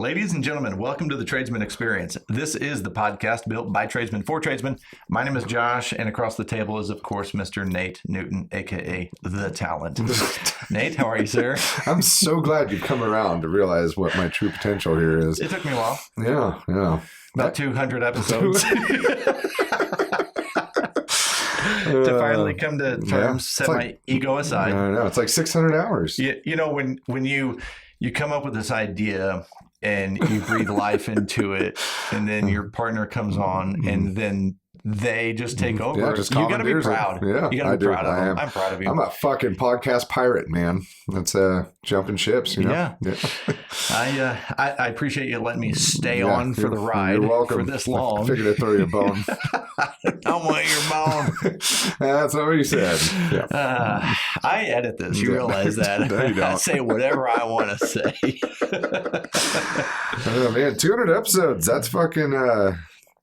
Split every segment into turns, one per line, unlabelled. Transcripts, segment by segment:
Ladies and gentlemen, welcome to the Tradesman Experience. This is the podcast built by tradesmen for tradesmen. My name is Josh, and across the table is, of course, Mr. Nate Newton, a.k.a. The Talent. Nate, how are you, sir?
I'm so glad you've come around to realize what my true potential here is.
It took me a while.
Yeah.
About 200 episodes. To finally come to terms, set my ego aside.
I know. It's like 600 hours.
You know, when you come up with this idea and you breathe life into it, and then your partner comes on, and then they just take over.
Yeah, just
you got to be proud.
Yeah,
you got to be proud of them. I'm proud of you.
I'm a fucking podcast pirate, man. That's jumping ships, you know?
Yeah. I appreciate you letting me stay on for the ride.
You're welcome.
For this long.
I figured I'd throw you a bone.
I want your bone.
That's not what you said. Yeah.
I edit this. You realize that.
No, you don't.
I say whatever I want to say.
Oh, man, 200 episodes. That's fucking...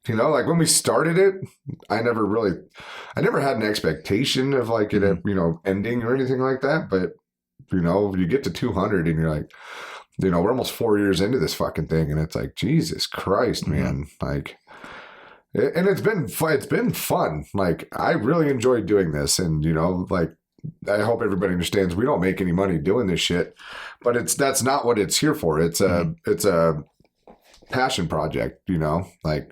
You know, like when we started it, I never had an expectation of like it, ending or anything like that. But, you get to 200 and you're like, we're almost 4 years into this fucking thing. And it's like, Jesus Christ, man. Like, and it's been fun. Like, I really enjoyed doing this. And, I hope everybody understands we don't make any money doing this shit, but that's not what it's here for. It's a passion project, like,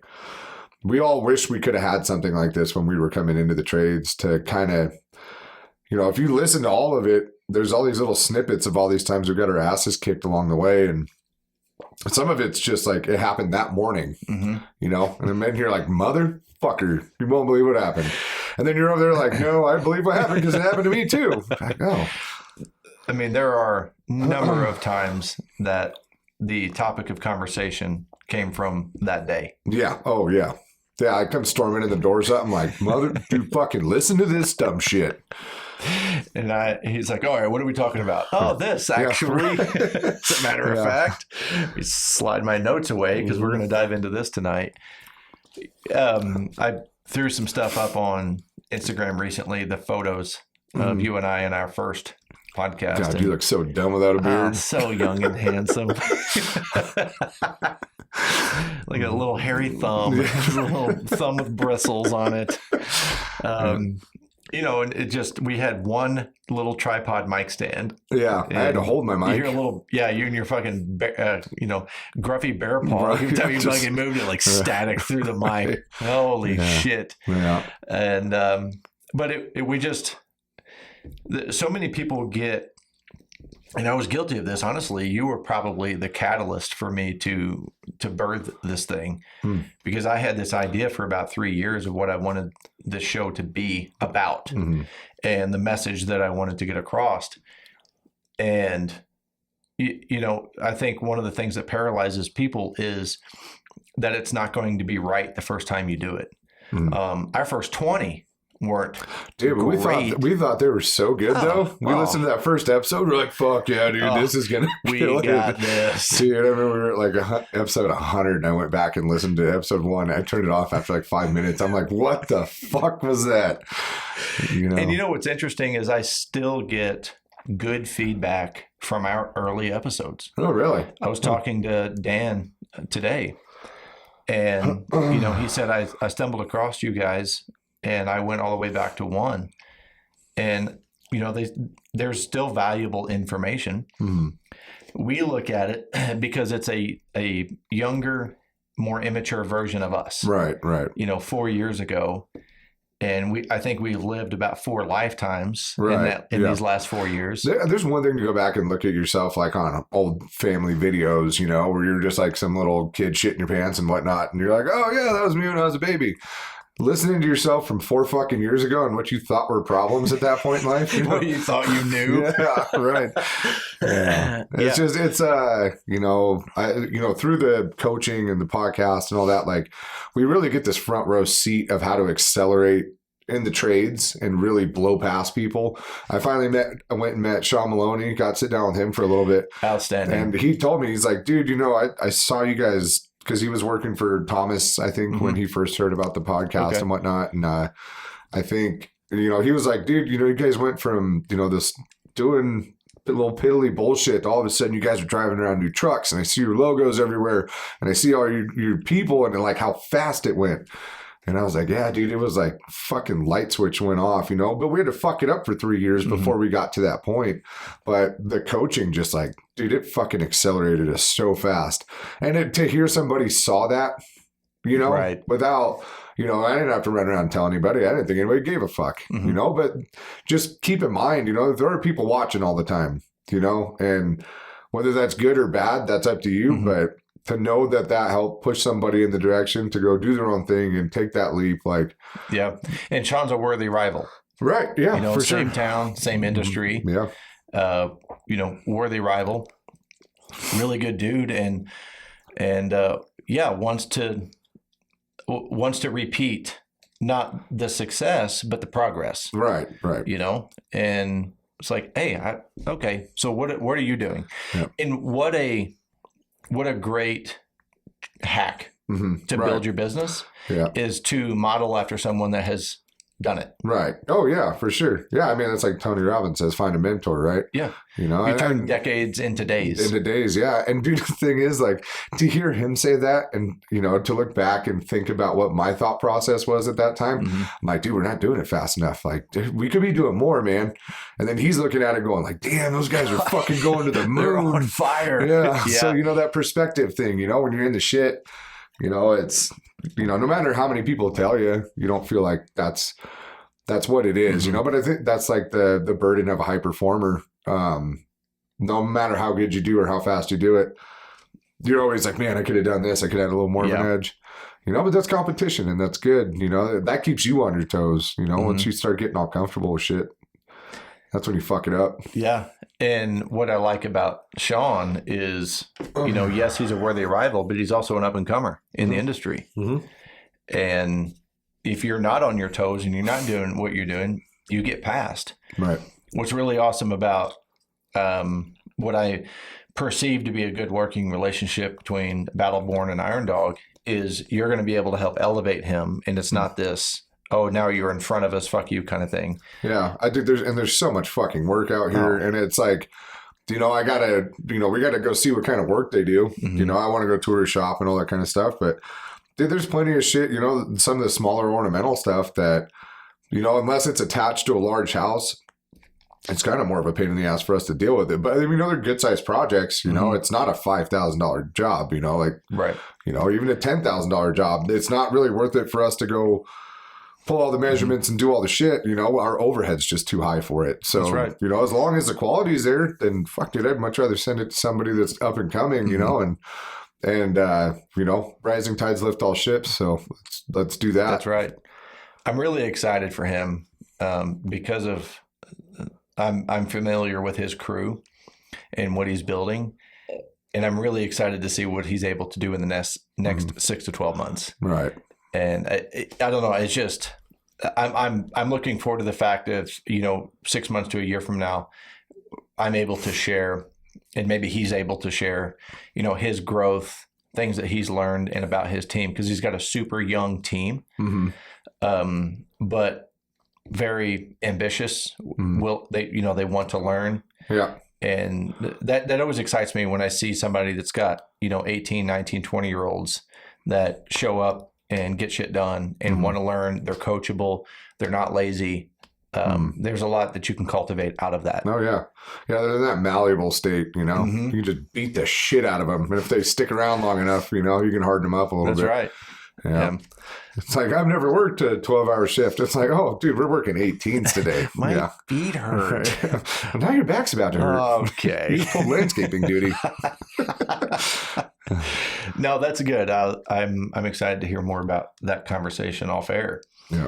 we all wish we could have had something like this when we were coming into the trades to kind of, if you listen to all of it, there's all these little snippets of all these times we got our asses kicked along the way. And some of it's just like, it happened that morning, and then men here like, motherfucker, you won't believe what happened. And then you're over there like, no, I believe what happened because it happened to me too. Like, oh.
I mean, there are a number of times that the topic of conversation came from that day.
Yeah. Oh, yeah. Yeah, I come storming in the doors up. I'm like, dude, fucking listen to this dumb shit.
And he's like, all right, what are we talking about? Oh, this actually. As a matter of fact, we slide my notes away because we're going to dive into this tonight. I threw some stuff up on Instagram recently, the photos of you and I in our first podcast.
God, you look so dumb without a beard.
So young and handsome. Like a little hairy thumb, a little thumb with bristles on it. And it just, we had one little tripod mic stand.
Yeah, I had to hold my mic.
You hear a little, you and your fucking, gruffy bear paw. Every time you fucking moved it, like static through the mic. Holy shit.
Yeah.
And, but we just, so many people get, and I was guilty of this, honestly. You were probably the catalyst for me to birth this thing, because I had this idea for about 3 years of what I wanted this show to be about, and the message that I wanted to get across. And, I think one of the things that paralyzes people is that it's not going to be right the first time you do it. Our first 20 weren't.
Dude, we thought they were so good though. We listened to that first episode. We're like, "Fuck yeah, dude! This is gonna kill it."
This."
Dude, I remember we were at like episode 100, and I went back and listened to episode 1. I turned it off after like 5 minutes. I'm like, "What the fuck was that?"
And what's interesting is I still get good feedback from our early episodes.
Oh, really?
I was talking to Dan today, and he said I stumbled across you guys. And I went all the way back to 1. And, there's still valuable information. We look at it because it's a younger, more immature version of us.
Right.
4 years ago. And I think we've lived about 4 lifetimes in these last 4 years.
There's one thing to go back and look at yourself like on old family videos, where you're just like some little kid shitting your pants and whatnot. And you're like, oh, yeah, that was me when I was a baby. Listening to yourself from 4 fucking years ago and what you thought were problems at that point in life.
What you thought you knew.
Yeah, right. Yeah. It's just, it's, through the coaching and the podcast and all that, like, we really get this front row seat of how to accelerate in the trades and really blow past people. I went and met Sean Maloney, got to sit down with him for a little bit.
Outstanding.
And he told me, he's like, dude, I saw you guys, because he was working for Thomas, I think, when he first heard about the podcast and whatnot. And I think, he was like, dude, you guys went from, this doing little piddly bullshit. All of a sudden, you guys are driving around new trucks, and I see your logos everywhere, and I see all your people, and like how fast it went. And I was like, yeah, dude, it was like fucking light switch went off, you know, but we had to fuck it up for 3 years before we got to that point. But the coaching just like, dude, it fucking accelerated us so fast. And to hear somebody saw that, you know,
Right.
without, you know, I didn't have to run around and tell anybody. I didn't think anybody gave a fuck, you know, but just keep in mind, you know, there are people watching all the time, you know, and whether that's good or bad, that's up to you. But to know that helped push somebody in the direction to go do their own thing and take that leap, like,
Yeah. And Sean's a worthy rival.
right. Yeah,
You know,
for
same
sure.
town, same industry.
Yeah.
You know, worthy rival, really good dude, and yeah, wants to repeat not the success but the progress.
Right. Right.
You know, and it's like, hey, okay, so what are you doing?
Yeah.
And what a great hack to
Right.
build your business
Yeah.
is to model after someone that has done it.
Right. Oh, yeah, for sure. Yeah. I mean, it's like Tony Robbins says, find a mentor, right?
Yeah.
You know,
You
and-
turn decades into days.
into days. Yeah. And dude, the thing is, like, to hear him say that and, you know, to look back and think about what my thought process was at that time, I'm like, dude, we're not doing it fast enough. Like, dude, we could be doing more, man. And then he's looking at it going like, damn, those guys are fucking going to the
They're on
moon.
fire.
Yeah. So, you know, that perspective thing, you know, when you're in the shit, you know, it's, you know, no matter how many people tell you, you don't feel like that's what it is, you know, but I think that's like the burden of a high performer. No matter how good you do or how fast you do it, you're always like, man, I could have done this. I could have had a little more of an edge, you know, but that's competition and that's good. You know, that keeps you on your toes. You know, once you start getting all comfortable with shit, that's when you fuck it up.
Yeah. And what I like about Sean is, you know, yes, he's a worthy rival, but he's also an up and comer in the industry. And if you're not on your toes and you're not doing what you're doing, you get passed.
Right.
What's really awesome about what I perceive to be a good working relationship between Battleborn and Iron Dog is you're going to be able to help elevate him. And it's not this, oh, now you're in front of us, fuck you kind of thing.
Yeah. I think there's so much fucking work out here. And it's like, you know, we got to go see what kind of work they do. You know, I want to go tour a shop and all that kind of stuff. But dude, there's plenty of shit, you know, some of the smaller ornamental stuff that, you know, unless it's attached to a large house, it's kind of more of a pain in the ass for us to deal with it. But I mean, you know, they're good sized projects, you know, it's not a $5,000 job, you know, like,
Right.
you know, even a $10,000 job. It's not really worth it for us to go pull all the measurements and do all the shit. You know, our overhead's just too high for it. So,
That's right.
you know, as long as the quality's there, then fuck, dude, I'd much rather send it to somebody that's up and coming, you know, and you know, rising tides lift all ships. So let's do that.
That's right. I'm really excited for him because of I'm familiar with his crew and what he's building, and I'm really excited to see what he's able to do in the next 6 to 12 months.
Right.
And I don't know. It's just I'm looking forward to the fact of, you know, 6 months to a year from now, I'm able to share, and maybe he's able to share, you know, his growth, things that he's learned, and about his team, because he's got a super young team, but very ambitious. They want to learn.
Yeah.
And that always excites me when I see somebody that's got, you know, 18, 19, 20-year-olds that show up and get shit done and want to learn. They're coachable. They're not lazy. There's a lot that you can cultivate out of that.
Oh, yeah. Yeah, they're in that malleable state, you know. You can just beat the shit out of them. And if they stick around long enough, you know, you can harden them up a little
That's
bit.
right.
Yeah. It's like, I've never worked a 12-hour shift. It's like, oh, dude, we're working 18s today.
My feet hurt.
Now your back's about to hurt. You
Okay.
just pulled landscaping duty.
No, that's good. I'm excited to hear more about that conversation off air.
Yeah.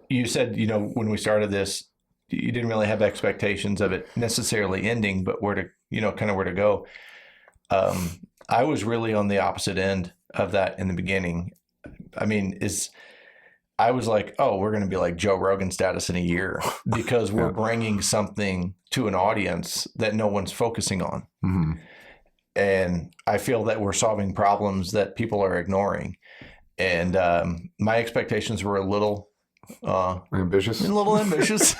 You said, you know, when we started this, you didn't really have expectations of it necessarily ending, but where to go. I was really on the opposite end of that in the beginning. I mean, I was like, oh, we're going to be like Joe Rogan status in a year because we're bringing something to an audience that no one's focusing on. And I feel that we're solving problems that people are ignoring. And my expectations were a little
Ambitious.
A little ambitious.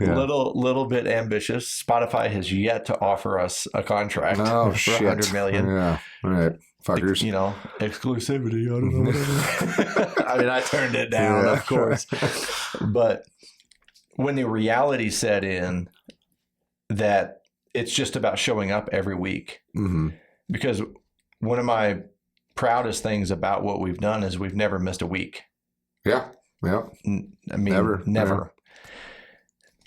Yeah.
Little bit ambitious. Spotify has yet to offer us a contract
Oh
for
shit.
100 million.
Yeah. Right. Fuckers.
You know, exclusivity. I don't know. Whatever. I mean, I turned it down,
Yeah.
of course. But when the reality set in that it's just about showing up every week,
Mm-hmm.
because one of my proudest things about what we've done is we've never missed a week.
Yeah. Yeah.
I mean, never.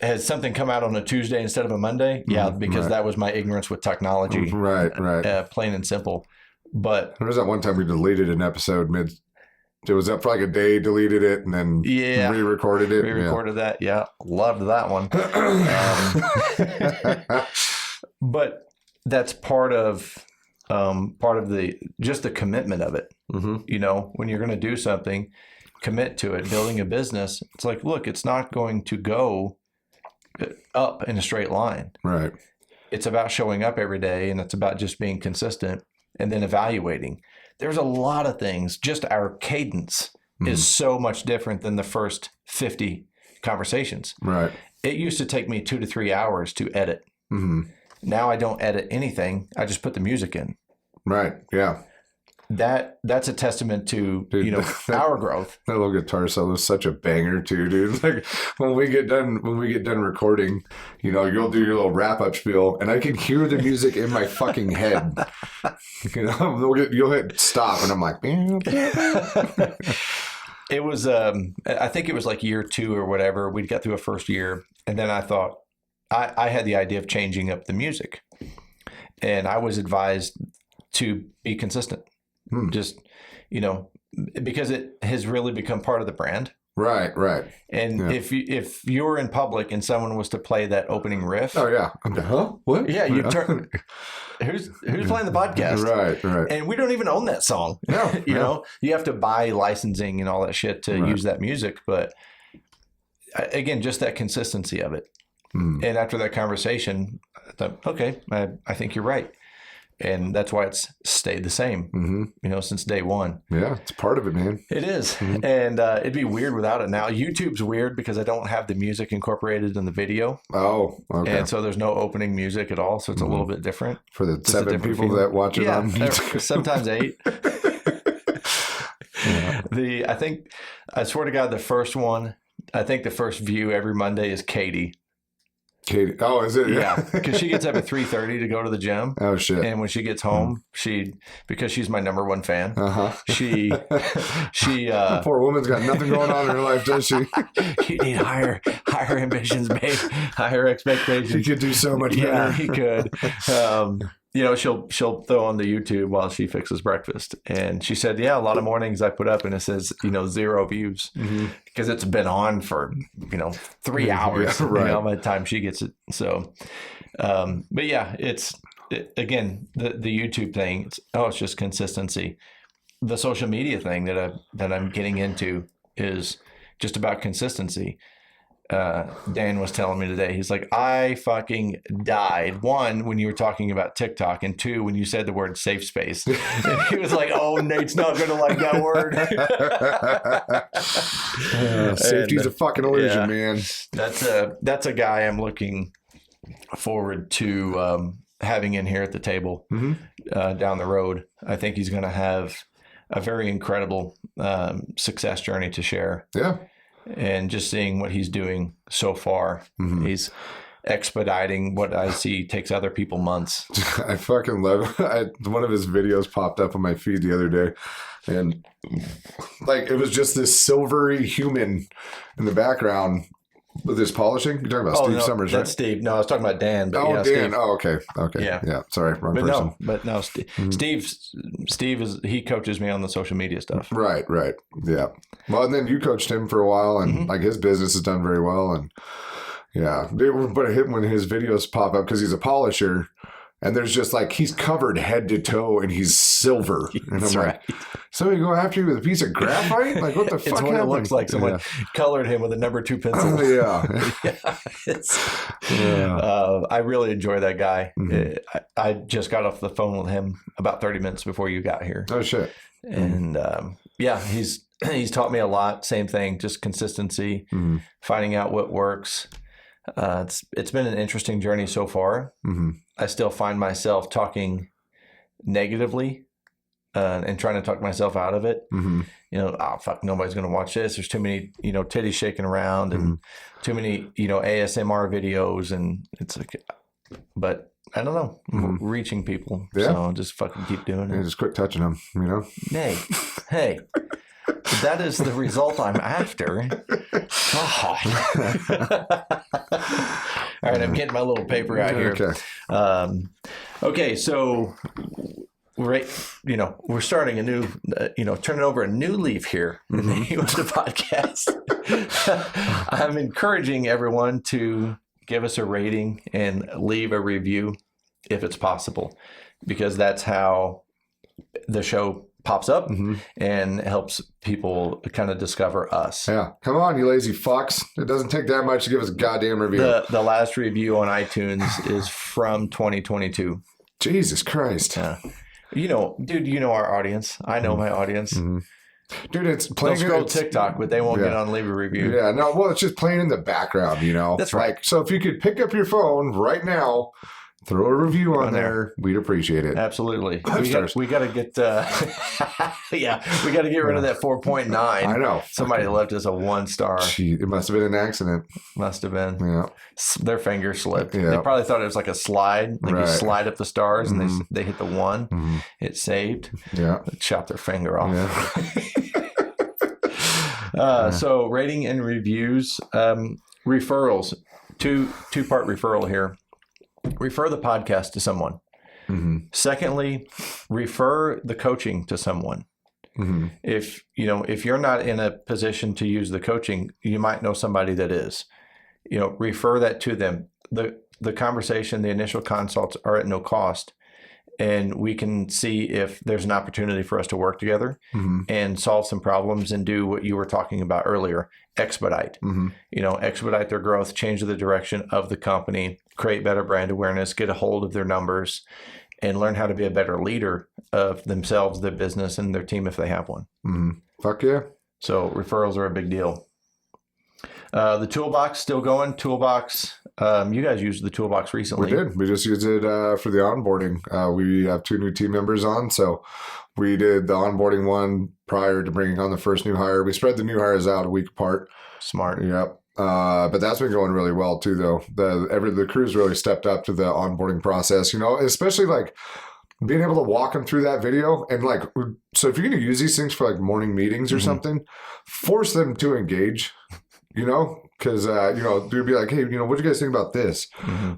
Has something come out on a Tuesday instead of a Monday? Yeah, because
right.
that was my ignorance with technology.
Right. Right.
Plain and simple. But
There was that one time we deleted an episode mid. It was up for like a day, deleted it, and then
yeah,
re-recorded it.
re-recorded that. Yeah, loved that one. But that's part of the commitment of it.
Mm-hmm.
You know, when you're going to do something, commit to it. Building a business, it's like, look, it's not going to go up in a straight line.
Right.
It's about showing up every day, and it's about just being consistent and then evaluating. There's a lot of things. Just our cadence is so much different than the first 50 conversations.
Right.
It used to take me 2 to 3 hours to edit.
Mm-hmm.
Now I don't edit anything. I just put the music in.
Right. Yeah.
That's a testament to,
Dude,
you know, our growth.
That little guitar solo is such a banger too, dude. Like when we get done recording, you know, you'll do your little wrap up spiel, and I can hear the music in my fucking head. You know, you'll hit stop, and I'm like,
It was, I think it was like year 2 or whatever. We'd got through a first year, and then I thought, I had the idea of changing up the music, and I was advised to be consistent. Just, you know, because it has really become part of the brand.
right.
And
Yeah.
if you were in public and someone was to play that opening riff,
Oh yeah. I'm like, huh? What?
yeah, you turn. Who's playing the podcast?
Right.
And we don't even own that song.
No,
You
no.
know, you have to buy licensing and all that shit to
Right.
use that music. But again, just that consistency of it.
Mm.
And after that conversation, I thought, okay, I think you're right. And that's why it's stayed the same,
Mm-hmm.
you know, since day one.
Yeah, it's part of it, man.
It is.
Mm-hmm.
And it'd be weird without it now. YouTube's weird because I don't have the music incorporated in the video.
Oh, okay.
And so there's no opening music at all. So it's a little bit different.
For the
It's a
7
different
people
feeling.
that watch it on YouTube.
Sometimes 8. I swear to God, the first one, I think the first view every Monday is Katie.
Katie. Oh, is it?
Yeah, because she gets up at 3:30 to go to the gym,
Oh shit.
and when she gets home, because she's my number one fan,
Uh-huh.
she
The poor woman's got nothing going on in her life, does she?
you need higher ambitions, babe, higher
She
expectations.
could do so much
Yeah,
better.
he could. You know, she'll throw on the YouTube while she fixes breakfast, and she said, "Yeah, a lot of mornings I put up and it says, 0 views because it's been on for 3 hours.
Yeah, right.
By the time she gets it." So, but yeah, again the YouTube thing. It's just consistency. The social media thing that I'm getting into is just about consistency. Dan was telling me today, he's like, I fucking died. 1, when you were talking about TikTok, and 2, when you said the word safe space. And he was like, oh, Nate's not going to like that word.
Safety's a fucking illusion,
yeah.
man.
That's a guy I'm looking forward to having in here at the table down the road. I think he's going to have a very incredible success journey to share.
Yeah.
And just seeing what he's doing so far, he's expediting what I see takes other people months.
I fucking love it. One of his videos popped up on my feed the other day, and like it was just this silvery human in the background with his polishing. You're talking about Steve Summers,
that's
right?
Steve. No, I was talking about Dan. But
Oh,
yeah,
Dan.
Steve.
Oh, okay.
Yeah.
Sorry, wrong
But
person.
no, Steve he coaches me on the social media stuff.
Right. Yeah. Well, and then you coached him for a while, and like his business has done very well, and yeah. But when his videos pop up, because he's a polisher, and there's just like he's covered head to toe, and he's silver, and
That's
I'm
right.
like, somebody go after you with a piece of graphite? Like what the
It's
fuck?
what it
happened?
looks like. Someone colored him with a number 2 pencil.
Oh, yeah.
Yeah, I really enjoy that guy. I just got off the phone with him about 30 minutes before you got here.
Oh shit.
And Yeah, he's taught me a lot. Same thing, just consistency,
Mm-hmm.
finding out what works. It's been an interesting journey so far.
Mm-hmm.
I still find myself talking negatively and trying to talk myself out of it.
Mm-hmm.
You know, oh fuck, nobody's gonna watch this. There's too many, titties shaking around and too many, ASMR videos, and it's like, but I don't know, I'm reaching people.
Yeah.
So just fucking keep doing
Yeah,
it.
just quit touching them,
Hey, that is the result I'm after. God. All right, I'm getting my little paper out here.
Okay.
Okay, so we're starting a new, turning over a new leaf here in the podcast. I'm encouraging everyone to give us a rating and leave a review if it's possible, because that's how the show pops up and helps people kind of discover us.
Yeah. Come on, you lazy fucks. It doesn't take that much to give us a goddamn review.
The last review on iTunes is from 2022.
Jesus Christ.
Dude, our audience. I know my audience.
Dude, it's
They'll
playing.
scroll
it's-
TikTok, but they won't get on leave a review.
Yeah, no, well, it's just playing in the background,
That's right.
So if you could pick up your phone right now, throw a review on there, we'd appreciate it.
Absolutely.
Stars.
We got to get, we got to get rid of that 4.9.
I know.
Somebody left us a 1 star.
Gee, it must have been an accident.
Must have been.
Yeah.
Their finger slipped.
Yeah.
They probably thought it was like a slide. Like you
Right.
slide up the stars and they hit the 1. It saved.
Yeah.
It chopped their finger off.
Yeah.
So rating and reviews, referrals, two-part referral here. Refer the podcast to someone. Secondly, refer the coaching to someone. If you're not in a position to use the coaching, you might know somebody that is. Refer that to them. The conversation, the initial consults are at no cost, and we can see if there's an opportunity for us to work together and solve some problems and do what you were talking about earlier, expedite. Expedite their growth, change the direction of the company, create better brand awareness, get a hold of their numbers, and learn how to be a better leader of themselves, their business, and their team if they have one.
Fuck yeah.
So referrals are a big deal. The toolbox still going. Toolbox. You guys used the toolbox recently.
We did. We just used it for the onboarding. We have 2 new team members on, so we did the onboarding one prior to bringing on the first new hire. We spread the new hires out a week apart.
Smart.
Yep. But that's been going really well too, though. The crew's really stepped up to the onboarding process. Especially like being able to walk them through that video and like. So if you're going to use these things for like morning meetings or something, force them to engage. Because, they'd be like, hey, what do you guys think about this?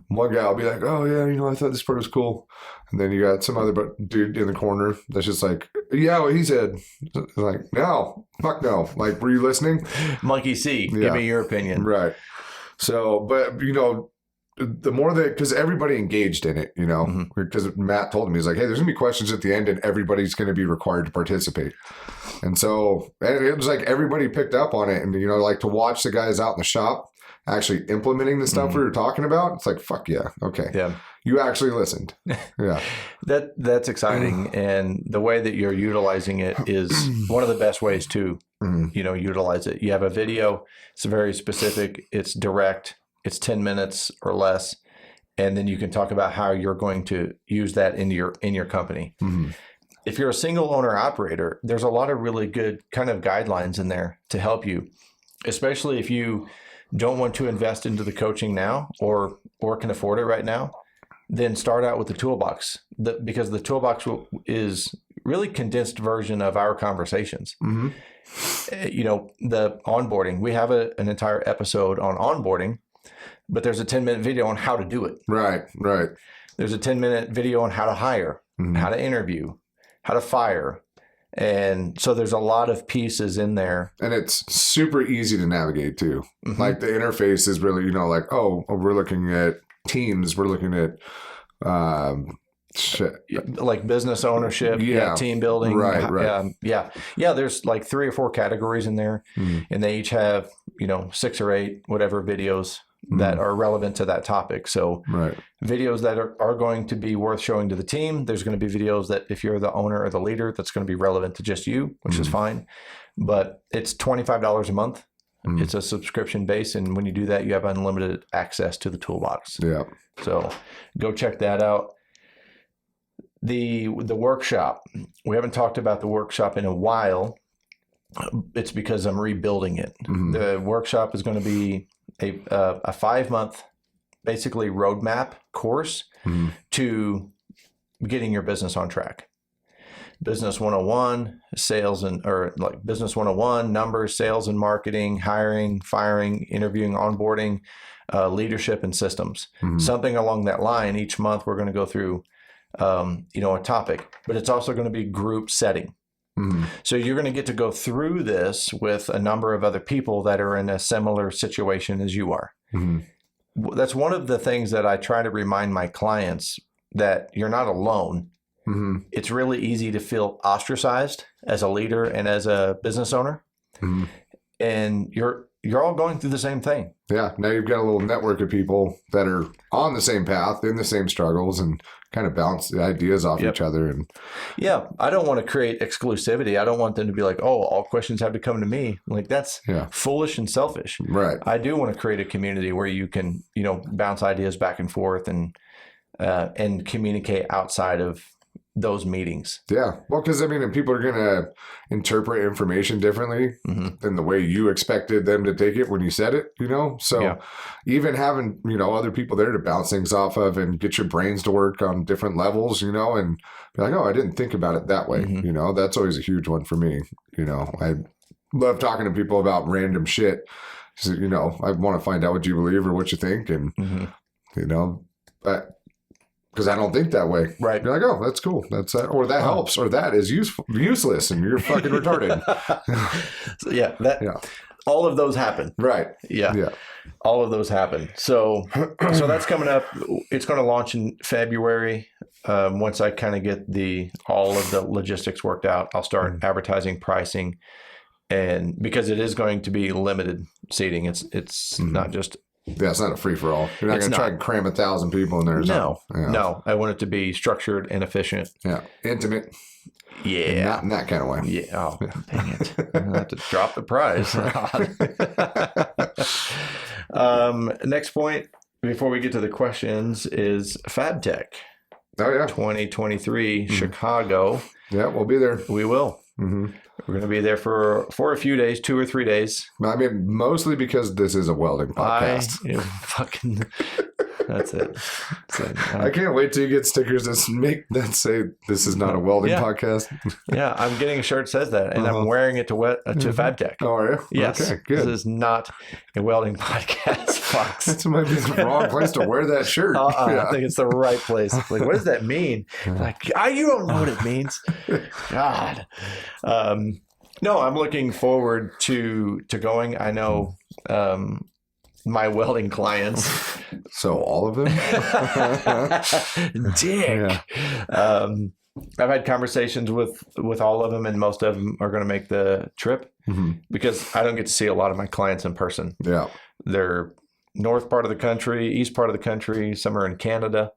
One guy will be like, oh, yeah, I thought this part was cool. And then you got some other dude in the corner that's just like, yeah, what he said. It's like, no, fuck no. Like, were you listening?
Monkey See, give me your opinion.
Right. So, but, the more that, because everybody engaged in it, because Matt told me, he's like, hey, there's going to be questions at the end and everybody's going to be required to participate. And so it was like everybody picked up on it. And, like to watch the guys out in the shop actually implementing the stuff we were talking about. It's like, fuck yeah. Okay.
Yeah.
You actually listened. Yeah.
That's exciting. And the way that you're utilizing it is one of the best ways to, utilize it. You have a video. It's very specific. It's direct. It's 10 minutes or less. And then you can talk about how you're going to use that in your company. If you're a single owner operator, there's a lot of really good kind of guidelines in there to help you, especially if you don't want to invest into the coaching now or can afford it right now. Then start out with the toolbox because the toolbox is really condensed version of our conversations. The onboarding, we have an entire episode on onboarding, but there's a 10-minute video on how to do it.
Right.
There's a 10-minute video on how to hire, how to interview, how to fire. And so there's a lot of pieces in there.
And it's super easy to navigate too. Like the interface is really, like, oh, we're looking at teams. We're looking at
like business ownership, team building.
Right.
Yeah. There's like 3 or 4 categories in there and they each have, 6 or 8, whatever videos that are relevant to that topic. So
Right.
videos that are going to be worth showing to the team. There's going to be videos that if you're the owner or the leader, that's going to be relevant to just you, which is fine. But it's $25 a month. It's a subscription base. And when you do that, you have unlimited access to the toolbox.
Yeah.
So go check that out. The workshop, we haven't talked about the workshop in a while. It's because I'm rebuilding it. The workshop is going to be a 5-month, basically roadmap course to getting your business on track. Business 101, Business 101, numbers, sales and marketing, hiring, firing, interviewing, onboarding, leadership and systems. Something along that line. Each month we're going to go through, a topic, but it's also going to be group setting. So you're going to get to go through this with a number of other people that are in a similar situation as you are. That's one of the things that I try to remind my clients, that you're not alone. It's really easy to feel ostracized as a leader and as a business owner. And you're all going through the same thing.
Yeah. Now you've got a little network of people that are on the same path, in the same struggles, and kind of bounce the ideas off each other. And
yeah, I don't want to create exclusivity. I don't want them to be like, oh, all questions have to come to me. Like, that's foolish and selfish.
Right.
I do want to create a community where you can, bounce ideas back and forth and communicate outside of those meetings.
Yeah. Well, because and people are going to interpret information differently than the way you expected them to take it when you said it, So even having, other people there to bounce things off of and get your brains to work on different levels, and be like, oh, I didn't think about it that way. That's always a huge one for me. I love talking to people about random shit. So, I want to find out what you believe or what you think. And, because I don't think that way.
Right.
You're like, oh, that's cool. That's or that helps, or that is useless, and you're fucking retarded.
All of those happen.
Right.
Yeah. All of those happen. So that's coming up. It's going to launch in February. Once I kind of get all of the logistics worked out, I'll start advertising, pricing, and because it is going to be limited seating. It's not just.
Yeah, it's not a free-for-all. You're not going to try and cram 1,000 people in there.
No. I want it to be structured and efficient.
Yeah. Intimate.
Yeah.
Not in that kind of way.
Yeah. Oh, dang it. I have to drop the price. Next point, before we get to the questions, is FabTech.
Oh, yeah.
2023, Chicago.
Yeah, we'll be there.
We will. We're going to be there for a few days, 2 or 3 days.
Mostly because this is a welding podcast.
That's it.
I can't wait till you get stickers that say this is not a welding podcast.
Yeah, I'm getting a shirt that says that, and I'm wearing it to FabTech.
Oh, are you?
Yes.
Okay, good.
This is not a welding podcast, Fox.
That might be the wrong place to wear that shirt.
I think it's the right place. Like, what does that mean? Like, you don't know what it means. God. No, I'm looking forward to going. I know my welding clients.
So all of them?
Dick. Yeah. I've had conversations with all of them, and most of them are going to make the trip because I don't get to see a lot of my clients in person.
Yeah.
They're north part of the country, east part of the country, some are in Canada.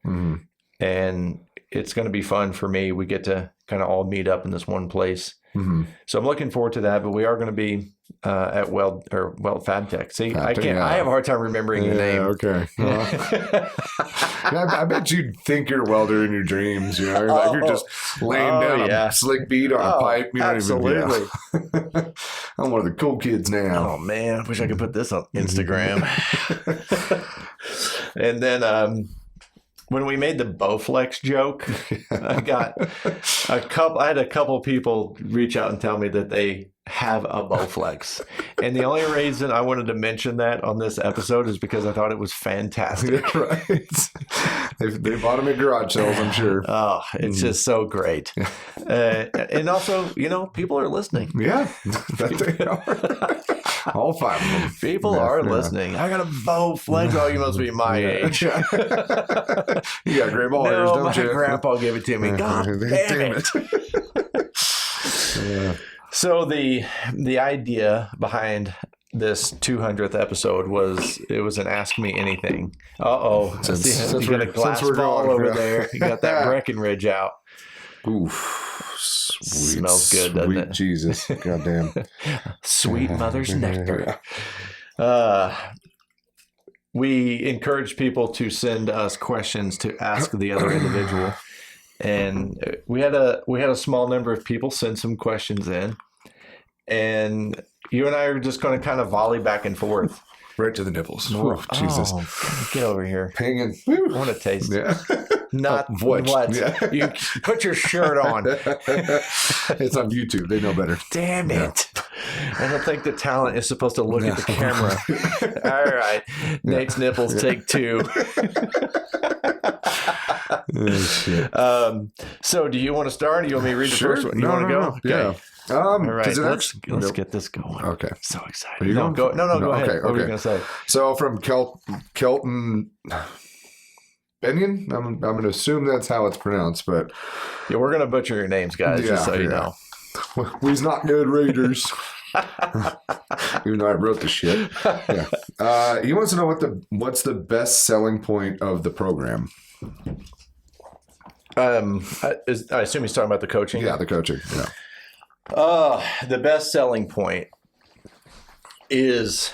And it's going to be fun for me. We get to kind of all meet up in this one place. So I'm looking forward to that, but we are going to be at Weld FabTech. See, I have a hard time remembering your name.
Okay. I bet you think you're a welder in your dreams. You're just laying down a slick bead on a pipe.
Absolutely.
I'm one of the cool kids now.
Oh man, I wish I could put this on Instagram. And then when we made the Bowflex joke, I had a couple people reach out and tell me that they have a Bowflex. And the only reason I wanted to mention that on this episode is because I thought it was fantastic.
Right. They bought them at garage sales, I'm sure.
Oh, it's just so great. And also, people are listening.
Yeah, that they are. All 5 of them.
People are listening. I got a Bowflex. Oh, you must be my age.
You got great ball hairs, don't you?
My grandpa gave it to me. God damn it.
Yeah.
So the idea behind this 200th episode was an Ask Me Anything.
Since
You got a glass
we're
ball
going,
over
yeah.
there. You got that Breckenridge out.
Oof. Sweet,
Smells good, doesn't
sweet
it?
Jesus. Goddamn.
Sweet mother's nectar. We encourage people to send us questions to ask the other individual, and we had a small number of people send some questions in, and you and I are just going to kind of volley back and forth.
Right to the nipples. Oof, Jesus.
Oh, get over here!
Pinging.
I want to taste.
Yeah.
Not
What?
what?
Yeah.
You put your shirt on.
It's on YouTube. They know better.
Damn it. I don't think the talent is supposed to look at the camera. All right. Nate's nipples, take 2.
Oh, shit.
So do you want to start or do you want me to read the first one? You want to go? Okay.
Yeah.
All right.
'cause it
Let's
actually-
get this going.
Okay.
I'm so excited.
Are you going?
Go ahead.
Okay,
What were you
okay.
going to say?
So from Kelton Benyon, I'm going to assume that's how it's pronounced, but
Yeah, we're going to butcher your names, guys, just so you know.
we's not good readers. Even though I wrote the shit. Yeah. He wants to know what's the best selling point of the program.
I assume he's talking about the coaching.
Yeah, the coaching. Yeah.
The best selling point is,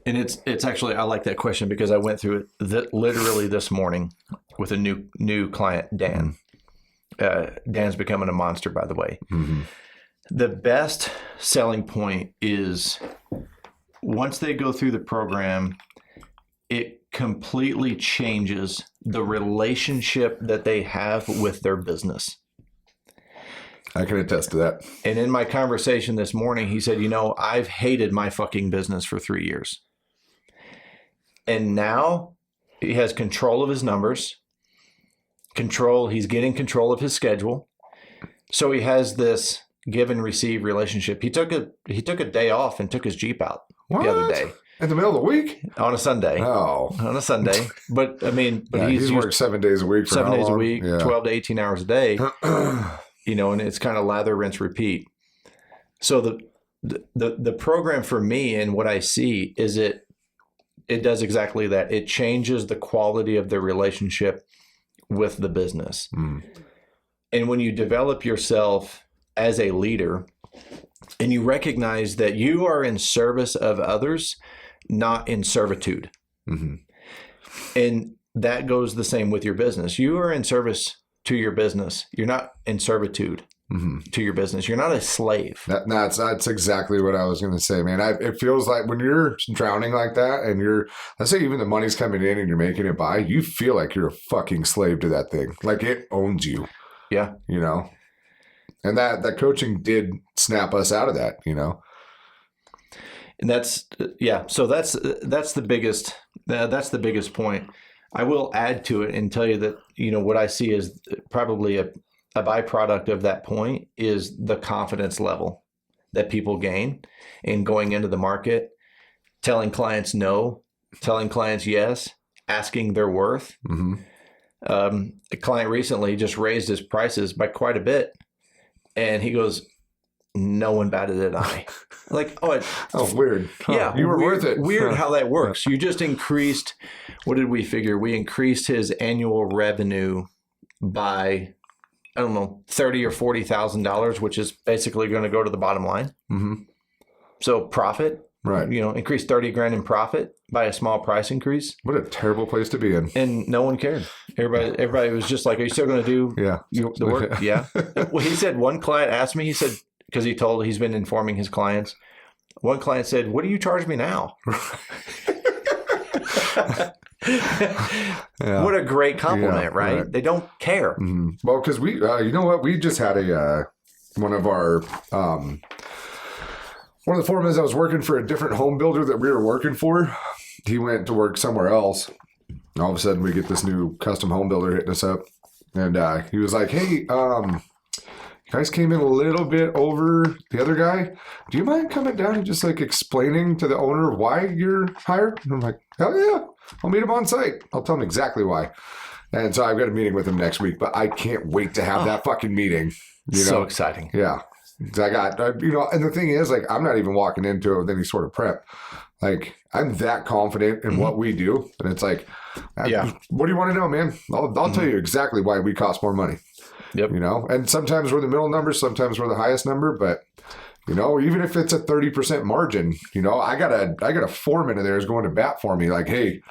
and it's actually, I like that question because I went through it literally this morning with a new client, Dan. Dan's becoming a monster, by the way.
Mm-hmm.
The best selling point is once they go through the program, it completely changes the relationship that they have with their business.
I can attest to that.
And in my conversation this morning, he said, I've hated my fucking business for 3 years. And now he has control of his numbers, he's getting control of his schedule. So he has this give and receive relationship. He took a day off and took his Jeep out the other
What?
day
In the middle of the week?
on a Sunday.
Oh.
On a Sunday. But
Yeah,
he's
he's
used
worked 7 days a week for
7
how
days a
long?
week,
Yeah.
12 to 18 hours a day. And it's kind of lather, rinse, repeat. So the program for me and what I see is it does exactly that. It changes the quality of the relationship with the business.
Mm.
And when you develop yourself as a leader and you recognize that you are in service of others, not in servitude.
Mm-hmm.
And that goes the same with your business. You are in service to your business. You're not in servitude to your business. You're not a slave.
That's exactly what I was going to say, man. It feels like when you're drowning like that and let's say even the money's coming in and you're making it by, you feel like you're a fucking slave to that thing. Like it owns you.
Yeah.
And that coaching did snap us out of that,
And that's, So that's the biggest point. I will add to it and tell you that, what I see is probably a byproduct of that point is the confidence level that people gain in going into the market, telling clients no, telling clients yes, asking their worth.
Mm-hmm.
A client recently just raised his prices by quite a bit. And he goes, no one batted an eye. Like,
weird. Huh.
Yeah.
You were
weird,
worth it.
Weird how that works. You just increased, what did we figure? We increased his annual revenue by, I don't know, $30,000 or $40,000, which is basically going to go to the bottom line.
Mm-hmm.
So profit,
Right.
Increased 30 grand in profit by a small price increase.
What a terrible place to be in.
And no one cared. Everybody was just like, are you still going to do the work? Yeah. Well, he said, one client asked me, he said, because he's been informing his clients. One client said, what do you charge me now? What a great compliment, right? They don't care.
Mm-hmm. Well, because we, you know what? We just had one of our, one of the foremen that was working for a different home builder that we were working for. He went to work somewhere else. And all of a sudden we get this new custom home builder hitting us up. And he was like, hey, you guys came in a little bit over the other guy. Do you mind coming down and just explaining to the owner why you're hired? And I'm like, hell yeah. I'll meet him on site. I'll tell him exactly why. And so I've got a meeting with him next week, but I can't wait to have that fucking meeting.
So exciting.
Yeah. I got, and the thing is, like, I'm not even walking into it with any sort of prep. Like, I'm that confident in what we do. And it's like, what do you want to know, man? I'll tell you exactly why we cost more money.
Yep.
And sometimes we're the middle number, sometimes we're the highest number, but even if it's a 30% margin, I got a foreman in there who's going to bat for me. Like, hey,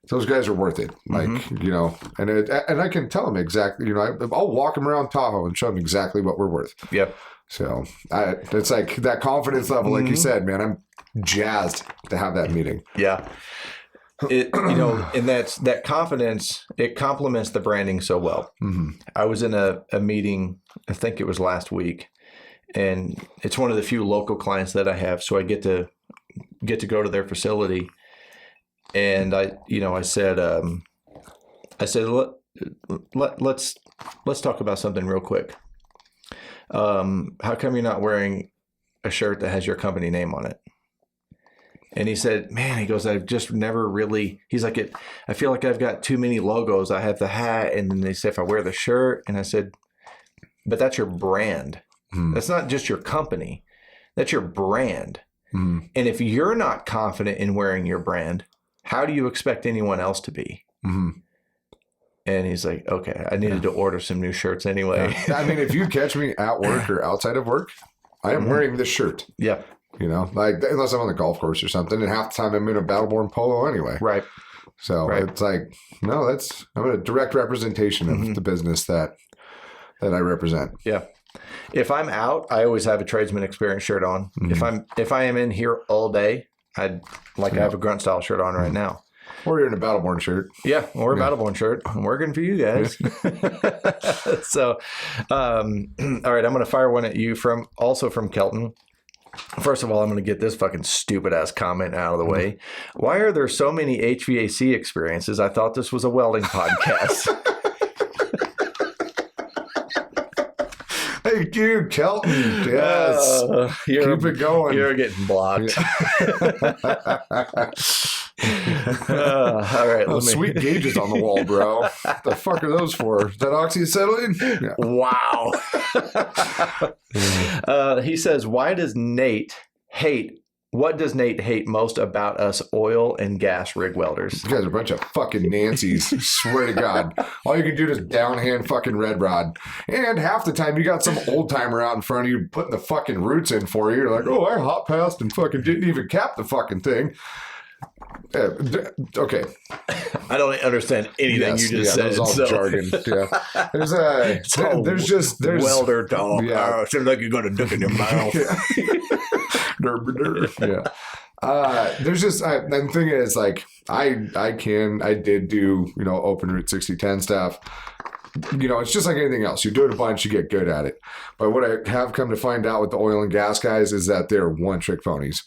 those guys are worth it. Like, and I can tell them exactly, I'll walk them around Tahoe and show them exactly what we're worth.
Yep.
So it's like that confidence level, like you said, man, I'm jazzed to have that meeting.
Yeah. And that confidence, it complements the branding so well. Mm-hmm. I was in a meeting, I think it was last week, and it's one of the few local clients that I have. So I get to go to their facility. And I said, let's talk about something real quick. How come you're not wearing a shirt that has your company name on it? And he said, man, he goes, I've just never really, he's like, I feel like I've got too many logos. I have the hat. And then they say, if I wear the shirt, and I said, but that's your brand. That's not just your company. That's your brand. And if you're not confident in wearing your brand, how do you expect anyone else to be? And he's like, okay, I needed to order some new shirts anyway.
I mean, if you catch me at work or outside of work, I am wearing this shirt.
Yeah.
Like, unless I'm on the golf course or something, and half the time I'm in a Battleborn polo anyway.
Right.
So it's like, no, I'm a direct representation of the business that I represent.
Yeah. If I'm out, I always have a Tradesman Experience shirt on. If I am in here all day, I have a grunt style shirt on right now.
Or you're in a Battleborn shirt.
Yeah, or a Battleborn shirt. I'm working for you guys. So, all right, I'm going to fire one at you from Kelton. First of all, I'm going to get this fucking stupid ass comment out of the way. Why are there so many HVAC experiences? I thought this was a welding podcast.
Hey, dude, Kelton. Yes. Keep it going.
You're getting blocked. All right.
Sweet gauges on the wall, bro. What the fuck are those for? Is that oxyacetylene? Yeah.
Wow. He says, what does Nate hate most about us oil and gas rig welders?
You guys are a bunch of fucking Nancys. Swear to God. All you can do is downhand fucking red rod. And half the time you got some old timer out in front of you putting the fucking roots in for you. You're like, oh, I hot passed and fucking didn't even cap the fucking thing. Okay.
I don't understand anything you just said.
That was all jargon. Yeah. There's
welder dog. Yeah. Seems like you're going to duck in your mouth.
Yeah. There's just, and the thing is, like, I did do, open root 6010 stuff. It's just like anything else. You do it a bunch, you get good at it. But what I have come to find out with the oil and gas guys is that they're one-trick phonies.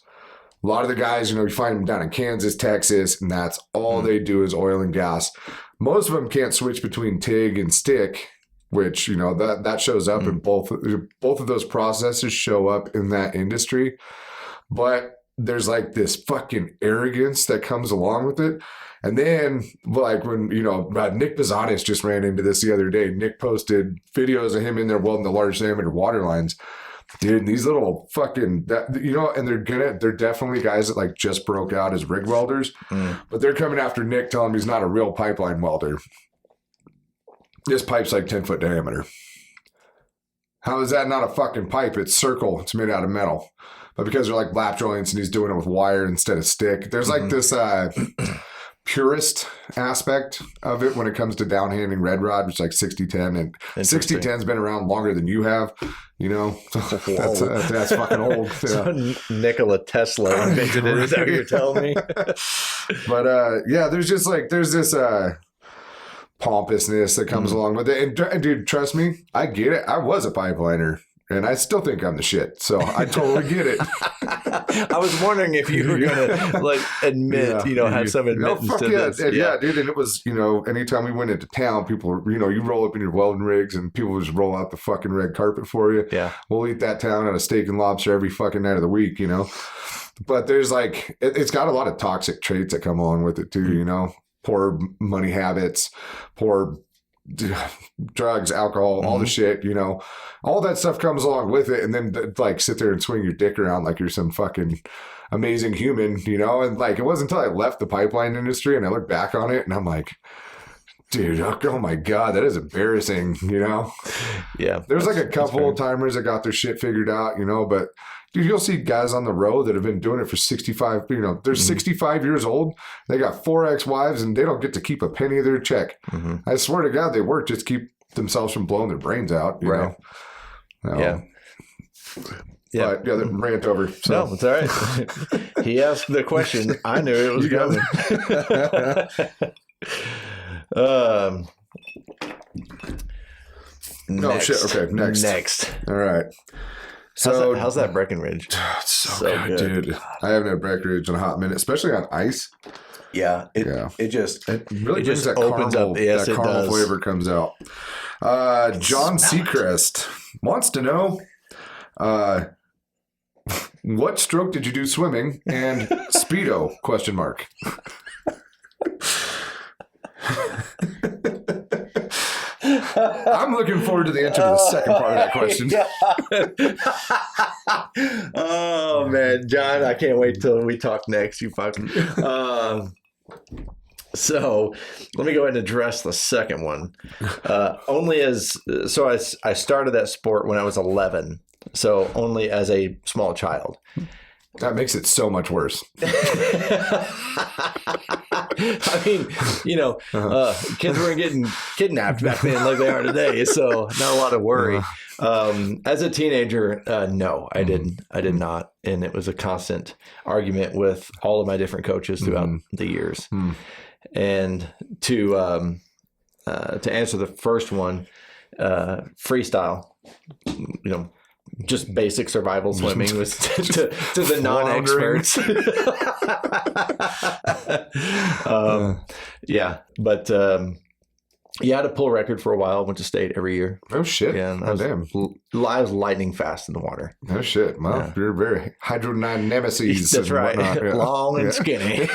A lot of the guys, you find them down in Kansas, Texas, and that's all they do is oil and gas. Most of them can't switch between TIG and stick, which, that shows up in both of those processes show up in that industry. But there's like this fucking arrogance that comes along with it. And then, like, when, Nick Bazanis just ran into this the other day. Nick posted videos of him in there welding the large diameter water lines. Dude, these little fucking, and they're definitely guys that like just broke out as rig welders, but they're coming after Nick, telling him he's not a real pipeline welder. This pipe's like 10-foot diameter. How is that not a fucking pipe? It's circle. It's made out of metal. But because they're like lap joints and he's doing it with wire instead of stick, there's like this purist aspect of it when it comes to downhanding red rod, which is like 6010, and 6010's been around longer than you have. That's fucking old. Yeah.
So Nikola Tesla invented it. Is that what you're telling me?
But there's this pompousness that comes along with it. And dude, trust me, I get it. I was a pipeliner. And I still think I'm the shit. So I totally get it.
I was wondering if you were going to admit, have some admittance to this.
Yeah, dude. And it was, anytime we went into town, people were, you roll up in your welding rigs and people just roll out the fucking red carpet for you.
Yeah.
We'll eat that town at a steak and lobster every fucking night of the week, But there's like, it's got a lot of toxic traits that come along with it too, poor money habits, poor drugs, alcohol, all the shit, you know, all that stuff comes along with it. And then like sit there and swing your dick around like you're some fucking amazing human, you know? And like, it wasn't until I left the pipeline industry and I look back on it and I'm like, dude, oh my God, that is embarrassing, you know?
Yeah.
There's like a couple of timers that got their shit figured out, you know, but dude, you'll see guys on the road that have been doing it for 65, you know, they're 65 years old. They got 4 ex-wives and they don't get to keep a penny of their check. I swear to God, they work just to keep themselves from blowing their brains out, you know?
Yeah. Yeah.
But yeah, the rant over. So.
No, it's all right. He asked the question. I knew it was coming.
Oh shit. Okay, next. All right. So
how's that Breckenridge?
It's so good, dude. I haven't had Breckenridge in a hot minute, especially on ice.
Yeah, it
really
just
that
opens
caramel,
up. Yes,
that
it
caramel
does.
flavor comes out. John Seacrest wants to know, what stroke did you do swimming and Speedo ? I'm looking forward to the answer to the second part of that question.
Oh man, John, I can't wait till we talk next. You fucking. So let me go ahead and address the second one. I started that sport when I was 11. So only as a small child.
That makes it so much worse.
I mean, you know, kids weren't getting kidnapped back then like they are today, so not a lot of worry. As a teenager, no, I didn't. I did not, and it was a constant argument with all of my different coaches throughout the years. And to answer the first one, freestyle, you know. Just basic survival swimming was to the non-experts. Yeah, but you had a pull record for a while. Went to state every year.
Oh shit!
Yeah,
oh damn!
I was lightning fast in the water.
Oh shit! Well, you're very hydrodynamics.
That's right. Yeah. Long and skinny.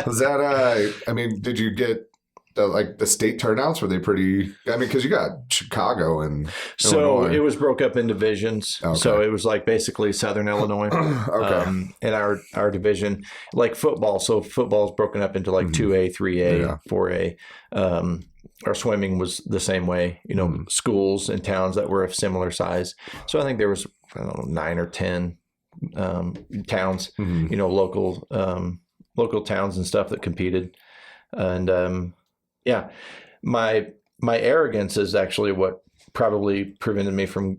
Was that? I mean, did you get? Like the state turnouts, were they pretty? I mean, because you got Chicago and Illinois.
It was broke up in divisions. Okay. So it was like basically Southern Illinois.
Okay.
And our division, like football. So football is broken up into like 2A, 3A, 4A. Our swimming was the same way. You know, schools and towns that were of similar size. So I think there was 9 or 10 towns. You know, local towns and stuff that competed, and. Yeah, my arrogance is actually what probably prevented me from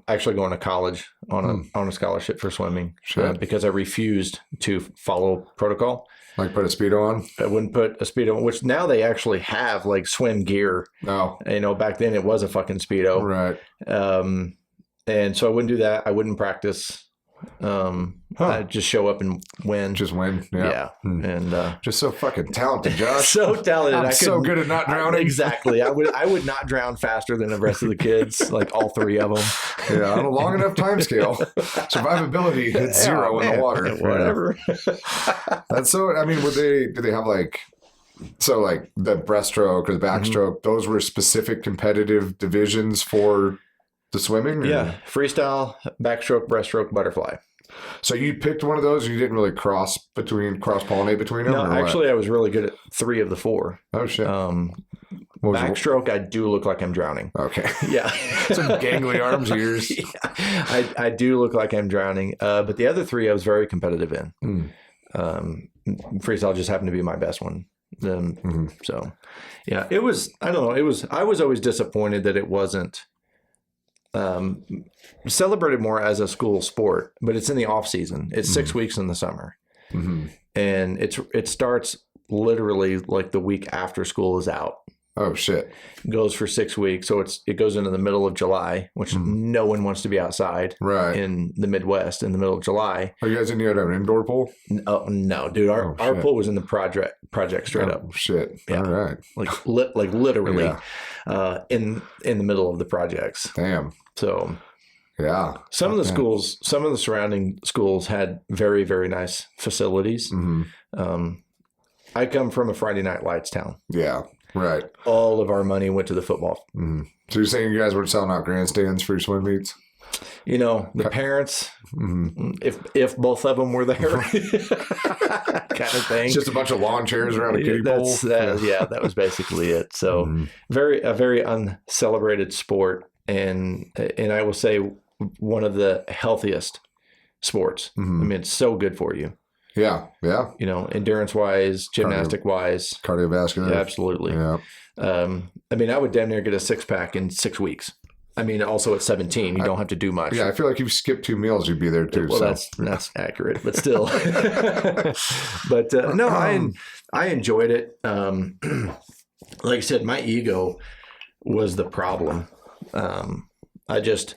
actually going to college on a scholarship for swimming because I refused to follow protocol.
Like put a Speedo on?
I wouldn't put a Speedo on, which now they actually have like swim gear.
Oh.
You know, back then it was a fucking Speedo.
Right.
And so I wouldn't do that. I wouldn't practice. I'd just show up and win.
Just win. Yeah.
And
just so fucking talented, Josh.
So talented.
I'm so good at not drowning.
Exactly. I would not drown faster than the rest of the kids, like all 3 of them.
Yeah, on a long enough time scale. Survivability hits 0 in the water.
Whatever.
That's so. I mean, do they have like? So like the breaststroke or the backstroke, those were specific competitive divisions for the swimming? Or?
Yeah. Freestyle, backstroke, breaststroke, butterfly.
So you picked one of those and you didn't really cross-pollinate between them?
No, actually I was really good at 3 of the 4.
Oh, shit.
Backstroke, I do look like I'm drowning.
Okay.
Yeah.
Some gangly arms, ears.
Yeah. I do look like I'm drowning. But the other 3 I was very competitive in. Freestyle just happened to be my best one. So, yeah, it was, I don't know, I was always disappointed that it wasn't celebrated more as a school sport, but it's in the off season. It's 6 weeks in the summer, and it starts literally like the week after school is out.
Oh shit!
It goes for 6 weeks, so it goes into the middle of July, which no one wants to be outside.
Right.
In the Midwest in the middle of July.
Are you guys in here an indoor pool?
No, dude. Our pool was in the project straight up.
Shit!
Yeah.
All right.
Like literally, in the middle of the projects.
Damn.
So.
Yeah.
Some of the surrounding schools had very, very nice facilities. I come from a Friday Night Lights town.
Yeah. Right.
All of our money went to the football.
Mm-hmm. So you're saying you guys were selling out grandstands for your swim meets?
You know, the parents,
Mm-hmm.
if both of them were there, kind of thing.
It's just a bunch of lawn chairs around a kiddie pool.
That was basically it. So
Mhm.
a very uncelebrated sport, and I will say one of the healthiest sports.
Mhm.
I mean, it's so good for you.
Yeah. Yeah.
You know, endurance wise, gymnastic wise,
Cardiovascular.
absolutely.
Yeah.
I mean, I would damn near get a 6-pack in 6 weeks. I mean, also at 17, you don't have to do much.
Yeah. I feel like if you skip 2 meals, you'd be there too.
Well,
so.
that's accurate, but still. But no, I enjoyed it. Like I said, my ego was the problem. I just,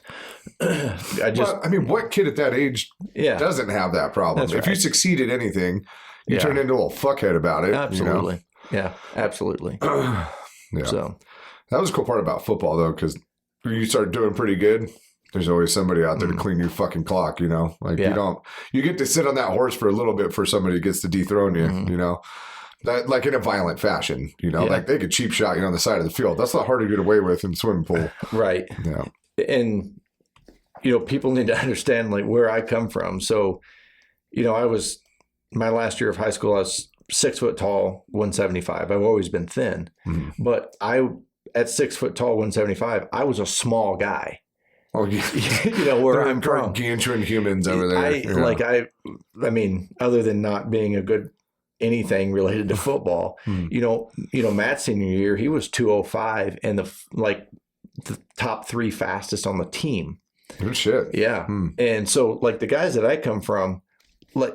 Well, I mean, what kid at that age
yeah,
doesn't have that problem?
That's
If you
right.
succeed at anything, you
Yeah.
turn into a little fuckhead about it.
absolutely, yeah, absolutely.
You know? Yeah.
So
That was the cool part about football, though, because when you start doing pretty good, there's always somebody out there to clean your fucking clock, you know? Like,
Yeah.
you get to sit on that horse for a little bit before somebody gets to dethrone you, you know? That, like in a violent fashion, you know?
Yeah.
Like they could cheap shot you on the side of the field. That's a lot harder to get away with in a swimming pool.
right,
Yeah.
and you know, people need to understand like where I come from. So, you know, I was my last year of high school. I was 6 foot tall, 175. I've always been thin,
Mhm.
but at 6 foot tall, 175, I was a small guy.
Oh, yeah.
You know where
They're
I'm from.
gargantuan humans over there. Yeah.
I mean, other than not being a good anything related to football,
Hmm.
you know, Matt's senior year, he was 205 and the top 3 fastest on the team.
Good shit.
Yeah.
Hmm.
And so like the guys that I come from, like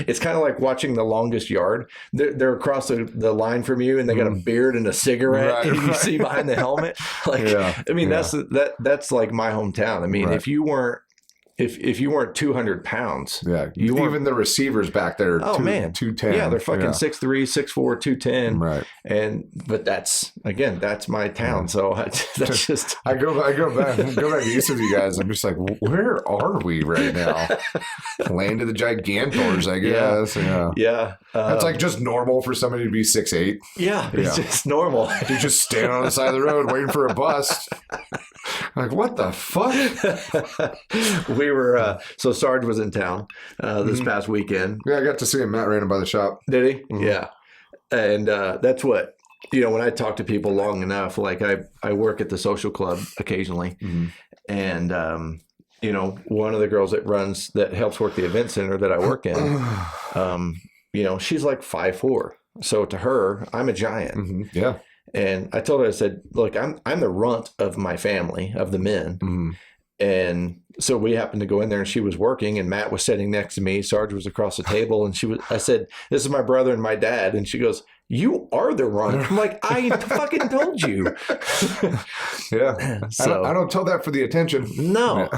it's kind of like watching The Longest Yard. They're across the line from you, and they got a beard and a cigarette,
Right,
and you
right.
see behind the helmet. Like,
Yeah,
I mean,
yeah.
that's like my hometown. I mean,
Right.
if you weren't 200 pounds,
Yeah.
You weren't-
Even the receivers back there,
Oh, man.
210.
yeah, they're fucking 6'3", 6'4", 210,
Right.
but that's my town. So that's just
I go back east with you guys. I'm just like, where are we right now? Land of the Gigantors, I guess. Yeah.
yeah.
That's like just normal for somebody to be 6'8".
yeah, it's
Yeah.
just normal.
You just stand on the side of the road waiting for a bus. Like, what the fuck?
We were so Sarge was in town this
Mhm.
past weekend.
Yeah, I got to see him. Matt ran him by the shop.
Did he?
Mhm.
Yeah. And that's what, you know, when I talk to people long enough, like I work at the social club occasionally.
Mhm.
And, you know, one of the girls that helps work the event center that I work in, you know, she's like 5'4". So to her, I'm a giant.
Mhm. Yeah.
And I told her, I said, look, I'm the runt of my family, of the men.
Mhm.
And so we happened to go in there, and she was working, and Matt was sitting next to me. Sarge was across the table, and I said, this is my brother and my dad. And she goes, you are the runt. I'm like, I fucking told you.
Yeah.
So
I don't tell that for the attention.
no.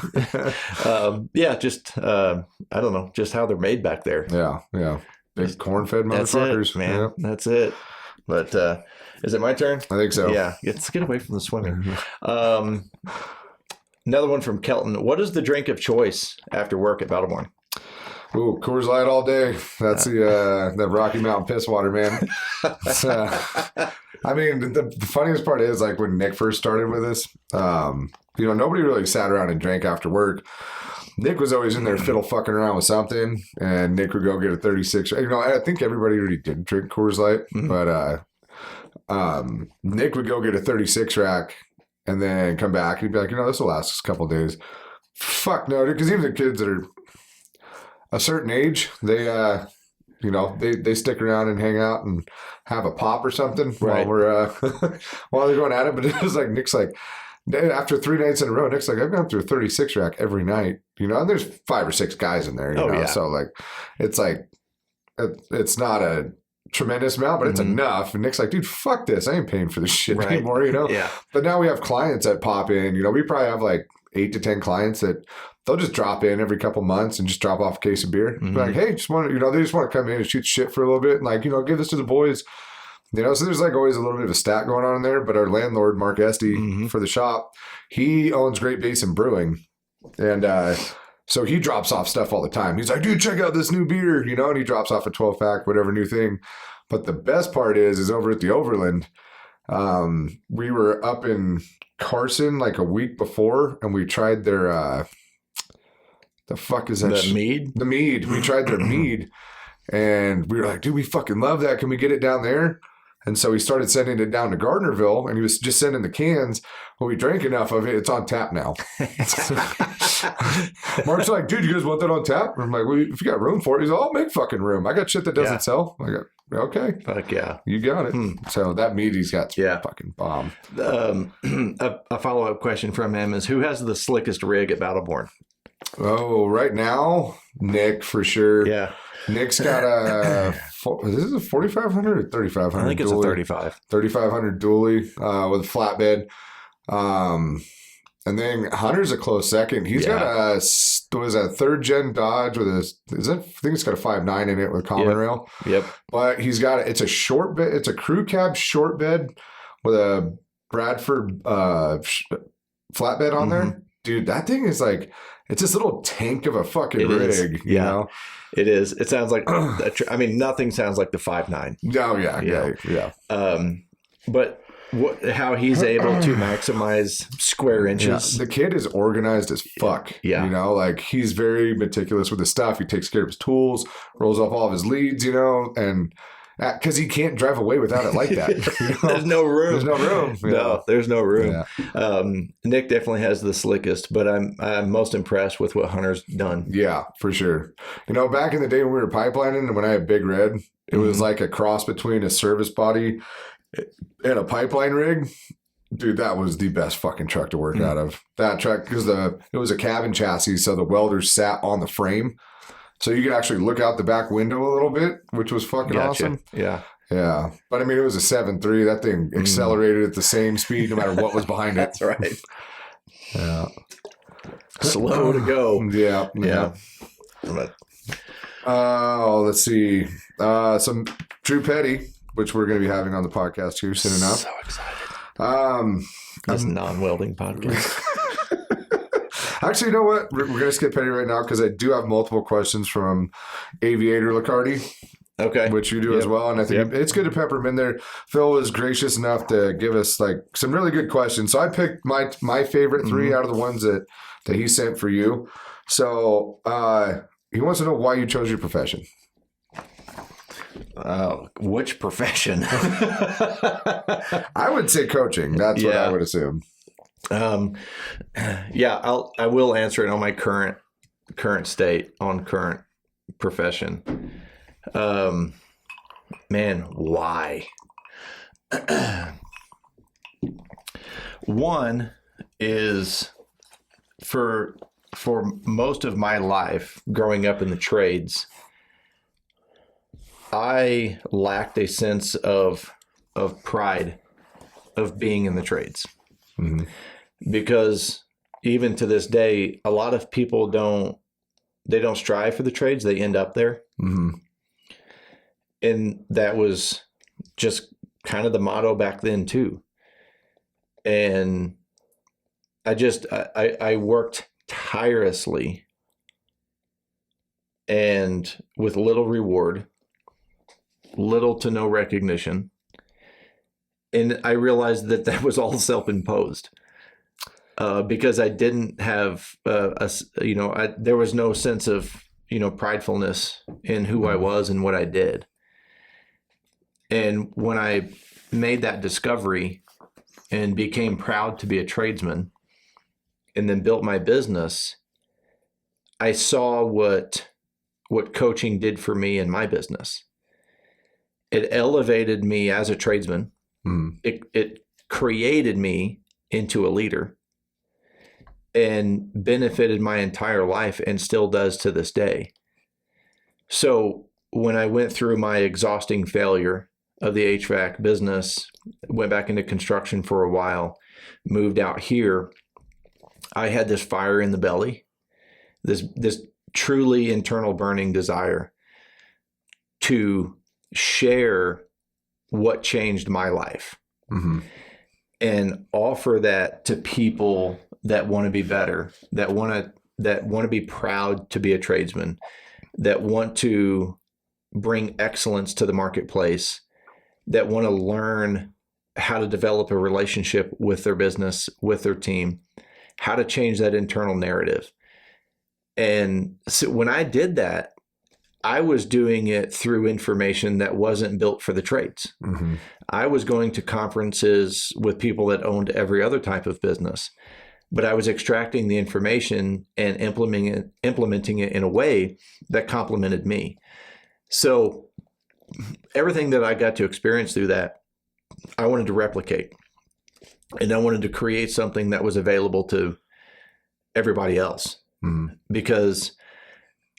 Just, I don't know, just how they're made back there.
Yeah. Yeah. Big corn-fed
That's
motherfuckers.
it, man.
Yeah.
That's it. But is it my turn?
I think so.
Yeah. Let's get away from the swimming. Another one from Kelton. What is the drink of choice after work at Battleborn?
Ooh, Coors Light all day. That's the Rocky Mountain piss water, man. It's, I mean, the funniest part is like when Nick first started with us, you know, nobody really sat around and drank after work. Nick was always in there fiddle fucking around with something, and Nick would go get a 36. You know, I think everybody already did drink Coors Light, but Nick would go get a 36 rack and then come back. He'd be like, you know, this will last us a couple of days. Fuck no, dude, because even the kids that are a certain age, they you know, they stick around and hang out and have a pop or something
Right.
while we're while they're going at it. But it was like Nick's like, after 3 nights in a row, Nick's like, I've gone through a 36 rack every night, you know, and there's 5 or 6 guys in there, you
Oh,
know,
yeah.
so like it's not a tremendous amount, but it's
Mhm.
enough. And Nick's like, dude, fuck this, I ain't paying for this shit
Right.
anymore, you know.
Yeah.
But now we have clients that pop in. You know, we probably have like 8 to 10 clients that they'll just drop in every couple months and just drop off a case of beer.
Mhm.
Be like, hey, just want to, you know, they just want to come in and shoot shit for a little bit and like, you know, give this to the boys. You know, so there's like always a little bit of a stat going on in there. But our landlord, Mark Esty,
Mhm.
for the shop, he owns Great Basin Brewing. And so he drops off stuff all the time. He's like, dude, check out this new beer, you know, and he drops off a 12-pack, whatever new thing. But the best part is over at the Overland, We were up in Carson like a week before, and we tried their the fuck is that?
The mead?
The mead. We tried their mead, and we were like, dude, we fucking love that. Can we get it down there? And so he started sending it down to Gardnerville, and he was just sending the cans. Well, we drank enough of it. It's on tap now. Mark's like, dude, you guys want that on tap? And I'm like, well, if you got room for it, he's like, I'll make fucking room. I got shit that doesn't sell. I got, okay.
Fuck yeah.
You got it. So that meat he's got fucking bomb.
A follow-up question from him is, who has the slickest rig at Battleborn?
Oh, right now, Nick for sure.
Yeah.
Nick's got this is a 4,500 or 3,500?
I think it's
dually.
a 35.
3,500 dually with a flatbed. And then Hunter's a close second. He's got a third gen Dodge with I think it's got a 5.9 in it with common rail.
Yep.
But he's got it's a short bed. It's a crew cab short bed with a Bradford flatbed on there. Dude, that thing is like, it's this little tank of a fucking rig. You know?
It is. It sounds like, I mean, nothing sounds like the 5.9.
Oh, yeah.
But how he's able to maximize square inches.
The kid is organized as fuck.
Yeah.
You know, like he's very meticulous with his stuff. He takes care of his tools, rolls off all of his leads, you know, and because he can't drive away without it like that. You know?
There's no room.
There's no room.
No, there's no room.
Yeah.
Nick definitely has the slickest, but I'm most impressed with what Hunter's done.
Yeah, for sure. You know, back in the day when we were pipelining and when I had Big Red, it was like a cross between a service body and a pipeline rig. Dude, that was the best fucking truck to work out of. That truck, because it was a cabin chassis, so the welders sat on the frame. So you could actually look out the back window a little bit, which was fucking awesome.
Yeah.
Yeah. But I mean, it was a 7.3. That thing accelerated at the same speed no matter what was behind it.
That's right.
Yeah.
Slow to go.
Yeah. Let's see. Some Drew Petty, which we're going to be having on the podcast here soon enough.
So excited. This non-welding podcast.
Actually, you know what? We're going to skip Petty right now because I do have multiple questions from Aviator Licardi.
Okay.
Which you do as well. And I think it's good to pepper them in there. Phil was gracious enough to give us like some really good questions. So I picked my favorite three out of the ones that he sent for you. So he wants to know why you chose your profession.
Which profession?
I would say coaching. That's what I would assume.
I will answer it on my current state, on current profession. Man, why? One is for most of my life growing up in the trades, I lacked a sense of pride of being in the trades. Mm-hmm. Because even to this day, a lot of people don't strive for the trades. They end up there. Mm-hmm. And that was just kind of the motto back then too. And I worked tirelessly and with little reward, little to no recognition. And I realized that was all self-imposed. Because I didn't have, there was no sense of, pridefulness in who I was and what I did. And when I made that discovery and became proud to be a tradesman and then built my business, I saw what coaching did for me in my business. It elevated me as a tradesman. Mm. It created me into a leader and benefited my entire life and still does to this day. So when I went through my exhausting failure of the HVAC business, went back into construction for a while, moved out here, I had this fire in the belly, this truly internal burning desire to share what changed my life. Mm-hmm. And offer that to people that want to be better, that want to be proud to be a tradesman, that want to bring excellence to the marketplace, that want to learn how to develop a relationship with their business, with their team, how to change that internal narrative. And so when I did that, I was doing it through information that wasn't built for the trades.
Mm-hmm.
I was going to conferences with people that owned every other type of business, but I was extracting the information and implementing it in a way that complemented me. So everything that I got to experience through that, I wanted to replicate. And I wanted to create something that was available to everybody else, because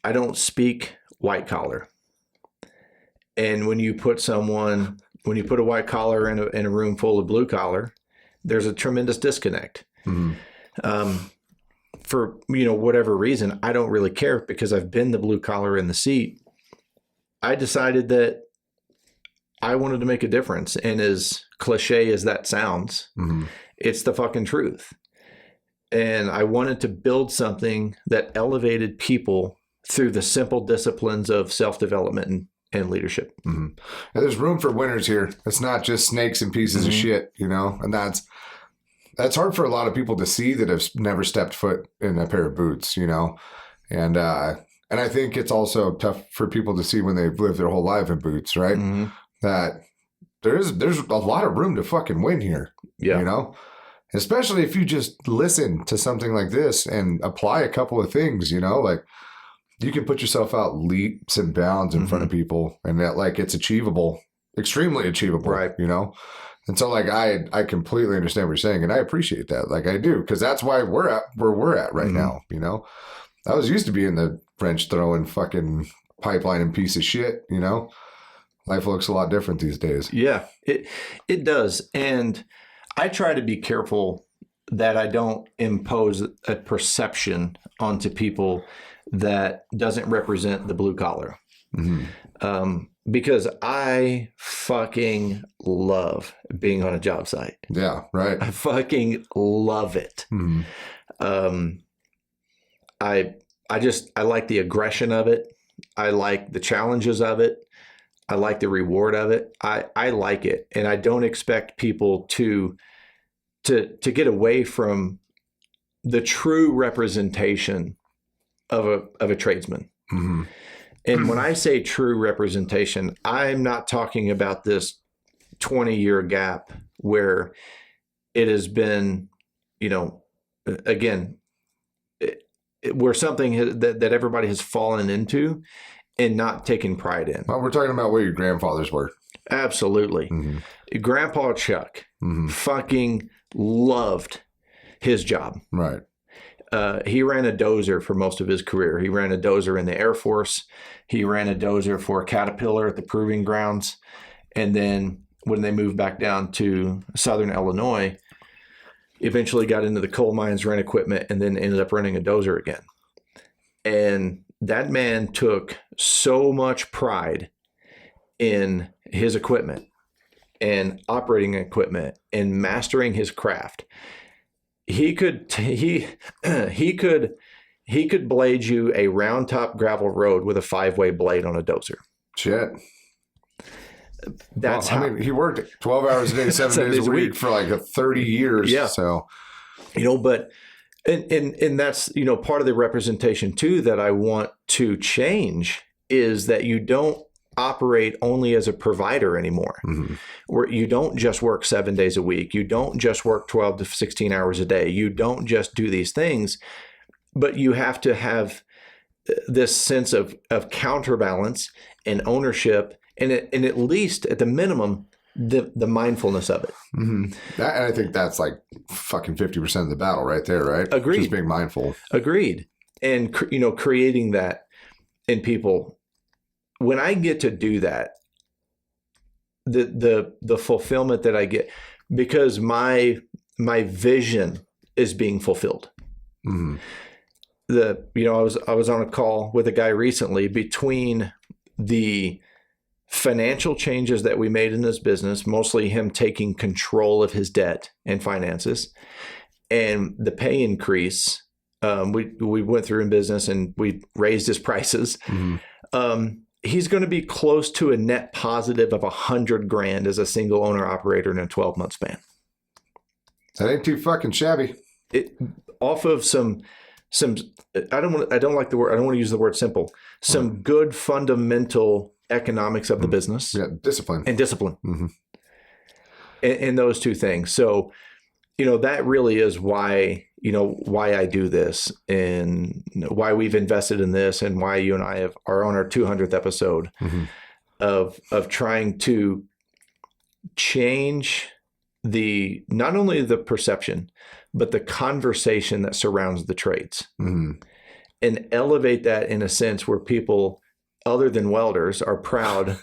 I don't speak white collar. And when you put a white collar in a room full of blue collar, there's a tremendous disconnect. For whatever reason, I don't really care, because I've been the blue collar in the seat. I decided that I wanted to make a difference. And as cliche as that sounds, it's the fucking truth. And I wanted to build something that elevated people through the simple disciplines of self-development and leadership.
And there's room for winners here. It's not just snakes and pieces of shit, and that's hard for a lot of people to see that have never stepped foot in a pair of boots, and I think it's also tough for people to see when they've lived their whole life in boots, right? That there's a lot of room to fucking win here, especially if you just listen to something like this and apply a couple of things, like you can put yourself out leaps and bounds in front of people, and that it's achievable, extremely achievable,
right?
And so I completely understand what you're saying, and I appreciate that. I do, because that's why we're at where we're at right now. I was used to be in the wrench throwing fucking pipeline and piece of shit, Life looks a lot different these days.
Yeah, it does. And I try to be careful that I don't impose a perception onto people that doesn't represent the blue collar. Because I fucking love being on a job site.
Yeah, right.
I fucking love it. I like the aggression of it. I like the challenges of it. I like the reward of it. I like it. And I don't expect people to get away from the true representation of a tradesman. And when I say true representation, I'm not talking about this 20-year gap where it has been, again, where something that everybody has fallen into and not taken pride in.
Well, we're talking about where your grandfathers were.
Absolutely. Grandpa Chuck fucking loved his job.
Right.
He ran a dozer for most of his career. He ran a dozer in the Air Force. He ran a dozer for Caterpillar at the Proving Grounds. And then when they moved back down to Southern Illinois, eventually got into the coal mines, ran equipment, and then ended up running a dozer again. And that man took so much pride in his equipment and operating equipment and mastering his craft. He could blade you a round top gravel road with a 5-way blade on a dozer.
Shit.
That's
he worked 12 hours a day, 7 days a week for 30 years.
Yeah.
So,
but and that's, part of the representation too that I want to change is that you don't operate only as a provider anymore, where you don't just work 7 days a week. You don't just work 12 to 16 hours a day. You don't just do these things, but you have to have this sense of counterbalance and ownership, and at least at the minimum, the mindfulness of it.
And I think that's fucking 50% of the battle right there, right?
Agreed.
Just being mindful.
Agreed. And, creating that in people. When I get to do that, the fulfillment that I get, because my vision is being fulfilled. I was on a call with a guy recently between the financial changes that we made in his business, mostly him taking control of his debt and finances, and the pay increase we went through in business, and we raised his prices. he's going to be close to a net positive of $100,000 as a single owner operator in a 12-month span.
That ain't too fucking shabby.
Off of some I don't want to use the word simple. Some good fundamental economics of the business.
Yeah, discipline.
And discipline.
Mm-hmm.
And those two things. So, that really is why I do this and why we've invested in this and why you and I are on our 200th episode of trying to change not only the perception, but the conversation that surrounds the trades and elevate that in a sense where people other than welders are proud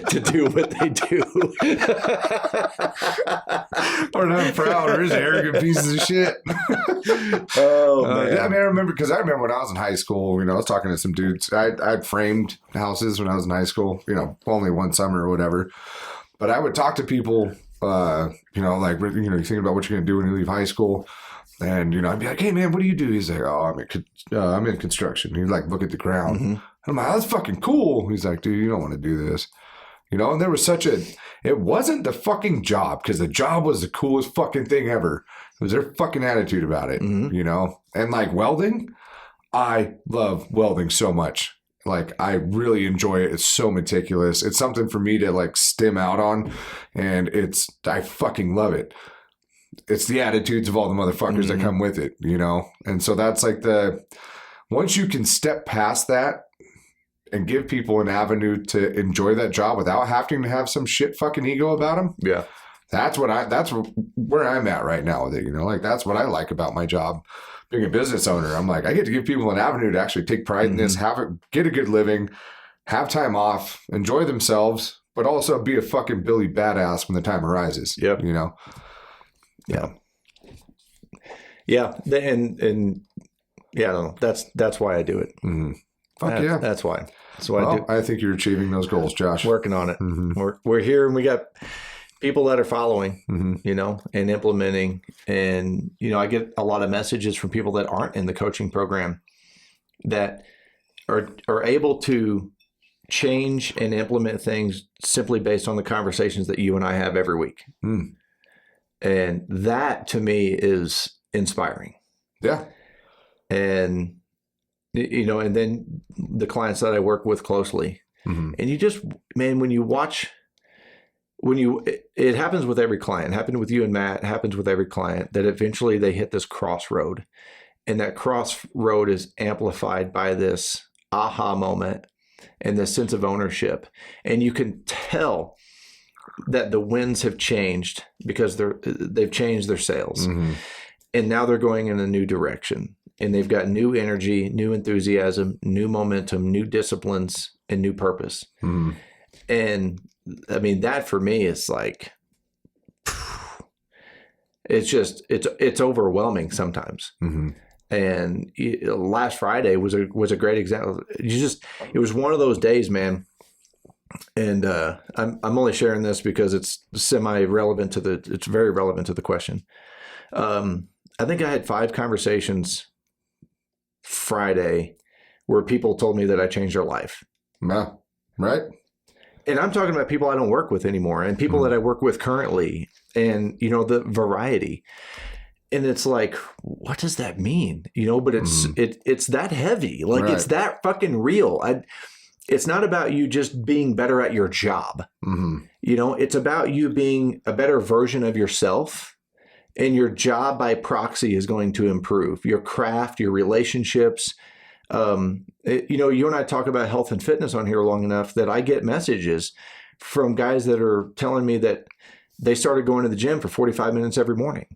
to do what they do.
Or not proud, or just arrogant pieces of shit.
Oh, man.
Yeah, I remember when I was in high school, I was talking to some dudes. I'd framed houses when I was in high school, only one summer or whatever. But I would talk to people, like, you're thinking about what you're going to do when you leave high school. And, I'd be like, hey, man, what do you do? He's like, oh, I'm in construction. He'd like, look at the ground. And I'm like, oh, that's fucking cool. He's like, dude, you don't want to do this. And there was it wasn't the fucking job, because the job was the coolest fucking thing ever. It was their fucking attitude about it, And like welding, I love welding so much. Like, I really enjoy it. It's so meticulous. It's something for me to like stim out on. And I fucking love it. It's the attitudes of all the motherfuckers that come with it, And so that's like once you can step past that and give people an avenue to enjoy that job without having to have some shit fucking ego about them.
Yeah.
That's where I'm at right now with it. Like, that's what I like about my job. Being a business owner, I'm like, I get to give people an avenue to actually take pride in this, get a good living, have time off, enjoy themselves, but also be a fucking Billy badass when the time arises.
Yep.
Yeah.
Yeah. And yeah, I don't know. That's why I do it.
Fuck yeah.
That's why. That's why I do.
I think you're achieving those goals, Josh.
Working on it. We're here, and we got people that are following, and implementing. And, I get a lot of messages from people that aren't in the coaching program that are able to change and implement things simply based on the conversations that you and I have every week. And that to me is inspiring. Yeah. And, and then the clients that I work with closely, and you just, man, when you watch, it happens with every client. It happened with you and Matt. It happens with every client that eventually they hit this crossroad, and that crossroad is amplified by this aha moment and this sense of ownership. And you can tell that the winds have changed because they've changed their sails, and now they're going in a new direction, and they've got new energy, new enthusiasm, new momentum, new disciplines, and new purpose. And I mean, that for me is like, it's overwhelming sometimes. And last Friday was a great example. It was one of those days, man. And I'm only sharing this because it's semi-relevant it's very relevant to the question. I think I had 5 conversations Friday where people told me that I changed their life.
Yeah, right.
And I'm talking about people I don't work with anymore, and people that I work with currently, and the variety. And it's like, what does that mean? But it's that heavy. Like, right. It's that fucking real. It's not about you just being better at your job. It's about you being a better version of yourself, and your job by proxy is going to improve your craft, your relationships. You and I talk about health and fitness on here long enough that I get messages from guys that are telling me that they started going to the gym for 45 minutes every morning.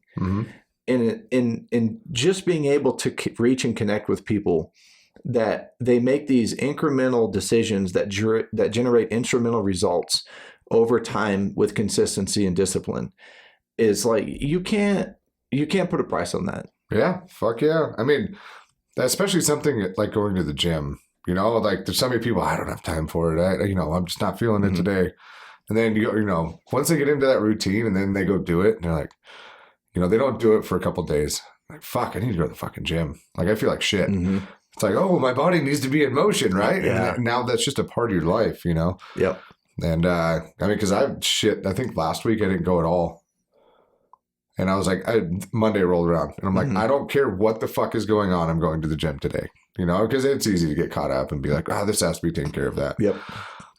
And just being able to reach and connect with people, that they make these incremental decisions that generate instrumental results over time with consistency and discipline, is like, you can't put a price on that.
Yeah. Fuck yeah. I mean, especially something like going to the gym, like there's so many people, I don't have time for it. I'm just not feeling it today. And then, once they get into that routine and then they go do it, and they're like, they don't do it for a couple of days. Like, fuck, I need to go to the fucking gym. Like, I feel like shit. it's like, oh, my body needs to be in motion, right?
Yeah.
And now that's just a part of your life, you know?
Yep.
And I mean, because I think last week I didn't go at all. And I was like, Monday rolled around and I'm like, I don't care what the fuck is going on. I'm going to the gym today, you know, because it's easy to get caught up and be like, this has to be taken care of that.
Yep.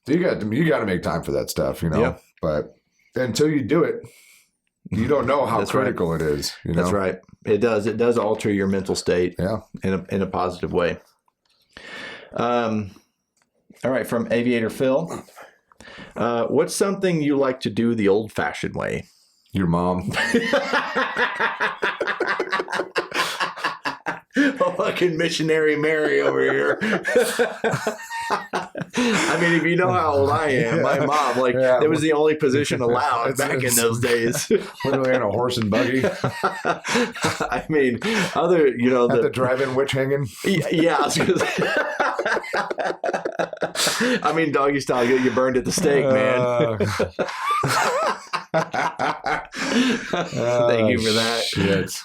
So you got to make time for that stuff, you know,
Yep.
But until you do it, you don't know how
That's
critical it is. You know?
That's right. It does alter your mental state.
Yeah.
In a positive way. All right. From Aviator Phil. What's something you like to do the old fashioned way?
Your mom.
Oh, fucking missionary Mary over here. I mean, if you know how old I am, my mom, it was the only position allowed back in those days.
Literally in a horse and buggy.
I mean, the
drive-in witch hanging.
Yeah. I mean, doggy style, you burned at the stake, man. Thank you for that.
Shit.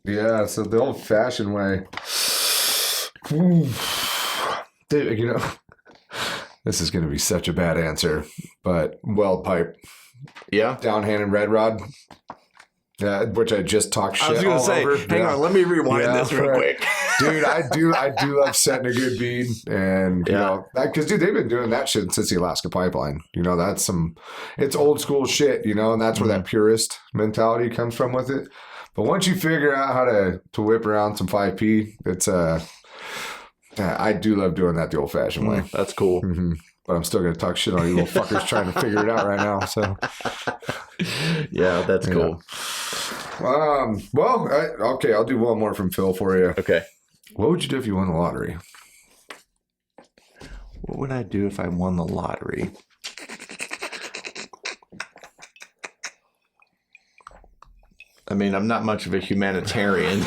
Yeah, so the old-fashioned way. Dude, you know, this is going to be such a bad answer, but weld pipe.
Yeah.
Downhand and red rod. Yeah, which I just talked shit
I was going to say,
over.
hang on, let me rewind this real quick.
Dude, I do love setting a good bead, and you know, because dude, they've been doing that shit since the Alaska pipeline. You know, it's old school shit. You know, and that's where that purist mentality comes from with it. But once you figure out how to whip around some 5P, it's I do love doing that the old fashioned way.
That's cool.
Mm-hmm. But I'm still gonna talk shit on you little fuckers trying to figure it out right now. So
yeah, that's cool.
Well, okay, I'll do one more from Phil for you.
Okay.
What would you do if you won the lottery?
What would I do if I won the lottery? I mean, I'm not much of a humanitarian.
You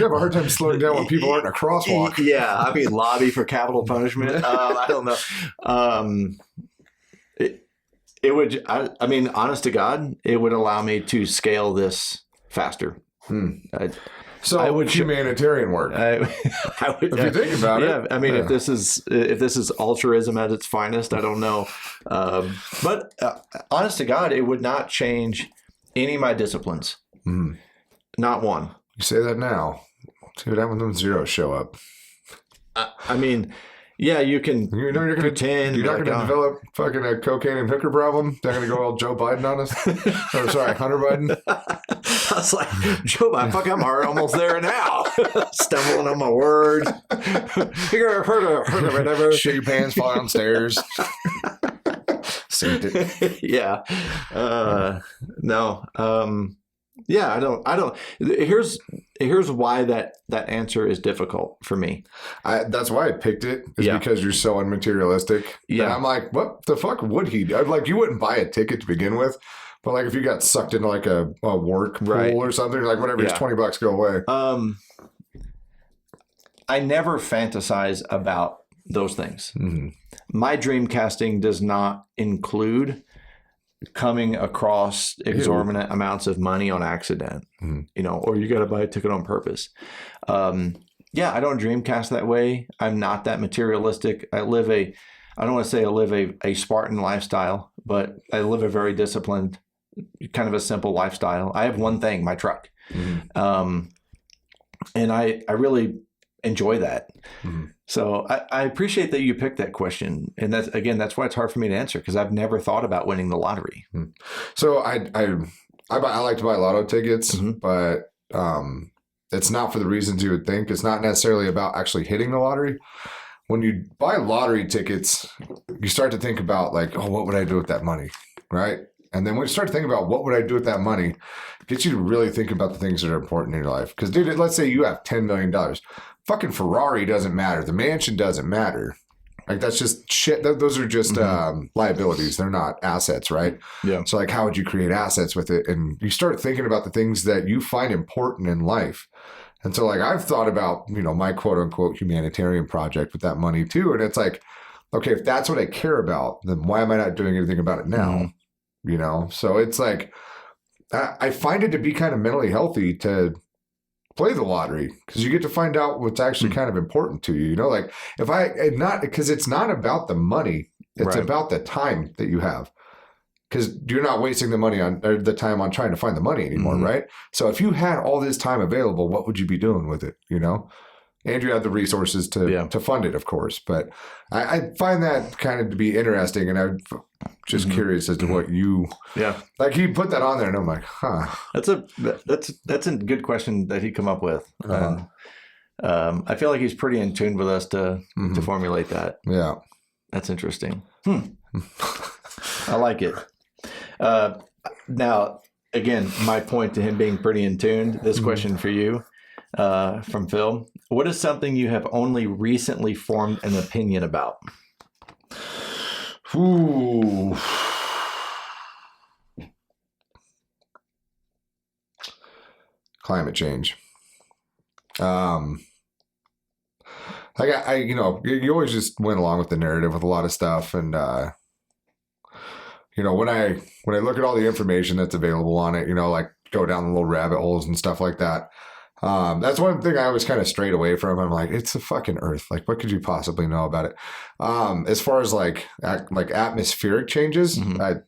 have a hard time slowing down when people aren't in a crosswalk.
Yeah, I mean, lobby for capital punishment. I don't know. It would. I mean, honest to God, it would allow me to scale this faster.
So I would humanitarian work.
I would,
if you think about it.
I mean, if this is altruism at its finest, I don't know. But honest to God, it would not change any of my disciplines. Not one.
You say that now. See what happens when zeros show up.
I mean, yeah, you can.
You know, you're gonna
pretend.
You're not going to develop fucking a cocaine and hooker problem. They're going to go all Joe Biden on us. Or sorry, Hunter Biden.
I was like, Joe Biden, fuck, I'm almost there now. Stumbling on my words. You're whatever.
Shit your pants, fall downstairs. Synced it.
Yeah. No. Yeah, I don't. Here's why that answer is difficult for me.
That's why I picked it. Is
Yeah.
because you're so unmaterialistic.
Yeah.
And I'm like, what the fuck would he do? Like, you wouldn't buy a ticket to begin with. But like, if you got sucked into like a work pool
Right.
or something, like whatever, it's
Yeah.
$20, go away.
I never fantasize about those things.
Mm-hmm.
My dream casting does not include coming across exorbitant amounts of money on accident, you know, or you got to buy a ticket on purpose. Yeah, I don't dreamcast that way. I'm not that materialistic. I don't want to say I live a Spartan lifestyle, but I live a very disciplined, kind of a simple lifestyle. I have one thing, my truck. And I really enjoy that. So I appreciate that you picked that question. And that's why it's hard for me to answer, because I've never thought about winning the lottery.
So I like to buy lotto tickets, but it's not for the reasons you would think. It's not necessarily about actually hitting the lottery. When you buy lottery tickets, you start to think about like, oh, what would I do with that money? Right. And then when you start to think about what would I do with that money, it gets you to really think about the things that are important in your life. Because dude, let's say you have $10 million. Fucking Ferrari doesn't matter. The mansion doesn't matter. Like, that's just shit. Those are just liabilities. They're not assets, right?
Yeah.
So like, how would you create assets with it? And you start thinking about the things that you find important in life. And so like, I've thought about, you know, my quote unquote humanitarian project with that money too. And it's like, okay, if that's what I care about, then why am I not doing anything about it now? You know? So it's like, I find it to be kind of mentally healthy to play the lottery because you get to find out what's actually kind of important to you. You know, like if I not because it's not about the money, it's
Right.
about the time that you have. Because you're not wasting the money on or the time on trying to find the money anymore,
Mhm.
right? So if you had all this time available, what would you be doing with it? You know, and you had the resources to fund it, of course. But I find that kind of to be interesting, and I'm just
Mhm.
curious as to what you
Yeah.
like. He put that on there, and I'm like, huh.
That's a good question that he come up with.
Uh-huh.
And I feel like he's pretty in tune with us to
Mhm.
formulate that.
Yeah.
That's interesting. I like it. Now, again, my point to him being pretty in tune. This question for you from Phil: what is something you have only recently formed an opinion about?
Ooh. Climate change. Like I you know, you always just went along with the narrative with a lot of stuff, and you know, when I look at all the information that's available on it, you know, like go down the little rabbit holes and stuff like that. That's one thing I was kind of strayed away from. I'm like, it's the fucking Earth. Like, what could you possibly know about it? As far as like atmospheric changes,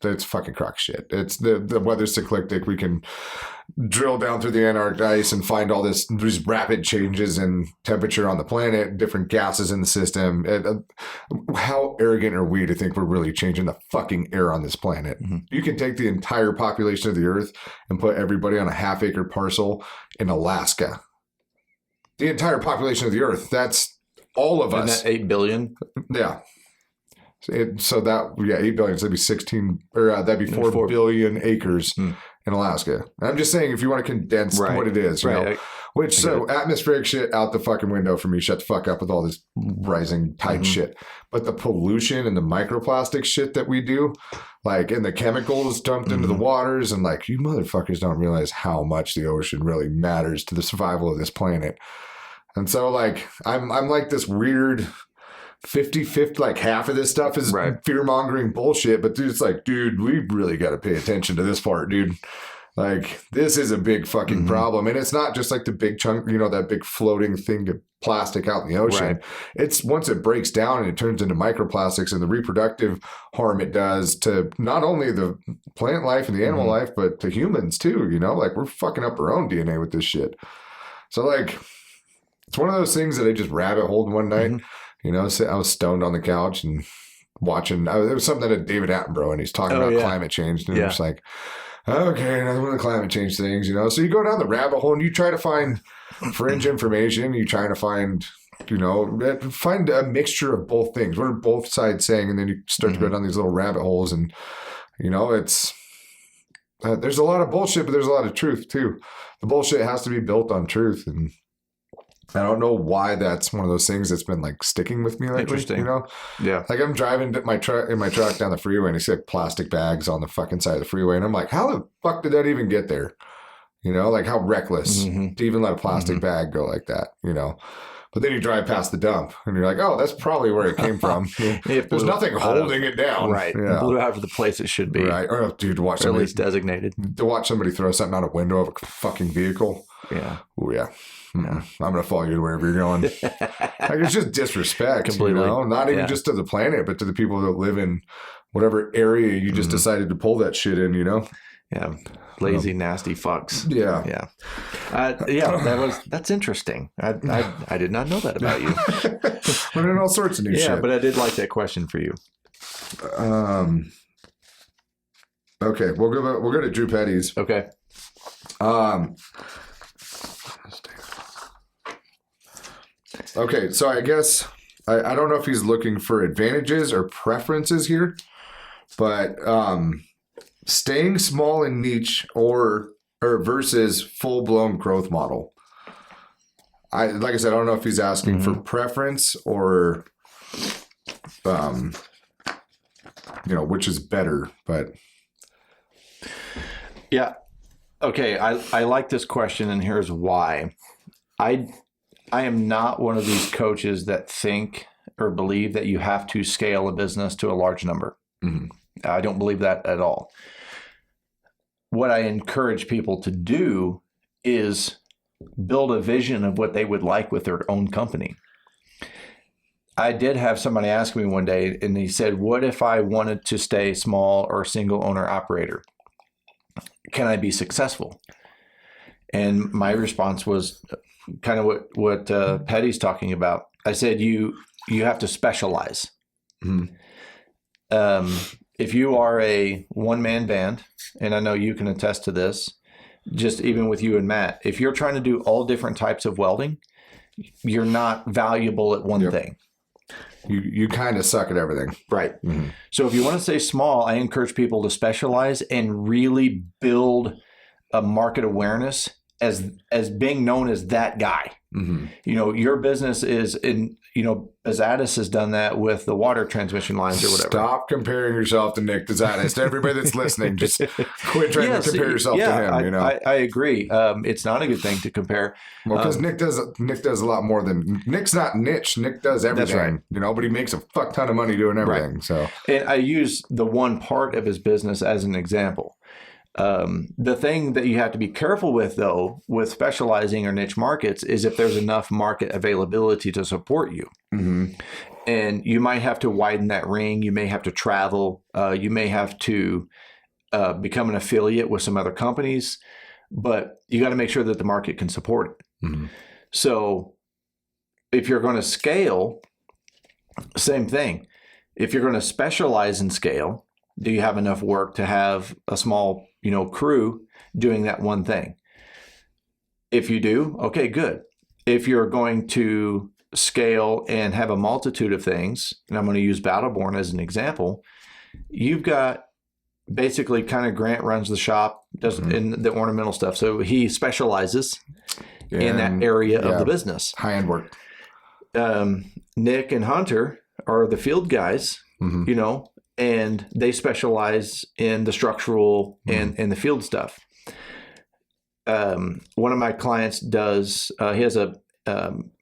it's fucking crock shit. It's the weather's cyclic. We can drill down through the Antarctic ice and find all these rapid changes in temperature on the planet, different gases in the system. How arrogant are we to think we're really changing the fucking air on this planet?
Mhm.
You can take the entire population of the Earth and put everybody on a half-acre parcel in Alaska. The entire population of the Earth. That's all of
Isn't
us.
that 8 billion?
Yeah. 8 billion. So that'd be 16, or that'd be 4
4
billion acres
Hmm.
in Alaska. And I'm just saying, if you want to condense
Right.
what it is, you know,
Right.
which
I
so atmospheric shit out the fucking window for me. Shut the fuck up with all this rising tide
Mhm.
shit. But the pollution and the microplastic shit that we do, like and the chemicals dumped into the waters, and like you motherfuckers don't realize how much the ocean really matters to the survival of this planet. And so like I'm like this weird 50-50, like half of this stuff is
Right.
fear-mongering bullshit, but dude, it's like, dude, we really got to pay attention to this part, dude. Like, this is a big fucking problem. And it's not just like the big chunk, you know, that big floating thing of plastic out in the ocean.
Right.
It's once it breaks down and it turns into microplastics and the reproductive harm it does to not only the plant life and the animal life, but to humans too, you know, like we're fucking up our own DNA with this shit. So like, it's one of those things that I just rabbit holed one night. You know, I was stoned on the couch and watching. It was something that David Attenborough, and he's talking about climate change. And I'm just like, okay, another one of the climate change things, you know. So you go down the rabbit hole and you try to find fringe information. You try to find, you know, find a mixture of both things. What are both sides saying? And then you start to go down these little rabbit holes, and you know, it's there's a lot of bullshit, but there's a lot of truth too. The bullshit has to be built on truth, and I don't know why that's one of those things that's been like sticking with me lately.
Interesting.
You know,
Yeah.
like I'm driving my truck down the freeway, and I see like plastic bags on the fucking side of the freeway, and I'm like, how the fuck did that even get there? You know, like how reckless to even let a plastic bag go like that. You know, but then you drive past the dump, and you're like, oh, that's probably where it came from. There's nothing holding it down,
Right.
Yeah.
Blew out of the place it should be.
Right. Or dude, to watch
Or at
somebody
least designated.
throw something out a window of a fucking vehicle.
Yeah.
Oh yeah. I'm gonna follow you to wherever you're going. Like it's just disrespect,
Completely.
you know? Not even just to the planet, but to the people that live in whatever area you just decided to pull that shit in, you know?
Yeah. Lazy, nasty fucks.
Yeah.
Yeah. That's interesting. I did not know that about you.
Learning all sorts of new
Yeah,
shit.
but I did like that question for you.
Okay, we'll go to Drew Petty's.
Okay.
Okay, so I guess I don't know if he's looking for advantages or preferences here, but staying small and niche or versus full blown growth model. Like I said, I don't know if he's asking for preference or you know, which is better, but
Yeah. Okay. I like this question, and here's why. I am not one of these coaches that think or believe that you have to scale a business to a large number. I don't believe that at all. what I encourage people to do is build a vision of what they would like with their own company. I did have somebody ask me one day, and he said, what if I wanted to stay small or single owner operator? Can I be successful? And my response was kind of what Petty's talking about. I said, you have to specialize.
Mm-hmm.
If you are a one-man band, and I know you can attest to this, just even with you and Matt, if you're trying to do all different types of welding, you're not valuable at one thing.
You kind of suck at everything.
Right.
Mm-hmm.
So if you want to stay small, I encourage people to specialize and really build a market awareness as being known as that guy.
Mm-hmm.
You know, your business is in, you know, Azatis has done that with the water transmission lines or whatever.
Stop comparing yourself to Nick Desatis. To everybody that's listening, just quit trying to compare yourself to him. You know,
I agree. It's not a good thing to compare.
Well, because Nick does a lot more than Nick's not niche. Nick does everything.
That's right.
You know, but he makes a fuck ton of money doing everything. Right. So,
and I use the one part of his business as an example. The thing that you have to be careful with, though, with specializing or niche markets, is if there's enough market availability to support you.
Mm-hmm.
And you might have to widen that ring. You may have to travel. You may have to become an affiliate with some other companies. But you got to make sure that the market can support it.
Mm-hmm.
So if you're going to scale, same thing. If you're going to specialize in scale, do you have enough work to have a small, crew doing that one thing? If you do, okay, good. If you're going to scale and have a multitude of things, and I'm going to use Battleborn as an example, you've got basically kind of Grant runs the shop, does in the ornamental stuff. So he specializes in that area of the business.
High-end work.
Nick and Hunter are the field guys, and they specialize in the structural and the field stuff. One of my clients does, he has a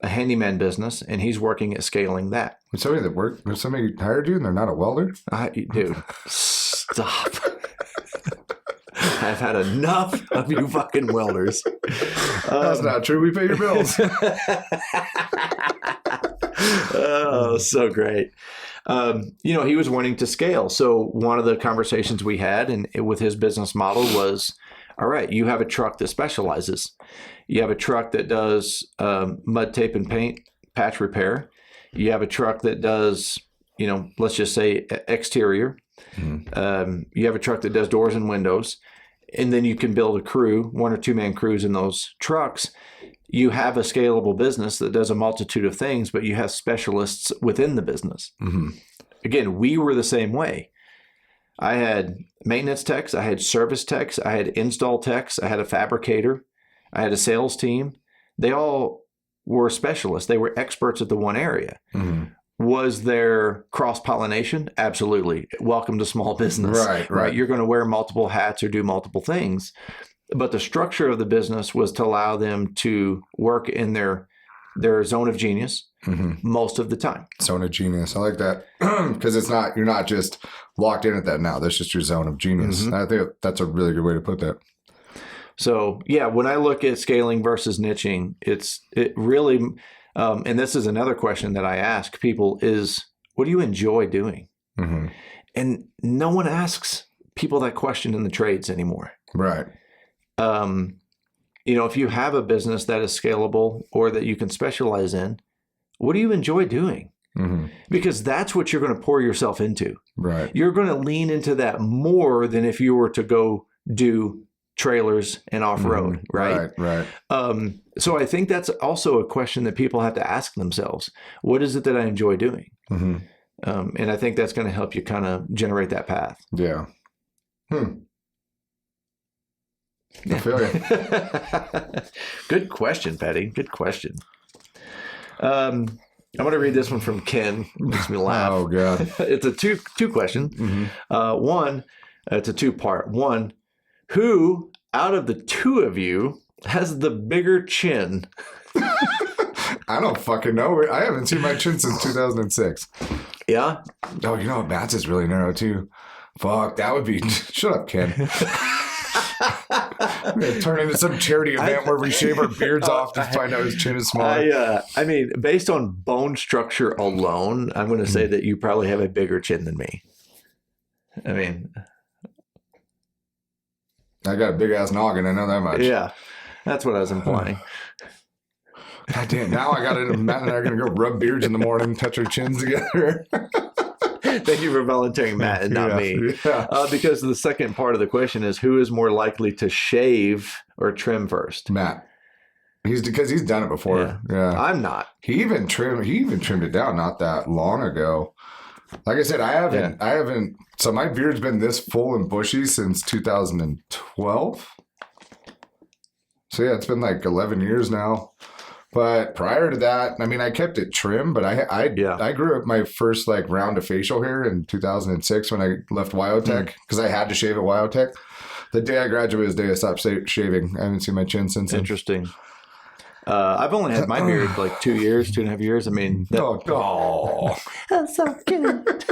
handyman business, and he's working at scaling that.
Somebody hired you and they're not a welder?
Dude, stop. I've had enough of you fucking welders.
That's not true. We pay your bills.
Oh, so great. He was wanting to scale. So one of the conversations we had with his business model was, all right, you have a truck that specializes. You have a truck that does mud tape and paint patch repair. You have a truck that does, let's just say exterior. Mm-hmm. You have a truck that does doors and windows. And then you can build a crew, 1 or 2 man crews in those trucks. You have a scalable business that does a multitude of things, but you have specialists within the business. Mm-hmm. Again, we were the same way. I had maintenance techs, I had service techs, I had install techs, I had a fabricator, I had a sales team. They all were specialists. They were experts at the one area. Mm-hmm. Was there cross-pollination? Absolutely. Welcome to small business. Right. You're going to wear multiple hats or do multiple things. But the structure of the business was to allow them to work in their zone of genius most of the time.
Zone of genius. I like that. Because you're not just locked in at that now. That's just your zone of genius. Mm-hmm. I think that's a really good way to put that.
So, yeah, when I look at scaling versus niching, it really... and this is another question that I ask people is, what do you enjoy doing? Mm-hmm. And no one asks people that question in the trades anymore.
Right.
If you have a business that is scalable or that you can specialize in, what do you enjoy doing? Mm-hmm. Because that's what you're going to pour yourself into.
Right.
You're going to lean into that more than if you were to go do trailers and off-road, right?
Right.
So I think that's also a question that people have to ask themselves. What is it that I enjoy doing? Mm-hmm. And I think that's going to help you kind of generate that path.
Yeah. I feel you.
Good question, Patty. Good question. I'm going to read this one from Ken. It makes me laugh.
Oh, God.
It's a two question. Mm-hmm. One, it's a two-part. One, who out of the two of you has the bigger chin?
I don't fucking know. I haven't seen my chin since 2006.
Yeah?
Oh, Matt's is really narrow too. Fuck, that would be... Shut up, Ken. Turn into some charity event where we shave our beards off to find out his chin is smaller.
I mean, based on bone structure alone, I'm going to say that you probably have a bigger chin than me. I mean,
I got a big ass noggin. I know that much.
yeah, that's what I was implying.
God damn. Now I got it. Matt and I are going to go rub beards in the morning, touch our chins together.
Thank you for volunteering, Matt, and not me.
Yeah.
Because the second part of the question is, who is more likely to shave or trim first?
Matt. Because he's done it before. Yeah.
I'm not.
He even trimmed it down not that long ago. Like I said, I haven't so my beard's been this full and bushy since 2012. So yeah, it's been like 11 years now. But prior to that, I mean, I kept it trim, but I grew up my first like round of facial hair in 2006 when I left Wyotech because I had to shave at Wyotech. The day I graduated is the day I stopped shaving. I haven't seen my chin since then.
Interesting. I've only had my beard like 2.5 years. I mean,
That's so cute.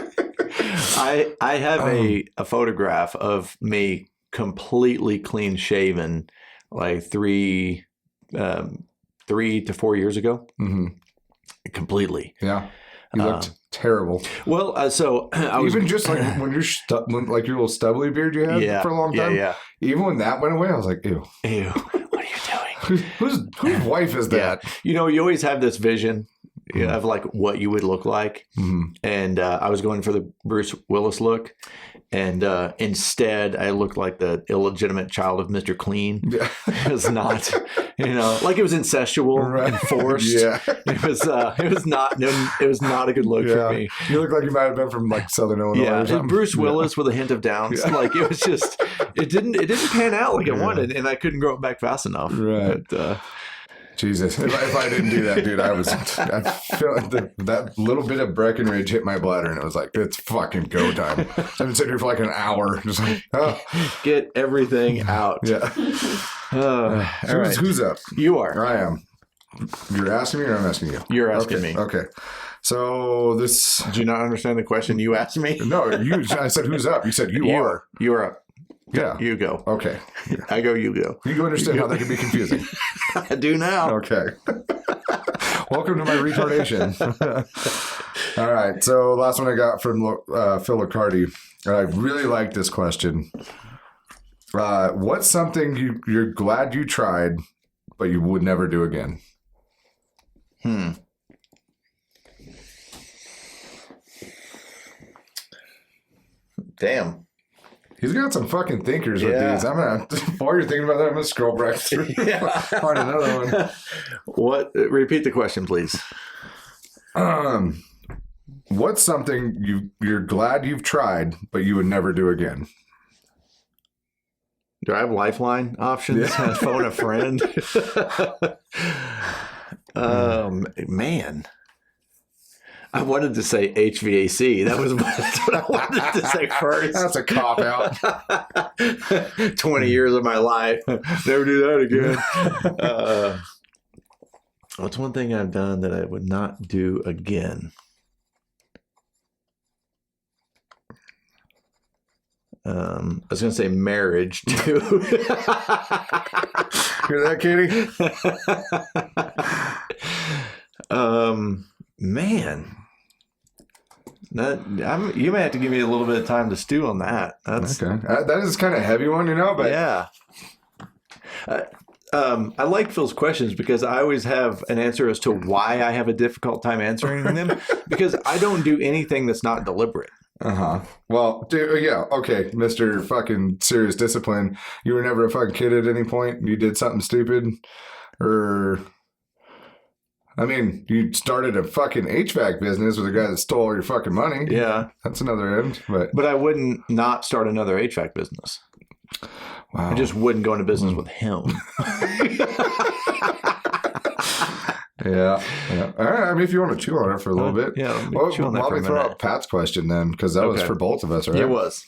I have a photograph of me completely clean shaven like 3 to 4 years ago.
Mm-hmm.
Completely.
Yeah. You looked terrible.
Well, so I was
even just like when you're like your little stubbly beard you had for a long time.
Yeah.
Even when that went away, I was like, ew.
Ew. What are you doing?
Whose wife is that?
Yeah. You know, you always have this vision of like what you would look like.
Mm-hmm.
And I was going for the Bruce Willis look. And instead, I looked like the illegitimate child of Mr. Clean.
Yeah.
It was not, like it was incestual and forced.
Yeah.
It was not a good look for me.
You look like you might have been from like Southern Illinois.
Yeah,
or something.
Bruce Willis with a hint of Downs.
Yeah.
Like it was just, it didn't pan out like I wanted, and I couldn't grow it back fast enough.
Right.
But,
Jesus, if I didn't do that, dude, I feel like that little bit of Breckenridge hit my bladder, and it was like, it's fucking go time. I've been sitting here for like an hour, just like,
get everything out.
Yeah.
All right.
Who's up?
You are.
I am. You're asking me, or I'm asking you?
You're asking me.
Okay. So this.
Did you not understand the question you asked me?
No, I said who's up. You said you are.
You are up.
Yeah.
You go.
Okay.
I go, you go.
You understand how that can be confusing.
I do now.
Okay. Welcome to my retardation. All right. So last one I got from Phil Licardi. I really like this question. What's something you're glad you tried, but you would never do again?
Damn.
He's got some fucking thinkers with these. While you're thinking about that, I'm gonna scroll back through. Find another one.
Repeat the question, please.
What's something you're glad you've tried, but you would never do again?
Do I have lifeline options?
Yeah.
Phone a friend. Man. I wanted to say HVAC. That's what I wanted to say first.
That's a cop out.
20 years of my life. Never do that again. What's one thing I've done that I would not do again? I was going to say marriage, too.
Hear that, Katie?
Man. You may have to give me a little bit of time to stew on that. That's
okay. That is kind of a heavy one, but
yeah. I like Phil's questions because I always have an answer as to why I have a difficult time answering them because I don't do anything that's not deliberate.
Well, dude, yeah, okay, Mr. fucking serious discipline. You were never a fucking kid at any point. You did something stupid, or I mean, you started a fucking HVAC business with a guy that stole all your fucking money.
Yeah,
that's another end. But
I wouldn't not start another HVAC business.
Wow.
I just wouldn't go into business with him.
Yeah. All right. I mean, if you want to chew on it for a little bit.
Yeah.
Well, let me throw out Pat's question then, because that was for both of us, right?
It was.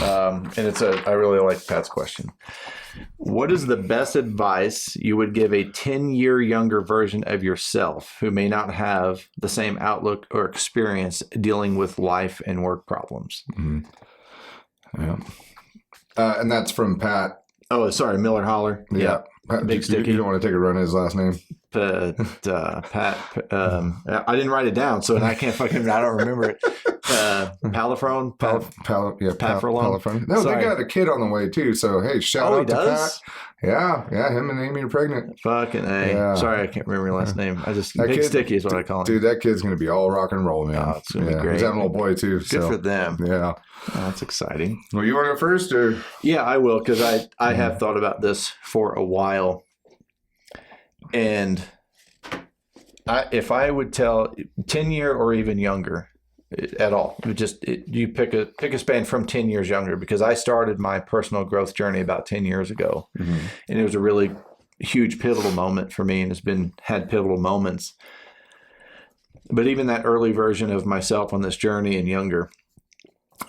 And I really like Pat's question. What is the best advice you would give a 10-year younger version of yourself who may not have the same outlook or experience dealing with life and work problems?
Mm-hmm. Yeah. And that's from Pat
Oh, sorry, Miller Holler.
Yeah.
Big Sticky.
You don't want to take a run at his last name.
Pat. I didn't write it down, so I can't fucking. I don't remember it. Palafrone.
Palafrone. No,
Sorry.
they got a kid on the way too. So hey, shout
Oh, he
out to
does.
Pat. Yeah, him and Amy are pregnant.
Fucking A.
Yeah.
Sorry, I can't remember your last name. I just
That
Big
kid-
Sticky is what I call him.
Dude, that kid's gonna be all rock and roll, man.
Oh, it's gonna be great.
He's having a little boy too.
Good for them.
Yeah.
Oh, that's exciting.
Well, you want to go first, or
Yeah, I will, because I have thought about this for a while. And if I would tell 10-year or even younger at all, you pick a span from 10 years younger, because I started my personal growth journey about 10 years ago.
Mm-hmm.
And it was a really huge pivotal moment for me, and it's had pivotal moments. But even that early version of myself on this journey and younger,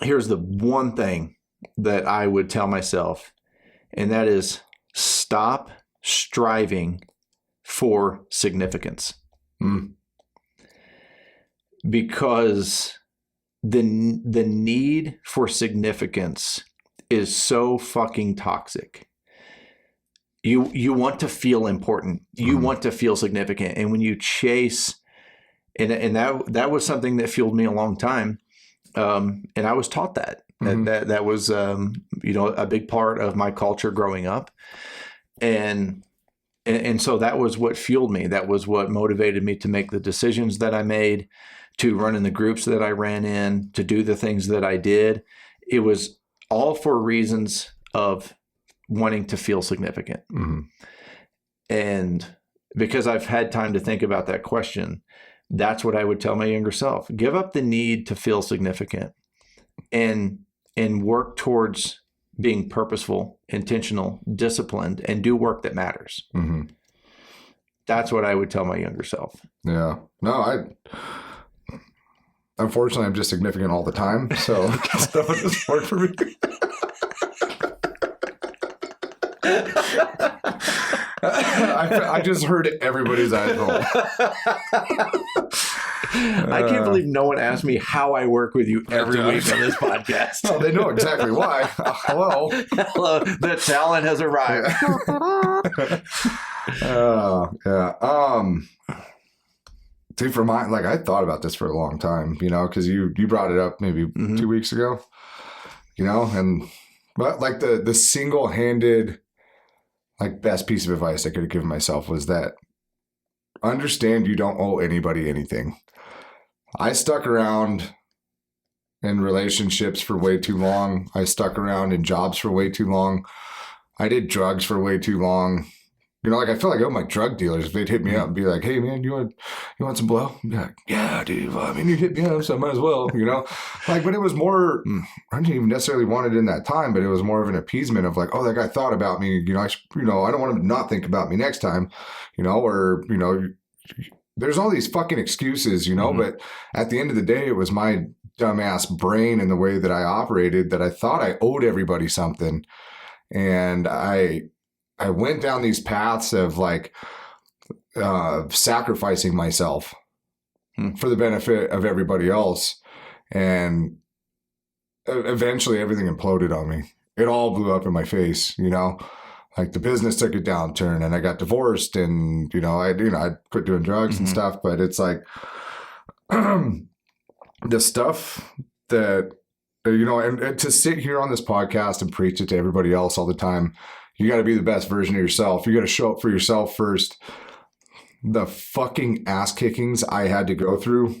here's the one thing that I would tell myself, and that is stop striving for significance. Because the need for significance is so fucking toxic. You want to feel important. You want to feel significant. And when you chase, and that was something that fueled me a long time. And I was taught that. That was a big part of my culture growing up. And so that was what fueled me. That was what motivated me to make the decisions that I made, to run in the groups that I ran in, to do the things that I did. It was all for reasons of wanting to feel significant.
Mm-hmm.
And because I've had time to think about that question, that's what I would tell my younger self. Give up the need to feel significant and work towards being purposeful, intentional, disciplined, and do work that matters.
Mm-hmm.
That's what I would tell my younger self.
Yeah. No, unfortunately, I'm just significant all the time. So that would just work for me. I just heard everybody's eyes roll.
I can't believe no one asked me how I work with you every week on this podcast.
Well, they know exactly why. Hello.
Hello, the talent has arrived.
Yeah. See, for mine, like I thought about this for a long time, because you brought it up maybe 2 weeks ago, but like the single-handed, like best piece of advice I could have given myself was that understand you don't owe anybody anything. I stuck around in relationships for way too long. I stuck around in jobs for way too long. I did drugs for way too long. I feel like I owe my drug dealers. If they'd hit me up and be like, "Hey man, you want some blow?" I'd be like, "Yeah, dude. Well, I mean, you hit me up, so I might as well." But it was more. I didn't even necessarily want it in that time, but it was more of an appeasement of like, "Oh, that guy thought about me. I don't want him to not think about me next time." There's all these fucking excuses, But at the end of the day, it was my dumbass brain and the way that I operated that I thought I owed everybody something, and I went down these paths of like sacrificing myself for the benefit of everybody else. And eventually everything imploded on me. It all blew up in my face, like the business took a downturn and I got divorced and, I quit doing drugs and stuff, but it's like the stuff that, and to sit here on this podcast and preach it to everybody else all the time, you got to be the best version of yourself. You got to show up for yourself first. The fucking ass kickings I had to go through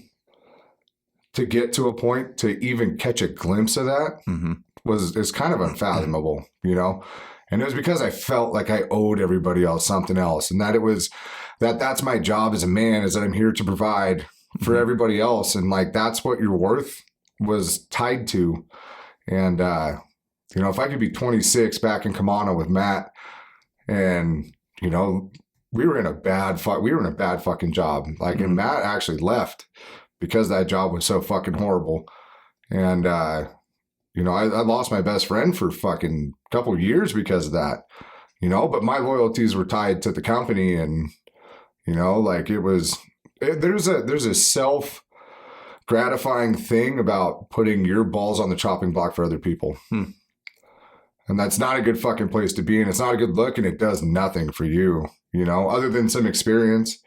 to get to a point to even catch a glimpse of that is kind of unfathomable, And it was because I felt like I owed everybody else something else, and that it was that's my job as a man, is that I'm here to provide for everybody else, and like that's what your worth was tied to, and if I could be 26 back in Kamana with Matt, and we were in a bad fucking job. Like, and Matt actually left because that job was so fucking horrible, and I lost my best friend for fucking couple years because of that. But my loyalties were tied to the company, and like there's a self gratifying thing about putting your balls on the chopping block for other people. And that's not a good fucking place to be in. It's not a good look, and it does nothing for you, you know, other than some experience.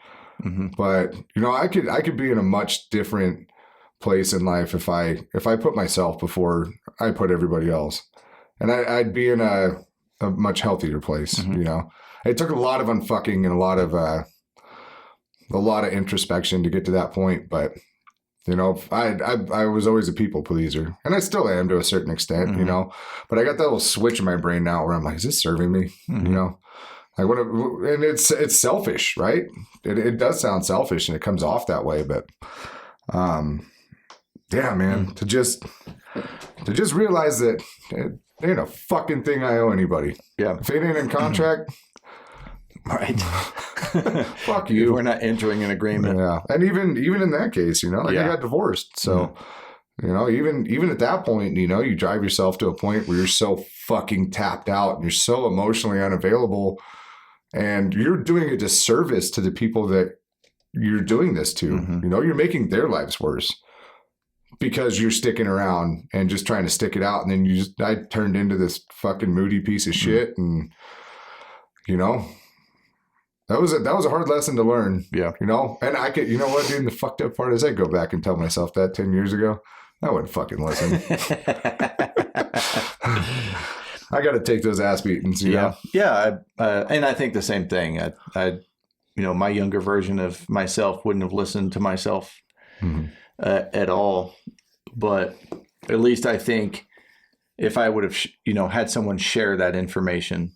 Mm-hmm.
But, you know, I could be in a much different place in life if I put myself before I put everybody else. And I'd be in a much healthier place,
Mm-hmm.
you know. It took a lot of unfucking and a lot of introspection to get to that point, but you know, I was always a people pleaser, and I still am to a certain extent,
Mm-hmm.
you know. But I got that little switch in my brain now where I'm like, is this serving me?
Mm-hmm.
You know, like what? And it's selfish, right? It does sound selfish, and it comes off that way. But, yeah, man, to just realize that it ain't a fucking thing I owe anybody.
Yeah.
If it ain't in contract,
Right.
fuck you.
We're not entering an agreement.
Yeah, and even in that case, you know, like I
Yeah.
got divorced, so you know, even at that point, you know, you drive yourself to a point where you're so fucking tapped out and you're so emotionally unavailable, and you're doing a disservice to the people that you're doing this to.
Mhm.
You know, you're making their lives worse because you're sticking around and just trying to stick it out, and then I turned into this fucking moody piece of shit, and you know. That was a hard lesson to learn.
Yeah.
You know? And I could, you know what, dude, the fucked up part is I go back and tell myself that 10 years ago. I wouldn't fucking listen. I got to take those ass beatings, you know?
Yeah. And I think the same thing. I you know, my younger version of myself wouldn't have listened to myself
Mhm.
at all. But at least I think if I would have, you know, had someone share that information,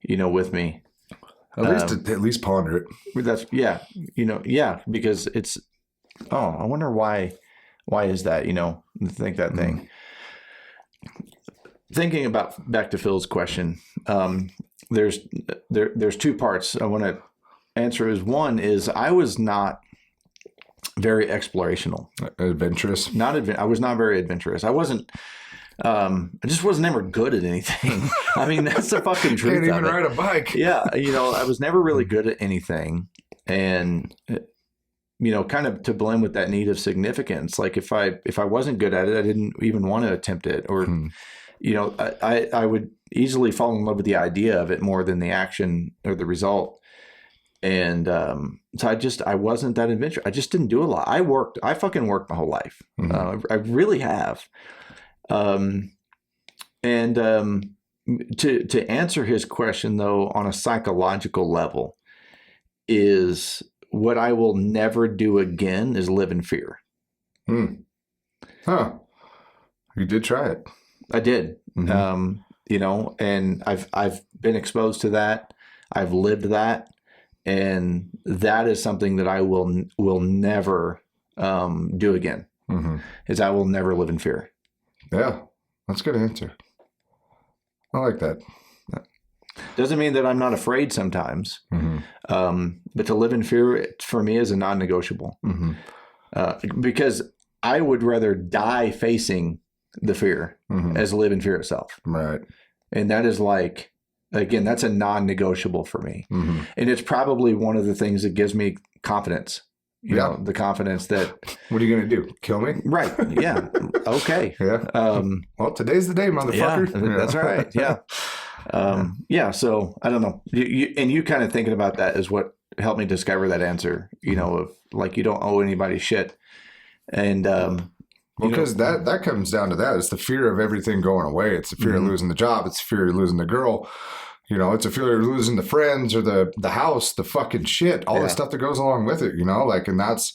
you know, with me,
At least ponder it.
that's, you know, because it's, I wonder why is that, you know, think that thing. Thinking about back to Phil's question, there's 2 parts I want to answer. Is one is I was not very explorational,
Adventurous.
I was not very adventurous. I wasn't. I just was never good at anything. I mean, that's the fucking truth.
Can't even
of it.
ride a bike.
Yeah, you know, I was never really good at anything, and you know, kind of to blend with that need of significance. Like if I wasn't good at it, I didn't even want to attempt it, or you know, I would easily fall in love with the idea of it more than the action or the result. And so I wasn't that adventurous. I just didn't do a lot. I fucking worked my whole life. I really have. To answer his question though, on a psychological level, is what I will never do again is live in fear.
Huh. You did try it.
I did.
Mhm.
You know, and I've been exposed to that. I've lived that, and that is something that I will never do again.
Mm-hmm.
Is I will never live in fear.
Yeah, that's a good answer. I like that.
Doesn't mean that I'm not afraid sometimes,
Mm-hmm.
but to live in fear for me is a non-negotiable.
Mm-hmm.
Because I would rather die facing the fear
Mm-hmm.
as live in fear itself.
Right.
And that is like, again, that's a non-negotiable for me.
Mm-hmm.
And it's probably one of the things that gives me confidence. You
Yeah.
know, the confidence that,
What are you going to do? Kill me?
right. Yeah. Okay.
Yeah. Well, today's the day, motherfucker.
Yeah, that's right. Yeah. Yeah. So I don't know. You kind of thinking about that is what helped me discover that answer, you know, of like, you don't owe anybody shit. And,
Well, because that comes down to that. It's the fear of everything going away. It's the fear of losing the job. It's the fear of losing the girl. You know, it's a fear of losing the friends or the house, the fucking shit, all the stuff that goes along with it, you know? Like, and that's,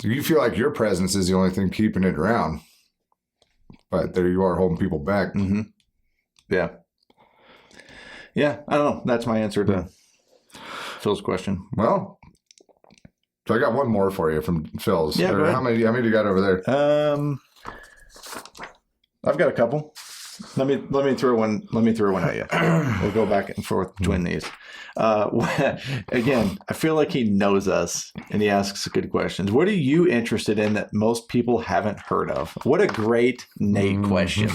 you feel like your presence is the only thing keeping it around. But there you are holding people back.
mm-hmm. Yeah. Yeah. I don't know. That's my answer to Phil's question.
Well, so I got one more for you from Phil's.
Yeah, go ahead.
How many do you got over there?
I've got a couple. Let me throw one at you. We'll go back and forth between these. Again, I feel like he knows us and he asks good questions. What are you interested in that most people haven't heard of? What a great Nate question.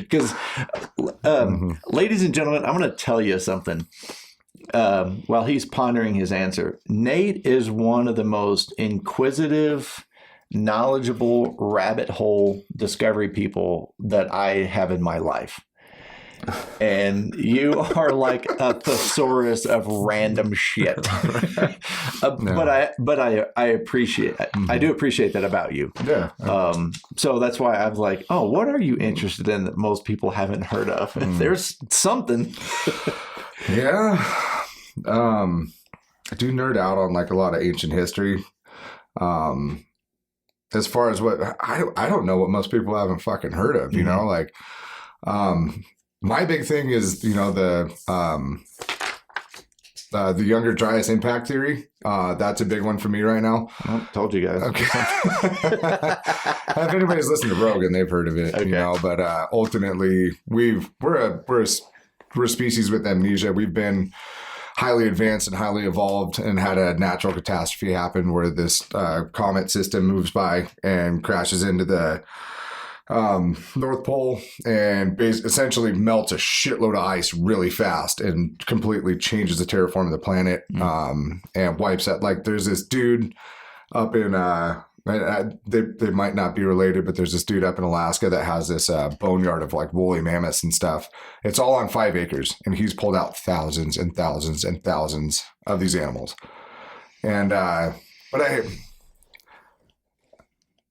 Because, ladies and gentlemen, I'm going to tell you something. While he's pondering his answer, Nate is one of the most inquisitive knowledgeable rabbit hole discovery people that I have in my life. And you are like a thesaurus of random shit. But I appreciate it. I do appreciate that about you.
Yeah.
So that's why I'm like, oh, what are you interested in that most people haven't heard of? If there's something.
Yeah. I do nerd out on like a lot of ancient history. As far as what I don't know what most people haven't fucking heard of, you know, like my big thing is, you know, the Younger Dryas impact theory. That's a big one for me right now.
Well, told you guys.
Okay. If anybody's listened to Rogan, they've heard of it, you know. But ultimately, we're a species with amnesia. We've been highly advanced and highly evolved, and had a natural catastrophe happen where this comet system moves by and crashes into the North Pole and essentially melts a shitload of ice really fast and completely changes the terraform of the planet, and wipes out. Like, there's this dude up in they might not be related, but there's this dude up in Alaska that has this boneyard of like woolly mammoths and stuff. It's all on 5 acres, and he's pulled out thousands and thousands and thousands of these animals. And but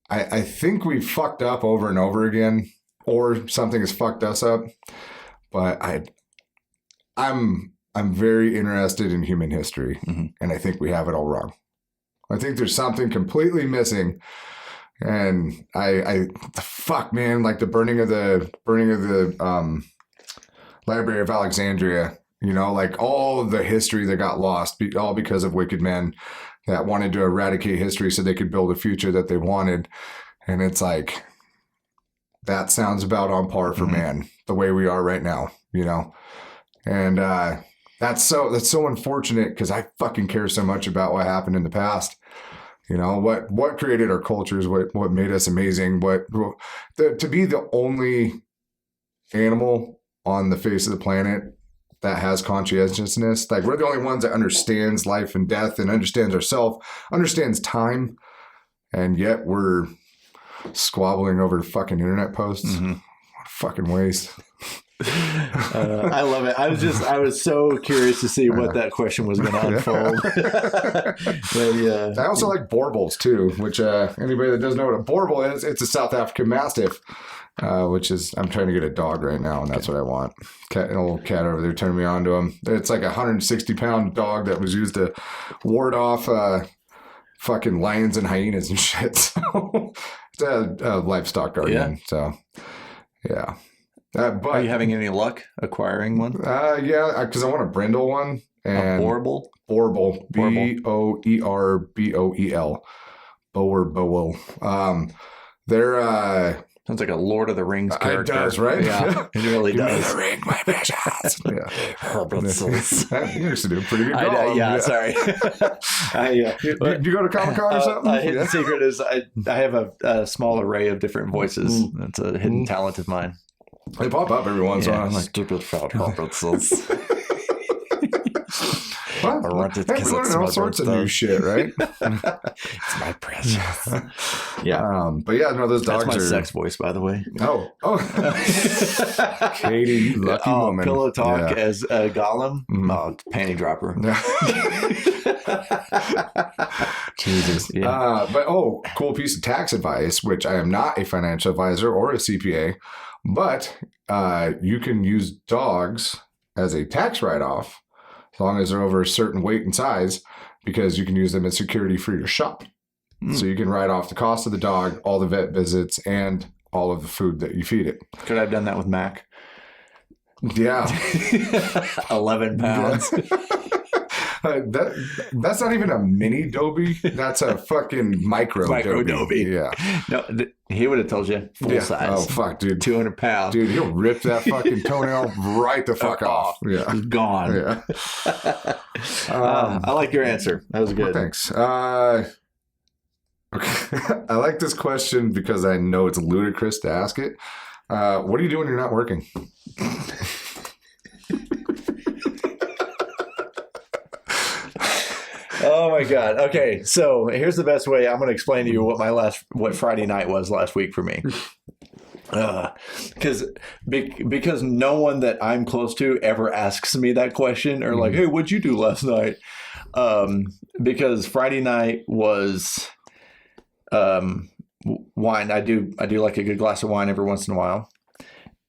I think we've fucked up over and over again, or something has fucked us up. But I'm very interested in human history, and I think we have it all wrong. I think there's something completely missing, and fuck, man, like the burning of the Library of Alexandria. You know, like all of the history that got lost, all because of wicked men that wanted to eradicate history so they could build a future that they wanted. And it's like, that sounds about on par for man, the way we are right now, you know? And that's so unfortunate, because I fucking care so much about what happened in the past. You know, what created our cultures, what made us amazing, to be the only animal on the face of the planet that has conscientiousness. Like, we're the only ones that understands life and death and understands ourselves, understands time, and yet we're squabbling over fucking internet posts. What a fucking waste.
I love it. I was so curious to see what that question was going to unfold. But,
I also like Borbals too, which anybody that doesn't know what a Borbal is, it's a South African Mastiff. Which is, I'm trying to get a dog right now, and that's what I want. An old cat over there turned me on to him. It's like a 160-pound dog that was used to ward off fucking lions and hyenas and shit. So it's a livestock guardian. Yeah. So yeah. But
are you having any luck acquiring one?
Yeah, because I want a brindle one. And
a Borbal?
Borbal. Boerbol. Boer. They're
sounds like a Lord of the Rings character.
It does, right?
Yeah, it really does.
The ring, my precious. Yeah. You used to do a pretty good job.
Yeah, sorry.
You go to Comic-Con or something?
A hidden secret is I have a small array of different voices. That's a hidden talent of mine.
They pop up every once in a while.
Like, stupid felt Robertsons.
Well, we're learning all sorts of new shit, right?
It's my precious. Yeah.
But yeah, no, those dogs
That's my
are
sex voice, by the way.
Oh. Katie, you lucky woman.
Pillow talk as Gollum. Oh, panty dropper.
Jesus. Yeah. But cool piece of tax advice, which I am not a financial advisor or a CPA, but you can use dogs as a tax write-off as long as they're over a certain weight and size, because you can use them as security for your shop. So you can write off the cost of the dog, all the vet visits, and all of the food that you feed it.
Could I have done that with Mac?
Yeah.
11 pounds.
That's not even a mini Dobie. That's a fucking micro Dobie. Yeah.
No, he would have told you full size.
Oh, fuck, dude.
200 pounds.
Dude, he'll rip that fucking toenail right the fuck off. Yeah.
He's gone.
Yeah.
I like your answer. That was good.
Well, thanks. Okay. I like this question because I know it's ludicrous to ask it. What do you do when you're not working?
Oh my God. Okay. So here's the best way I'm going to explain to you what Friday night was last week for me. Because no one that I'm close to ever asks me that question or like, hey, what'd you do last night? Because Friday night was wine. I do like a good glass of wine every once in a while.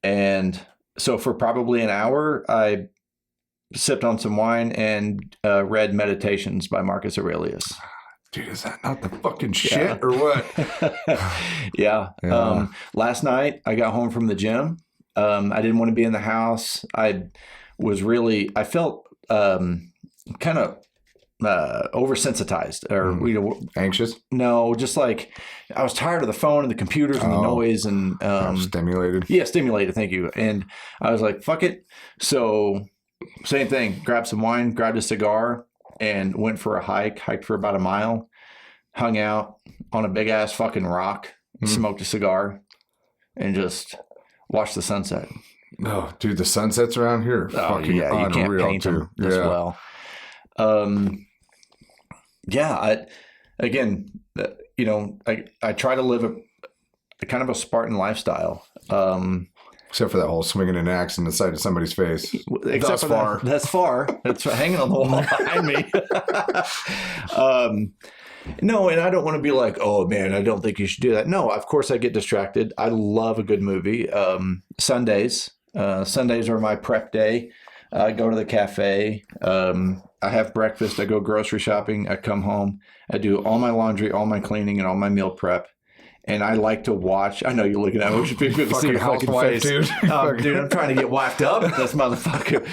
And so for probably an hour, I sipped on some wine and read Meditations by Marcus Aurelius.
Dude, is that not the fucking shit or what?
Yeah. Last night I got home from the gym. I didn't want to be in the house. I felt kind of oversensitized or
Anxious?
No, just like I was tired of the phone and the computers and the noise and
Stimulated.
Yeah, stimulated. Thank you. And I was like, fuck it. So same thing. Grabbed some wine, grabbed a cigar, and went for a hike. Hiked for about a mile. Hung out on a big ass fucking rock. Smoked a cigar, and just watched the sunset.
No, dude, the sunsets around here are fucking
you can't
unreal
paint
too.
them as well. I try to live a kind of a Spartan lifestyle.
Except for that whole swinging an axe in the side of somebody's face.
Except for that, that's far. That's hanging on the wall behind me. No, and I don't want to be like, oh man, I don't think you should do that. No, of course I get distracted. I love a good movie. Sundays are my prep day. I go to the cafe. I have breakfast. I go grocery shopping. I come home. I do all my laundry, all my cleaning, and all my meal prep. And I like to watch. I know you're looking at me. Which be good to see your fucking face,
dude.
Dude, I'm trying to get wiped up. This motherfucker.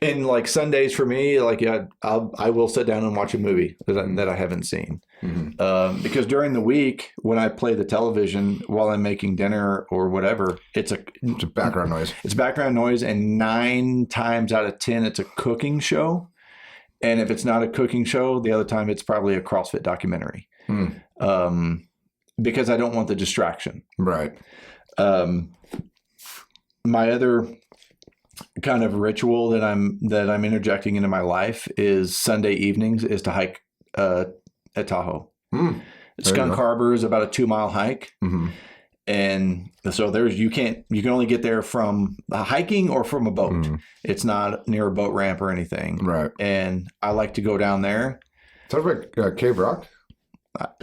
And like Sundays for me, like I will sit down and watch a movie that I haven't seen. Because during the week when I play the television while I'm making dinner or whatever, it's a
background noise.
It's background noise, and 9 times out of 10, it's a cooking show. And if it's not a cooking show, the other time it's probably a CrossFit documentary. Because I don't want the distraction.
Right.
My other kind of ritual that I'm interjecting into my life is Sunday evenings is to hike at Tahoe. Skunk Harbor is about a 2-mile hike. And so you can only get there from hiking or from a boat. It's not near a boat ramp or anything.
Right.
And I like to go down there.
Talk about Cave Rock?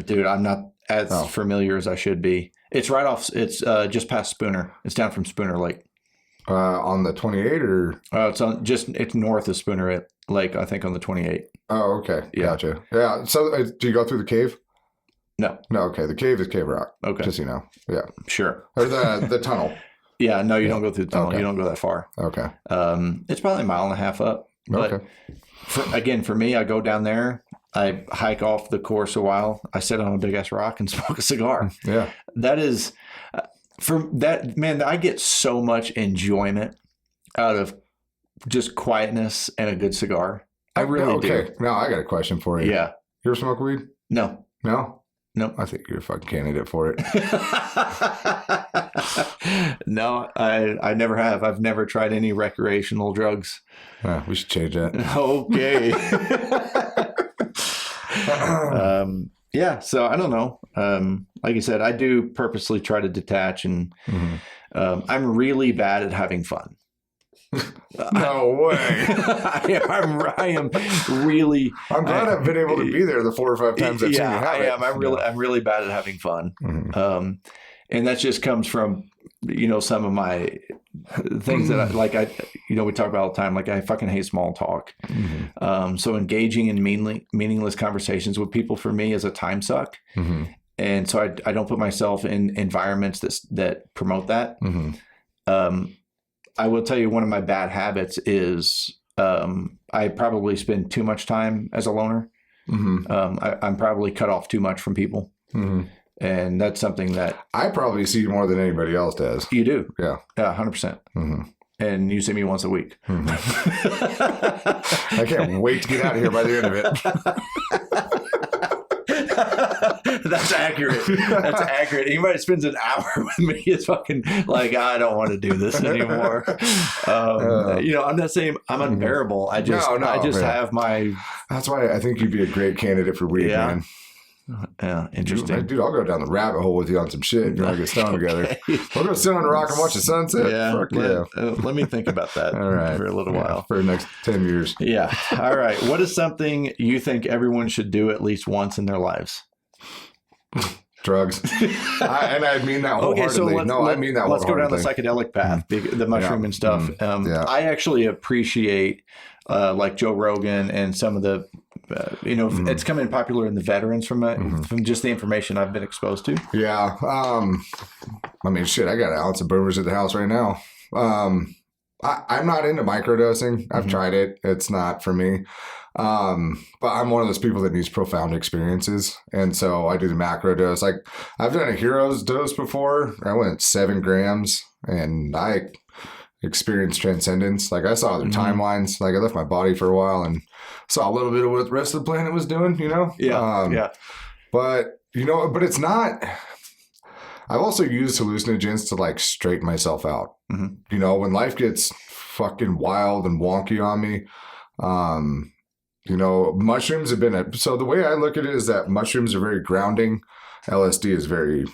Dude, I'm not as familiar as I should be. It's right off. It's just past Spooner. It's down from Spooner Lake.
On the 28 or?
It's north of Spooner Lake, I think, on the 28.
Oh, okay.
Yeah.
Gotcha. Yeah. So do you go through the cave?
No.
No. Okay. The cave is Cave Rock.
Okay.
Just so you know. Yeah.
Sure.
Or the tunnel.
Yeah. No, you don't go through the tunnel.
Okay.
You don't go that far.
Okay.
It's probably 1.5 miles up. But
okay.
For me, I go down there. I hike off the course a while. I sit on a big ass rock and smoke a cigar.
Yeah.
That is, for that, man, I get so much enjoyment out of just quietness and a good cigar. I really do.
Okay. Now I got a question for you.
Yeah.
You ever smoke weed?
No.
No?
Nope.
I think you're a fucking candidate for it.
No, I never have. I've never tried any recreational drugs.
We should change that.
Okay. Yeah, so I don't know. Like I said, I do purposely try to detach, and I'm really bad at having fun.
No way.
I am really.
I'm glad I've been able to be there the 4 or 5 times I've seen you have
I
it.
am. I'm really bad at having fun. And that just comes from, some of my things that we talk about all the time. Like I fucking hate small talk. So engaging in meaningless conversations with people for me is a time suck. And so I don't put myself in environments that promote that. I will tell you one of my bad habits is I probably spend too much time as a loner. I'm probably cut off too much from people. And that's something that
I probably see you more than anybody else does.
you do.
Yeah.
Yeah, 100%. And you see me once a week.
I can't wait to get out of here by the end of it.
That's accurate. That's accurate. Anybody that spends an hour with me is fucking like, I don't want to do this anymore. I'm not saying I'm unbearable. I just have my.
That's why I think you'd be a great candidate for weed, man.
Yeah, interesting.
Dude, I'll go down the rabbit hole with you on some shit. You want to get stoned together? We'll go sit on a rock and watch the sunset.
Yeah,
fuck yeah.
Let me think about that.
All right,
for a little while,
for the next 10 years.
Yeah. All right. What is something you think everyone should do at least once in their lives?
Drugs. And I mean that wholeheartedly. I mean that
let's
wholeheartedly.
go down the psychedelic path, the mushroom and stuff. I actually appreciate like Joe Rogan and some of the, it's coming popular in the veterans from just the information I've been exposed to.
Yeah. I mean, shit, I got an ounce of boomers at the house right now. I'm not into microdosing. I've tried it. It's not for me. But I'm one of those people that needs profound experiences. And so I do the macro dose. Like I've done a hero's dose before. I went 7 grams and I experienced transcendence. Like I saw other timelines. Like I left my body for a while and saw a little bit of what the rest of the planet was doing,
Yeah.
But, but it's not. I've also used hallucinogens to like straighten myself out. When life gets fucking wild and wonky on me, mushrooms have been so the way I look at it is that mushrooms are very grounding. LSD is very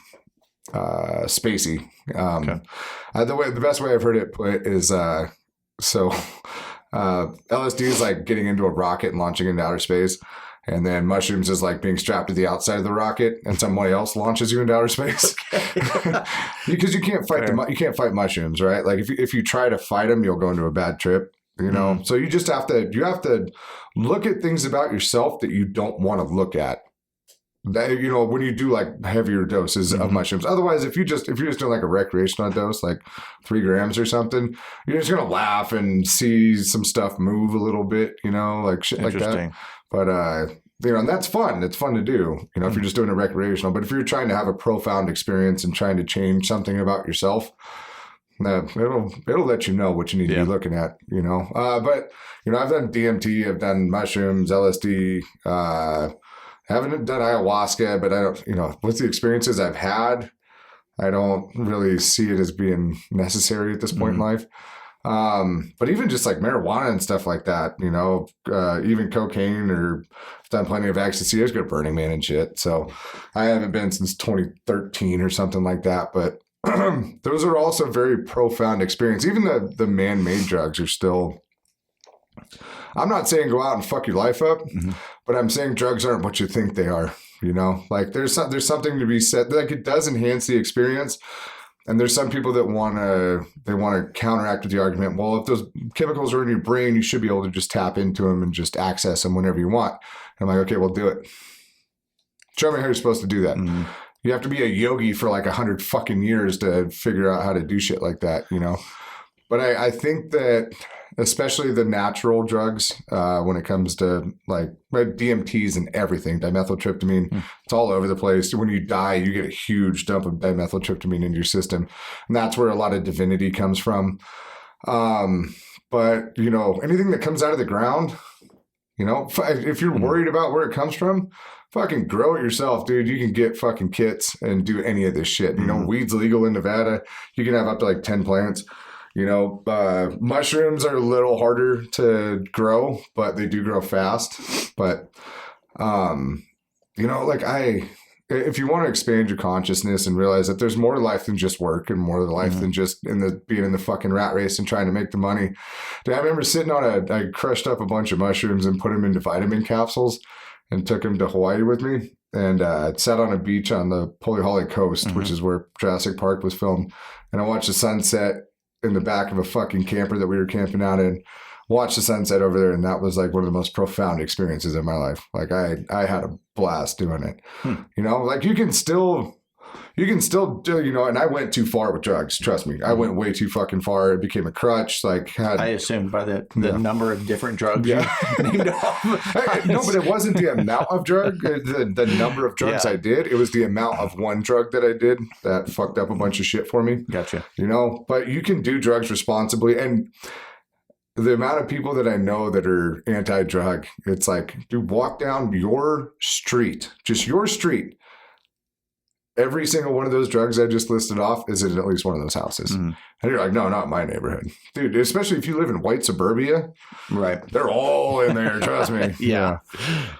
spacey. The best way I've heard it put is LSD is like getting into a rocket and launching into outer space. And then mushrooms is like being strapped to the outside of the rocket, and somebody else launches you into outer space. Because you can't fight you can't fight mushrooms, right? Like if you try to fight them, you'll go into a bad trip. So you just have to look at things about yourself that you don't want to look at. That, when you do like heavier doses of mushrooms. Otherwise, if you're just doing like a recreational dose, like 3 grams or something, you're just gonna laugh and see some stuff move a little bit, like shit like that. But and that's fun. It's fun to do, if you're just doing it recreational. But if you're trying to have a profound experience and trying to change something about yourself, it'll let you know what you need to be looking at, But I've done DMT, I've done mushrooms, LSD. Haven't done ayahuasca, but I don't, with the experiences I've had, I don't really see it as being necessary at this point in life. But even just like marijuana and stuff like that, even cocaine, or I've done plenty of ecstasy. I was good at Burning Man and shit. So I haven't been since 2013 or something like that. But those are also very profound experience. Even the man-made drugs are still, I'm not saying go out and fuck your life up, but I'm saying drugs aren't what you think they are. Like there's something to be said. Like it does enhance the experience. And there's some people that want to counteract with the argument, well, if those chemicals are in your brain, you should be able to just tap into them and just access them whenever you want. And I'm like, okay, well, do it. Show me how you're supposed to do that. You have to be a yogi for like 100 fucking years to figure out how to do shit like that, But I think that especially the natural drugs, when it comes to like DMTs and everything, dimethyltryptamine, it's all over the place. When you die, you get a huge dump of dimethyltryptamine into your system. And that's where a lot of divinity comes from. But, anything that comes out of the ground, if you're worried about where it comes from, fucking grow it yourself, dude. You can get fucking kits and do any of this shit. Weed's legal in Nevada. You can have up to like 10 plants. Mushrooms are a little harder to grow, but they do grow fast. But, if you want to expand your consciousness and realize that there's more to life than just work and more to life than just being in the fucking rat race and trying to make the money. Dude, I remember sitting I crushed up a bunch of mushrooms and put them into vitamin capsules and took them to Hawaii with me, and sat on a beach on the Polyholly Coast, which is where Jurassic Park was filmed. And I watched the sunset in the back of a fucking camper that we were camping out in, watched the sunset over there. And that was like one of the most profound experiences in my life. Like I had a blast doing it, like you can still do, and I went too far with drugs. Trust me. I went way too fucking far. It became a crutch. Like I
assumed by the number of different drugs.
Yeah. No, but it wasn't the amount of drug, the number of drugs I did. It was the amount of one drug that I did that fucked up a bunch of shit for me.
Gotcha.
But you can do drugs responsibly. And the amount of people that I know that are anti-drug, it's like, dude, walk down your street, just your street, every single one of those drugs I just listed off is in at least one of those houses.
Mhm.
And you're like, no, not my neighborhood. Dude, especially if you live in white suburbia,
Right.
they're all in there, trust me.
Yeah.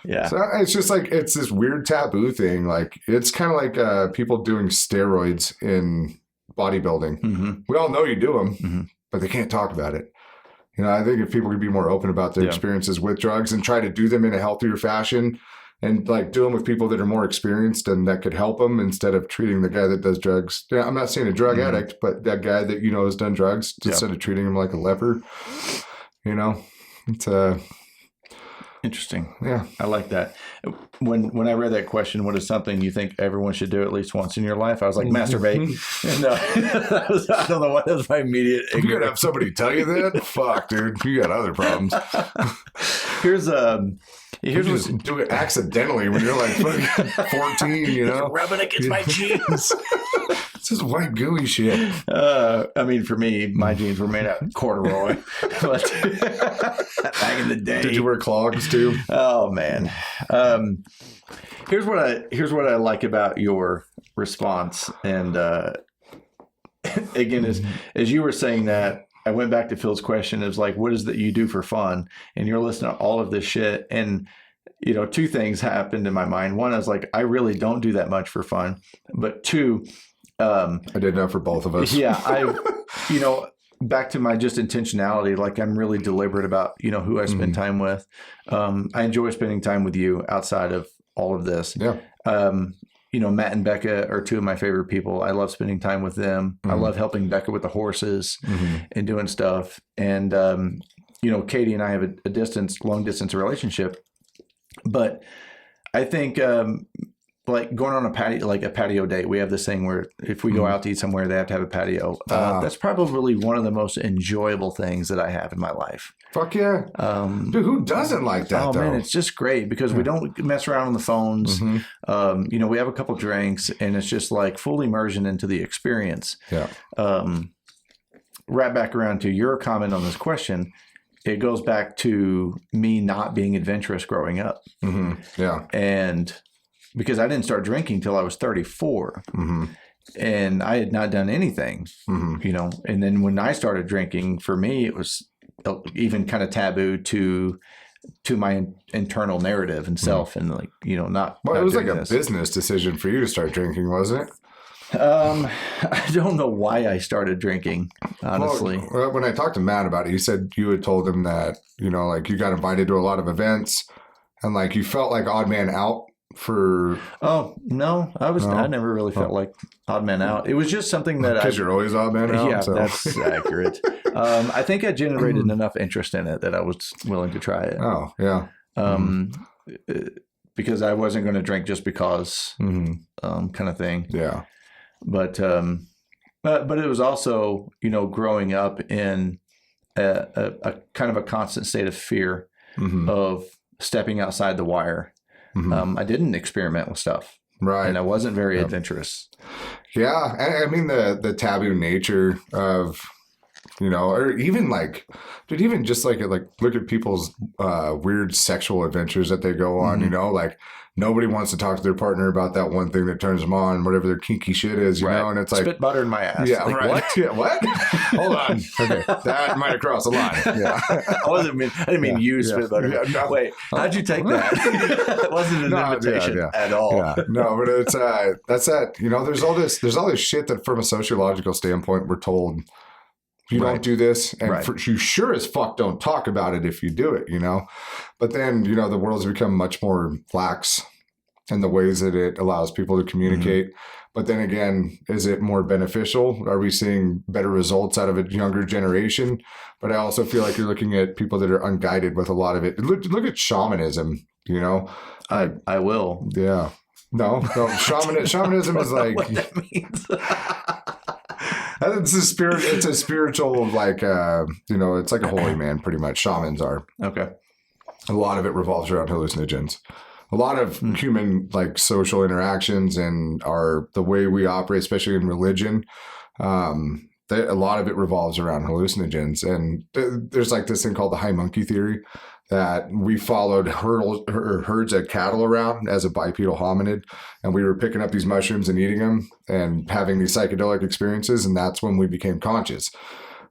Yeah.
So it's just like, it's this weird taboo thing. Like, it's kind of like people doing steroids in bodybuilding.
Mm-hmm.
We all know you do them,
Mhm.
but they can't talk about it. You know, I think if people could be more open about their
Yeah.
experiences with drugs and try to do them in a healthier fashion and like do them with people that are more experienced and that could help them instead of treating the guy that does drugs. Yeah, I'm not saying a drug
Mhm.
addict, but that guy that, you know, has done drugs
Yeah.
instead of treating him like a leper, you know, it's
Interesting.
yeah.
I like that. When I read that question, what is something you think everyone should do at least once in your life? I was like, masturbate. And, I don't know what was my immediate
You gotta
ignorance.
have somebody tell you that? Fuck, dude. You got other problems.
Here's
You
what's
just do it accidentally when you're like fucking 14, you know?
rubbing against my jeans.
It's just white gooey shit.
I mean, for me, my jeans were made out of corduroy. But back in the day.
Did you wear clogs too?
Oh man. Here's what I like about your response. And again, as you were saying that, I went back to Phil's question. It was like, what is that you do for fun? And you're listening to all of this shit. And, you know, two things happened in my mind. One, I was like, I really don't do that much for fun. But two,
I did know for both of us.
yeah, you know, back to my just intentionality, like I'm really deliberate about, you know, who I spend time with. I enjoy spending time with you outside of all of this.
Yeah.
You know, Matt and Becca are two of my favorite people. I love spending time with them. I love helping Becca with the horses and doing stuff. And, you know, Katie and I have a long distance relationship. But I think, like going on a patio date, we have this thing where if we go out to eat somewhere, they have to have a patio. That's probably one of the most enjoyable things that I have in my life.
Fuck yeah. Dude, who doesn't like that,
Oh
though?
man, it's just great because we don't mess around on the phones. You know, we have a couple drinks and it's just like full immersion into the experience.
Yeah.
Right back around to your comment on this question, it goes back to me not being adventurous growing up.
Yeah.
And because I didn't start drinking till I was 34 and I had not done anything, you know, and then when I started drinking, for me, it was even kind of taboo to my internal narrative and self and like, you know, not.
Well,
not
it was
doing
like a
this.
business decision for you to start drinking, wasn't it?
I don't know why I started drinking, honestly.
Well, when I talked to Matt about it, he said you had told him that, you know, like you got invited to a lot of events and like you felt like odd man out for.
Oh, no, I never really felt like odd man out. It was just something that
Because you're always odd man out.
yeah,
so.
that's accurate. I think I generated enough interest in it that I was willing to try it.
Oh, yeah.
Because I wasn't going to drink just because kind of thing.
Yeah.
But it was also, you know, growing up in a kind of a constant state of fear of stepping outside the wire. I didn't experiment with stuff.
Right.
And I wasn't very adventurous.
Yeah. I mean, the taboo nature of, you know, or even like, dude, even just like look at people's weird sexual adventures that they go on, you know, like nobody wants to talk to their partner about that one thing that turns them on, whatever their kinky shit is, you know, and it's like.
Spit butter in my ass.
Yeah,
Like,
right.
what?
Yeah, what? Hold on. Okay. That might have crossed the line. Yeah.
I didn't mean you spit butter.
Yeah, no.
Wait, how'd you take that? It wasn't an invitation at all.
Yeah. No, but it's that's that, you know, there's all this shit that from a sociological standpoint we're told you don't do this, and you sure as fuck don't talk about it if you do it, you know. But then, you know, the world's become much more lax in the ways that it allows people to communicate. But then again, is it more beneficial? Are we seeing better results out of a younger generation? But I also feel like you're looking at people that are unguided with a lot of it. Look at shamanism, you know.
I will.
Yeah. No, shamanism is like
What that means.
it's a spiritual like you know, it's like a holy man pretty much. Shamans are.
Okay.
A lot of it revolves around hallucinogens. A lot of human like social interactions and the way we operate, especially in religion, a lot of it revolves around hallucinogens. And there's like this thing called the high monkey theory that we followed herds of cattle around as a bipedal hominid, and we were picking up these mushrooms and eating them and having these psychedelic experiences, and that's when we became conscious.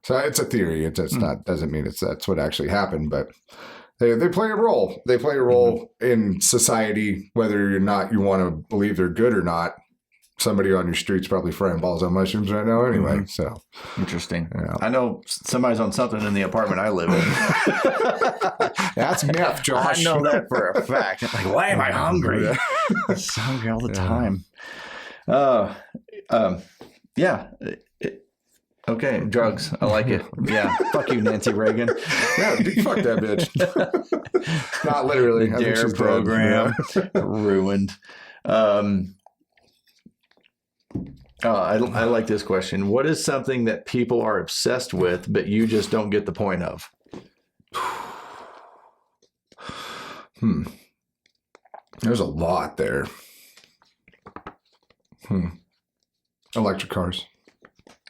So it's a theory. It's not, doesn't mean that's what actually happened, but they play a role. They play a role in society, whether or not you want to believe they're good or not. Somebody on your street's probably frying balls on mushrooms right now anyway. So
Interesting.
Yeah.
I know somebody's on something in the apartment I live in.
that's meth, Josh.
I know that for a fact. Like, why am I hungry? I'm so hungry all the time. Yeah. Okay, drugs. I like it. Yeah. Fuck you, Nancy Reagan.
Yeah, fuck that bitch. Not literally.
The
I think
DARE
she's dead.
program ruined. I like this question. What is something that people are obsessed with, but you just don't get the point of?
There's a lot there. Electric cars.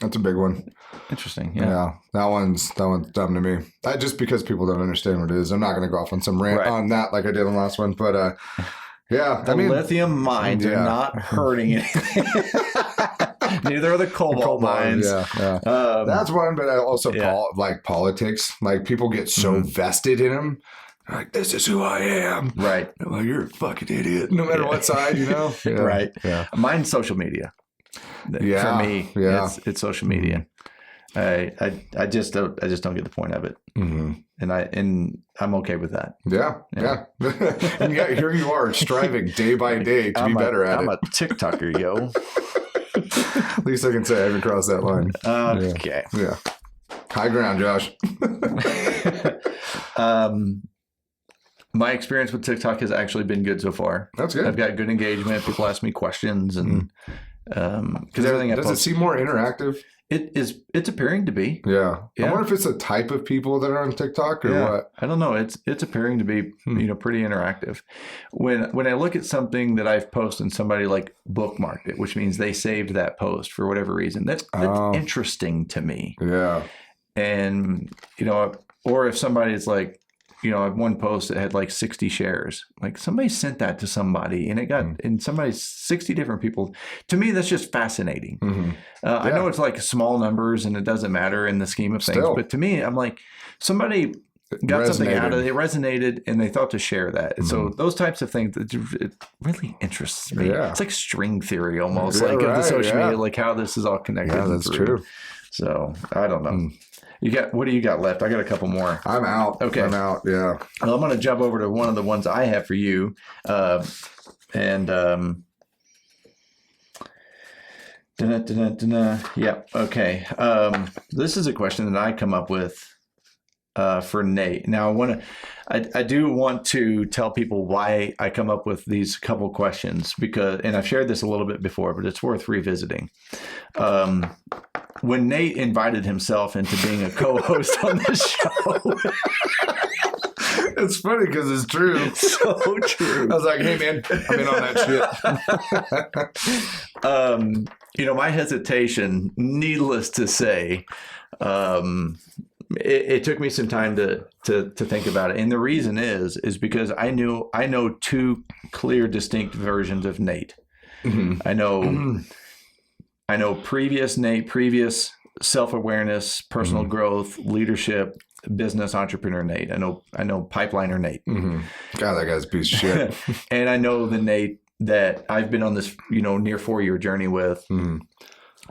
That's a big one.
Interesting.
Yeah.
Yeah.
That one's dumb to me. Just because people don't understand what it is. I'm not going to go off on some rant
Right.
on that like I did on the last one, but yeah.
The lithium mines are not hurting anything. Neither are the cobalt mines.
Yeah. That's one, but also politics. Like people get so vested in them. Like, this is who I am.
Right.
Well, you're a fucking idiot. No matter what side, you know? Yeah.
Right.
Yeah.
Mine's social media.
Yeah.
For me, it's social media. I just don't get the point of it.
Mm-hmm.
And I'm okay with that.
Yeah. And yet here you are striving day by day to be better at
I'm
it.
a TikToker, yo.
At least I can say I haven't crossed that line.
Okay.
Yeah. High ground, Josh.
My experience with TikTok has actually been good so far.
That's good.
I've got good engagement. People ask me questions, and because everything I
does
post,
it seem more interactive?
it's appearing to be.
Yeah.
Yeah.
I wonder if it's the type of people that are on TikTok or what.
I don't know. It's appearing to be pretty interactive. When I look at something that I've posted and somebody like bookmarked it, which means they saved that post for whatever reason. That's interesting to me.
Yeah.
And or if somebody's like, I have one post that had like 60 shares. Like somebody sent that to somebody and it got and somebody's 60 different people. To me, that's just fascinating.
Mm-hmm.
I know it's like small numbers and it doesn't matter in the scheme of things.
Still.
But to me, I'm like, somebody got something out of it. It resonated and they thought to share that. And so those types of things, it really interests me.
Yeah.
It's like string theory almost,
Yeah,
like of the
right,
social
yeah.
media, like how this is all connected.
Yeah, that's
through.
true.
So I don't know. What do you got left? I got a couple more.
I'm out.
Okay.
I'm out. Yeah.
Well, I'm going to jump over to one of the ones I have for you. Yeah. Okay. This is a question that I come up with for Nate. Now, I do want to tell people why I come up with these couple questions and I've shared this a little bit before, but it's worth revisiting. When Nate invited himself into being a co-host on this show,
It's funny because it's true.
so true.
I was like, hey, man, I'm in on that shit.
My hesitation, needless to say, it took me some time to think about it. And the reason is because I know two clear, distinct versions of Nate.
Mm-hmm.
I know previous Nate, previous self-awareness, personal growth, leadership, business entrepreneur Nate. I know pipeliner Nate.
Mm-hmm. God, that guy's a piece of shit.
And I know the Nate that I've been on this, near 4-year journey with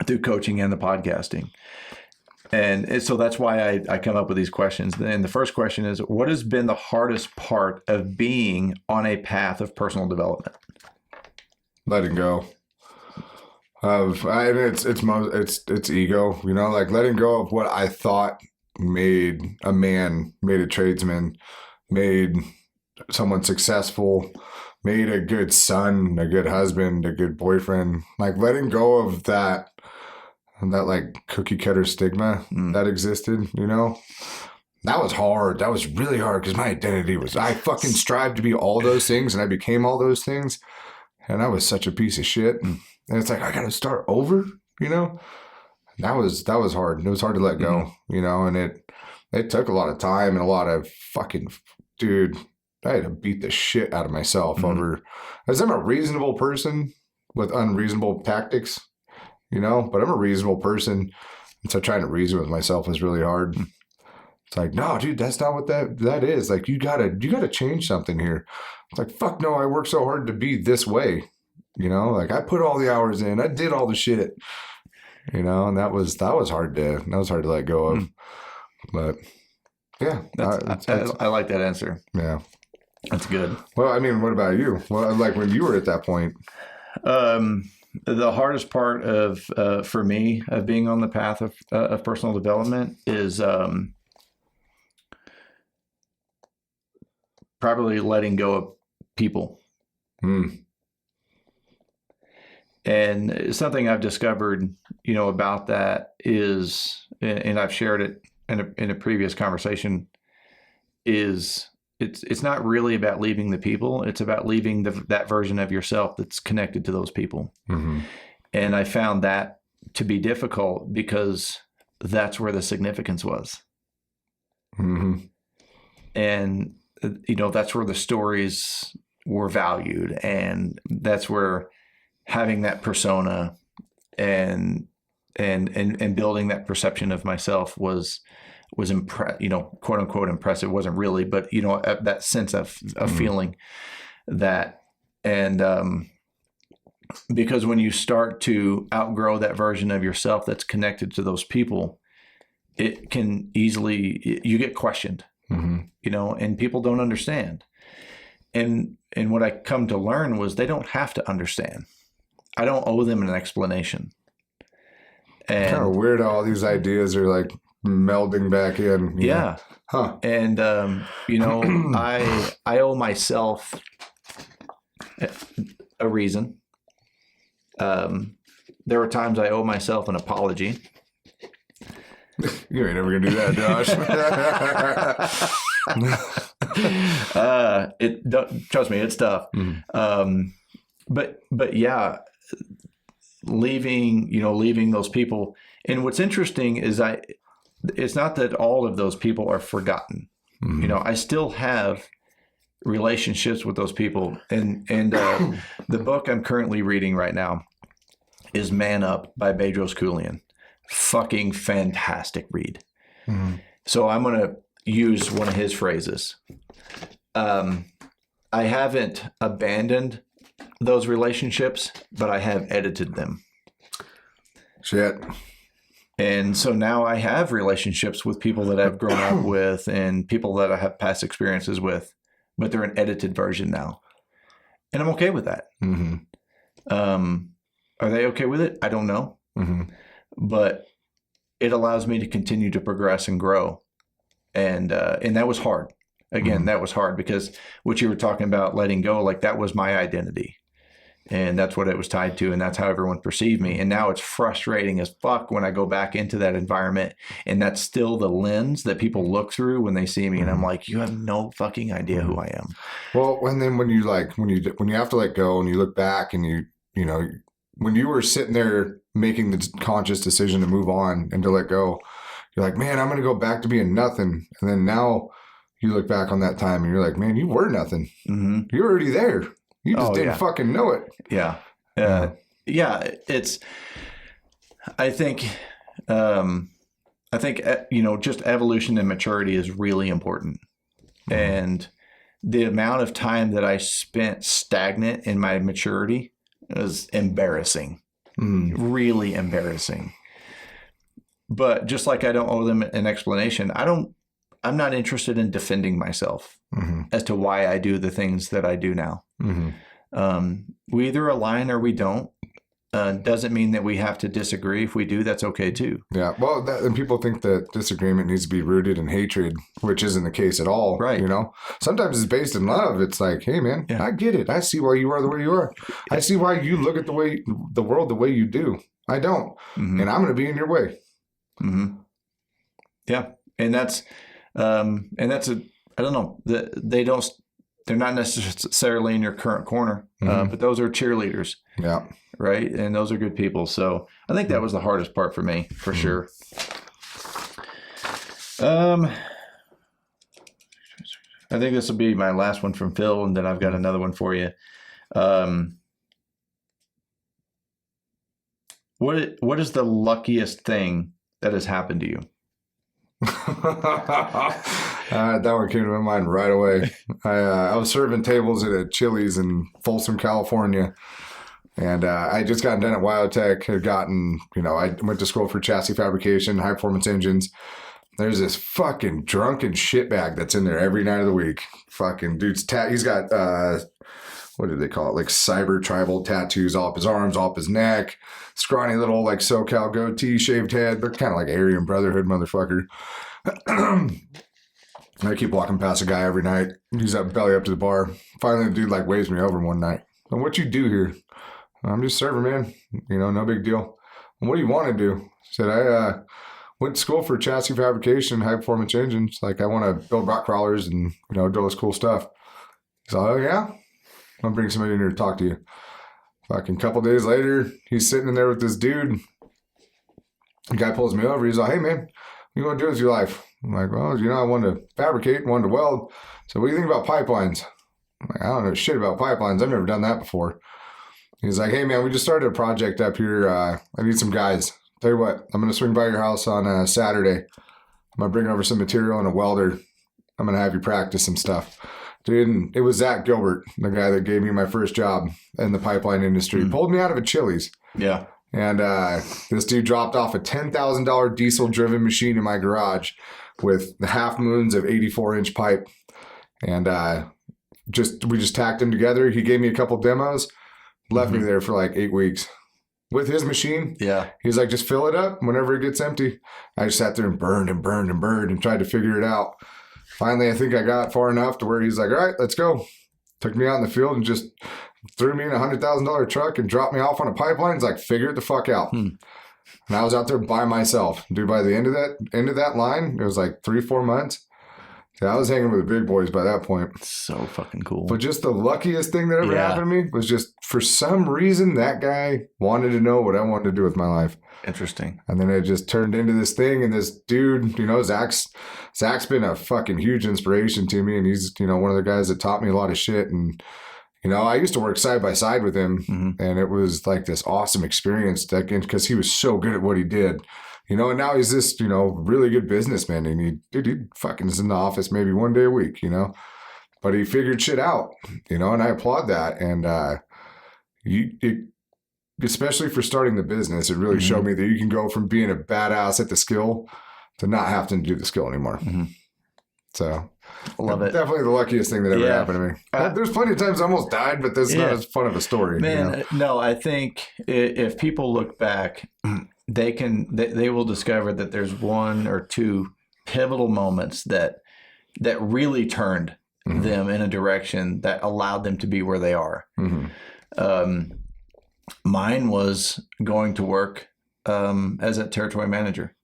through coaching and the podcasting. And so that's why I come up with these questions. And the first question is, what has been the hardest part of being on a path of personal development?
Letting go. It's ego, like letting go of what I thought made a man, made a tradesman, made someone successful, made a good son, a good husband, a good boyfriend. Like letting go of that like cookie cutter stigma that existed, That was hard. That was really hard because my identity was, I fucking strived to be all those things and I became all those things. And I was such a piece of shit. And it's like, I got to start over, That was hard. It was hard to let go, and it took a lot of time and a lot of fucking dude, I had to beat the shit out of myself over, as I'm a reasonable person with unreasonable tactics, you know, but I'm a reasonable person. And so trying to reason with myself is really hard. It's like, no, dude, that's not what that is. Like, you gotta change something here. It's like, fuck no, I worked so hard to be this way. You know, like I put all the hours in, I did all the shit, you know, and that was hard to let go of. But yeah,
I like that answer.
yeah,
That's good.
well, I mean, what about you? Well, like when you were at that point.
The hardest part of for me of being on the path of personal development is probably letting go of people. And something I've discovered, you know, about that is, and I've shared it in a previous conversation, is it's not really about leaving the people. It's about leaving that version of yourself that's connected to those people. And I found that to be difficult because that's where the significance was. And, you know, that's where the stories were valued. And that's where having that persona and building that perception of myself was you know, quote unquote impressive. It wasn't really, but you know, that sense of feeling that. And because when you start to outgrow that version of yourself that's connected to those people, it can easily, you get questioned, you know, and people don't understand. And what I come to learn was they don't have to understand. I don't owe them an explanation. And
Kind of weird how all these ideas are like melding back in.
Yeah.
Huh.
And, you know, I owe myself a reason. There were times I owe myself an apology.
You ain't never gonna do that, Josh.
Trust me, it's tough. But yeah, leaving those people. And what's interesting is it's not that all of those people are forgotten. You know, I still have relationships with those people. And the book I'm currently reading right now is Man Up by Bedros Keuilian. Fucking fantastic read. So I'm going to use one of his phrases. I haven't abandoned those relationships, but I have edited them.
Shit.
And so now I have relationships with people that I've grown up with and people that I have past experiences with, but they're an edited version now. And I'm okay with that. Are they okay with it? I don't know. But it allows me to continue to progress and grow. And that was hard. Again, that was hard because what you were talking about, letting go, like that was my identity. And that's what it was tied to. And that's how everyone perceived me. And now it's frustrating as fuck when I go back into that environment. And that's still the lens that people look through when they see me. And I'm like, you have no fucking idea who I am.
Well, and then when you have to let go and you look back and you know, when you were sitting there making the conscious decision to move on and to let go, you're like, man, I'm going to go back to being nothing. And then now you look back on that time and you're like, man, you were nothing. You're already there. You just didn't fucking know it.
Yeah. It's, I think, you know, just evolution and maturity is really important. And the amount of time that I spent stagnant in my maturity is embarrassing, really embarrassing. But just like I don't owe them an explanation, I'm not interested in defending myself as to why I do the things that I do now. We either align or we don't. Doesn't mean that we have to disagree. If we do, that's okay too.
Yeah. Well, and people think that disagreement needs to be rooted in hatred, which isn't the case at all.
Right.
You know, sometimes it's based in love. It's like, hey man, I get it. I see why you are the way you are. I see why you look at the world the way you do. I don't. And I'm going to be in your way.
Yeah. And that's I don't know, they're not necessarily in your current corner, but those are cheerleaders.
Yeah.
Right. And those are good people. So I think that was the hardest part for me, for sure. I think this will be my last one from Phil, and then I've got another one for you. What is the luckiest thing that has happened to you?
That one came to my mind right away. I was serving tables at a Chili's in Folsom, California. And I just gotten done at Wildtech. Had gotten, I went to school for chassis fabrication, high performance engines. There's this fucking drunken shitbag that's in there every night of the week. Fucking dude's he's got, what do they call it? Like cyber tribal tattoos all up his arms, all up his neck. Scrawny little like SoCal goatee, shaved head, but kind of like Aryan Brotherhood motherfucker. I keep walking past a guy every night. He's up belly up to the bar. Finally, the dude like waves me over one night. "So what you do here?" "I'm just serving, man. No big deal." "What do you want to do?" I said, "I went to school for chassis fabrication, high performance engines. Like I want to build rock crawlers and do all this cool stuff." He's like, "Oh yeah? I'll bring somebody in here to talk to you." Fucking couple days later, he's sitting in there with this dude. The guy pulls me over. He's like, "Hey man, what you want to do with your life?" I'm like, "Well, I wanted to fabricate, wanted to weld. So what do you think about pipelines?" I'm like, "I don't know shit about pipelines. I've never done that before." He's like, "Hey man, we just started a project up here. I need some guys. Tell you what, I'm going to swing by your house on Saturday. I'm going to bring over some material and a welder. I'm going to have you practice some stuff." Dude, and it was Zach Gilbert, the guy that gave me my first job in the pipeline industry. Pulled me out of a Chili's.
Yeah.
And this dude dropped off a $10,000 diesel-driven machine in my garage with the half moons of 84-inch pipe. And we just tacked them together. He gave me a couple demos, left me there for like 8 weeks. With his machine,
Yeah.
he's like, "Just fill it up whenever it gets empty." I just sat there and burned and tried to figure it out. Finally, I think I got far enough to where he's like, "All right, let's go." Took me out in the field and just threw me in a $100,000 truck and dropped me off on a pipeline. He's like, "Figure it the fuck out." And I was out there by myself. Dude, by the end of that line, it was like 3-4 months. I was hanging with the big boys by that point.
So fucking cool.
But just the luckiest thing that ever happened to me was just for some reason that guy wanted to know what I wanted to do with my life.
Interesting.
And then it just turned into this thing. And this dude, Zach's been a fucking huge inspiration to me. And he's, one of the guys that taught me a lot of shit. And, I used to work side by side with him. And it was like this awesome experience because he was so good at what he did. And now he's this, really good businessman. And he fucking is in the office maybe one day a week, But he figured shit out, and I applaud that. And especially for starting the business, it really showed me that you can go from being a badass at the skill to not having to do the skill anymore. So
love it.
Definitely the luckiest thing that ever happened to me. There's plenty of times I almost died, but that's not as fun of a story.
Man, no, I think if people look back, they will discover that there's one or two pivotal moments that really turned them in a direction that allowed them to be where they are. Mine was going to work as a territory manager.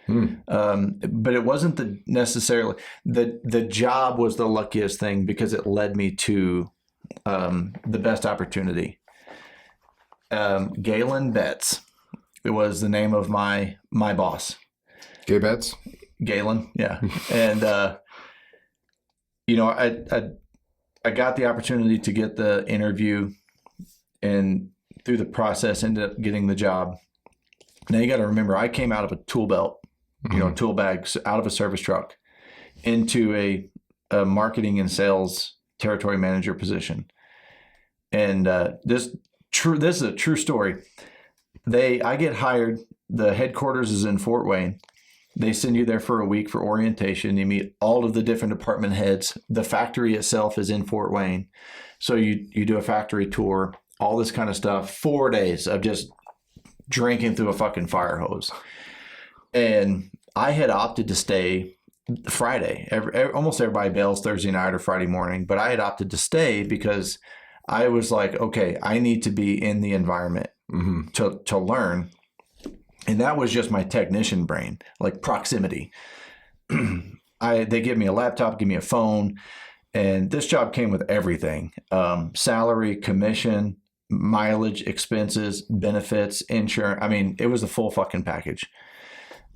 But it wasn't necessarily the job was the luckiest thing because it led me to the best opportunity. Galen Betts, it was the name of my boss.
Gay Betts?
Galen, yeah. And I got the opportunity to get the interview, and through the process ended up getting the job. Now you got to remember, I came out of a tool belt, tool bags, out of a service truck into a marketing and sales territory manager position. And this is a true story. I get hired. The headquarters is in Fort Wayne. They send you there for a week for orientation. You meet all of the different department heads. The factory itself is in Fort Wayne. So you do a factory tour, all this kind of stuff. 4 days of just drinking through a fucking fire hose. And I had opted to stay Friday. Almost everybody bails Thursday night or Friday morning, but I had opted to stay because I was like, okay, I need to be in the environment to learn. And that was just my technician brain, like proximity. They give me a laptop, give me a phone, and this job came with everything. Salary, commission, mileage, expenses, benefits, insurance. I mean, it was the full fucking package.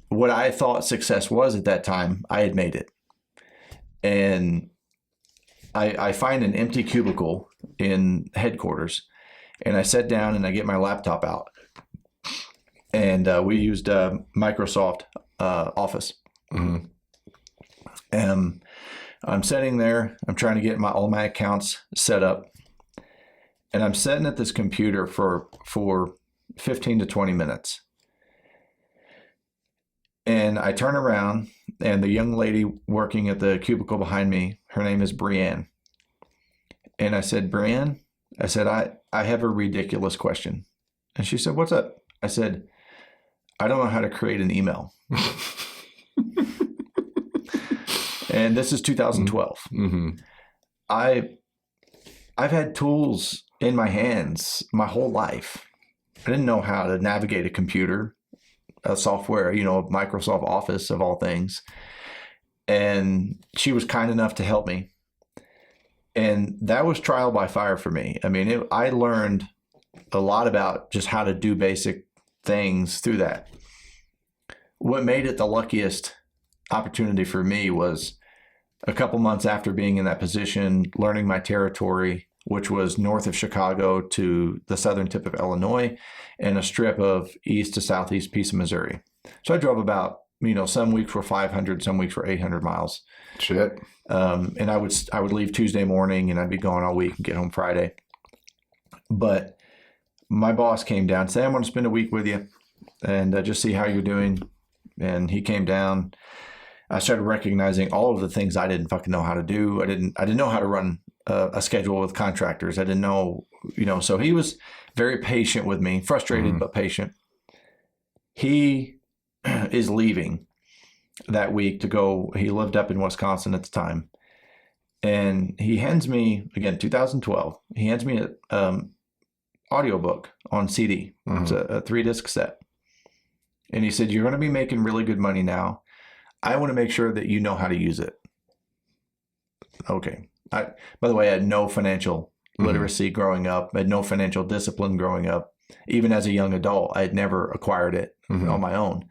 What I thought success was at that time, I had made it. And I find an empty cubicle in headquarters, and I sit down and I get my laptop out, and we used Microsoft Office.
Mm-hmm.
And I'm sitting there. I'm trying to get all my accounts set up, and I'm sitting at this computer for 15 to 20 minutes. And I turn around, and the young lady working at the cubicle behind me, her name is Brianne. And I said, Brianne, I said, I have a ridiculous question. And she said, what's up? I said, I don't know how to create an email. And this is 2012.
Mm-hmm.
I've had tools in my hands my whole life. I didn't know how to navigate a computer, a software, Microsoft Office of all things. And she was kind enough to help me. And that was trial by fire for me. I mean, I learned a lot about just how to do basic things through that. What made it the luckiest opportunity for me was a couple months after being in that position, learning my territory, which was north of Chicago to the southern tip of Illinois and a strip of east to southeast piece of Missouri. So I drove about, some weeks were 500, some weeks were 800 miles.
Shit.
And I would leave Tuesday morning and I'd be gone all week and get home Friday. But my boss came down and said, I want to spend a week with you and just see how you're doing. And he came down. I started recognizing all of the things I didn't fucking know how to do. I didn't know how to run a schedule with contractors. I didn't know, so he was very patient with me, frustrated, but patient. He is leaving that week to go. He lived up in Wisconsin at the time. And he hands me, again, 2012, he hands me an audiobook on CD. Mm-hmm. It's a 3-disc set. And he said, you're going to be making really good money now. I want to make sure that you know how to use it. Okay. By the way, I had no financial literacy growing up. I had no financial discipline growing up. Even as a young adult, I had never acquired it on my own.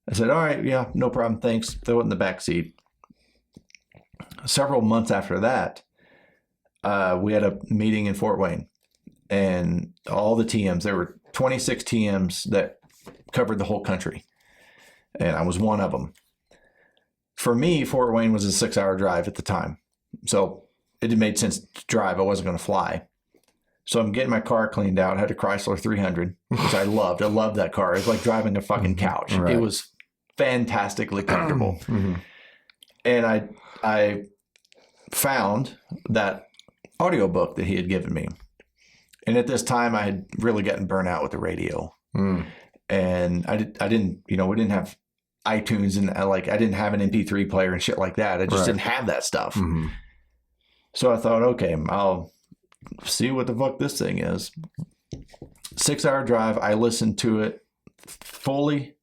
I said, all right, yeah, no problem. Thanks. Throw it in the back seat. Several months after that, we had a meeting in Fort Wayne. And all the TMs, there were 26 TMs that covered the whole country. And I was one of them. For me, Fort Wayne was a 6-hour drive at the time. So it made sense to drive. I wasn't going to fly. So I'm getting my car cleaned out. I had a Chrysler 300, which I loved. I loved that car. It was like driving a fucking couch. Right. It was fantastically comfortable. And I found that audiobook that he had given me. And at this time, I had really gotten burnt out with the radio. And I didn't, we didn't have iTunes and I didn't have an MP3 player and shit like that. I just didn't have that stuff. So I thought, okay, I'll see what the fuck this thing is. 6-hour drive. I listened to it fully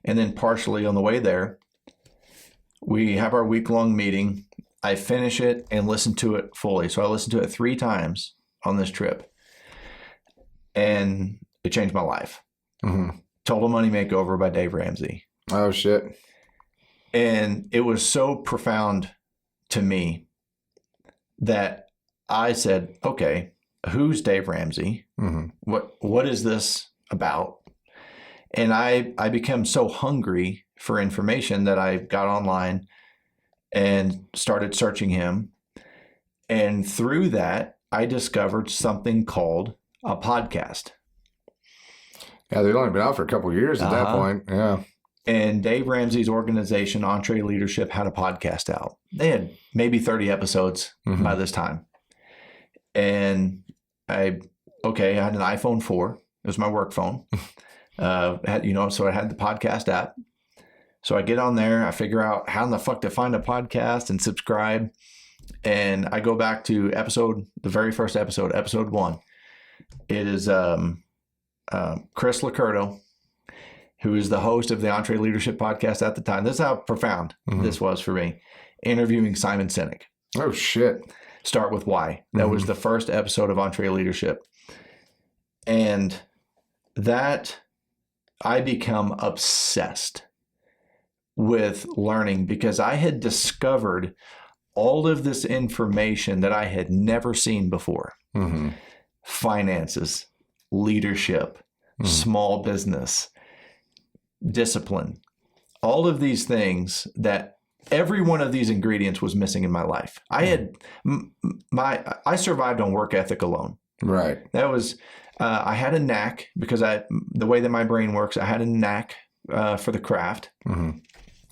and then partially on the way there. We have our week-long meeting. I finish it and listen to it fully. So I listened to it 3 times on this trip. And it changed my life. Total Money Makeover by Dave Ramsey.
Oh, shit.
And it was so profound to me that I said, okay, who's Dave Ramsey? What is this about? And I became so hungry for information that I got online and started searching him. And through that, I discovered something called a podcast.
Yeah, they'd only been out for a couple of years at that point. Yeah.
And Dave Ramsey's organization, Entre Leadership, had a podcast out. They had maybe 30 episodes by this time. And I had an iPhone 4. It was my work phone. So I had the podcast app. So I get on there. I figure out how in the fuck to find a podcast and subscribe. And I go back to the very first episode, episode 1. It is Chris Locurdo, who is the host of the Entre Leadership podcast at the time. This is how profound this was for me. Interviewing Simon Sinek.
Oh, shit.
Start with Why. That was the first episode of Entre Leadership. And that I become obsessed with learning because I had discovered all of this information that I had never seen before.
Mm-hmm.
Finances, leadership, small business, discipline, all of these things that every one of these ingredients was missing in my life. I had I survived on work ethic alone.
Right.
That was, I had a knack because the way that my brain works, I had a knack for the craft,
Mm-hmm.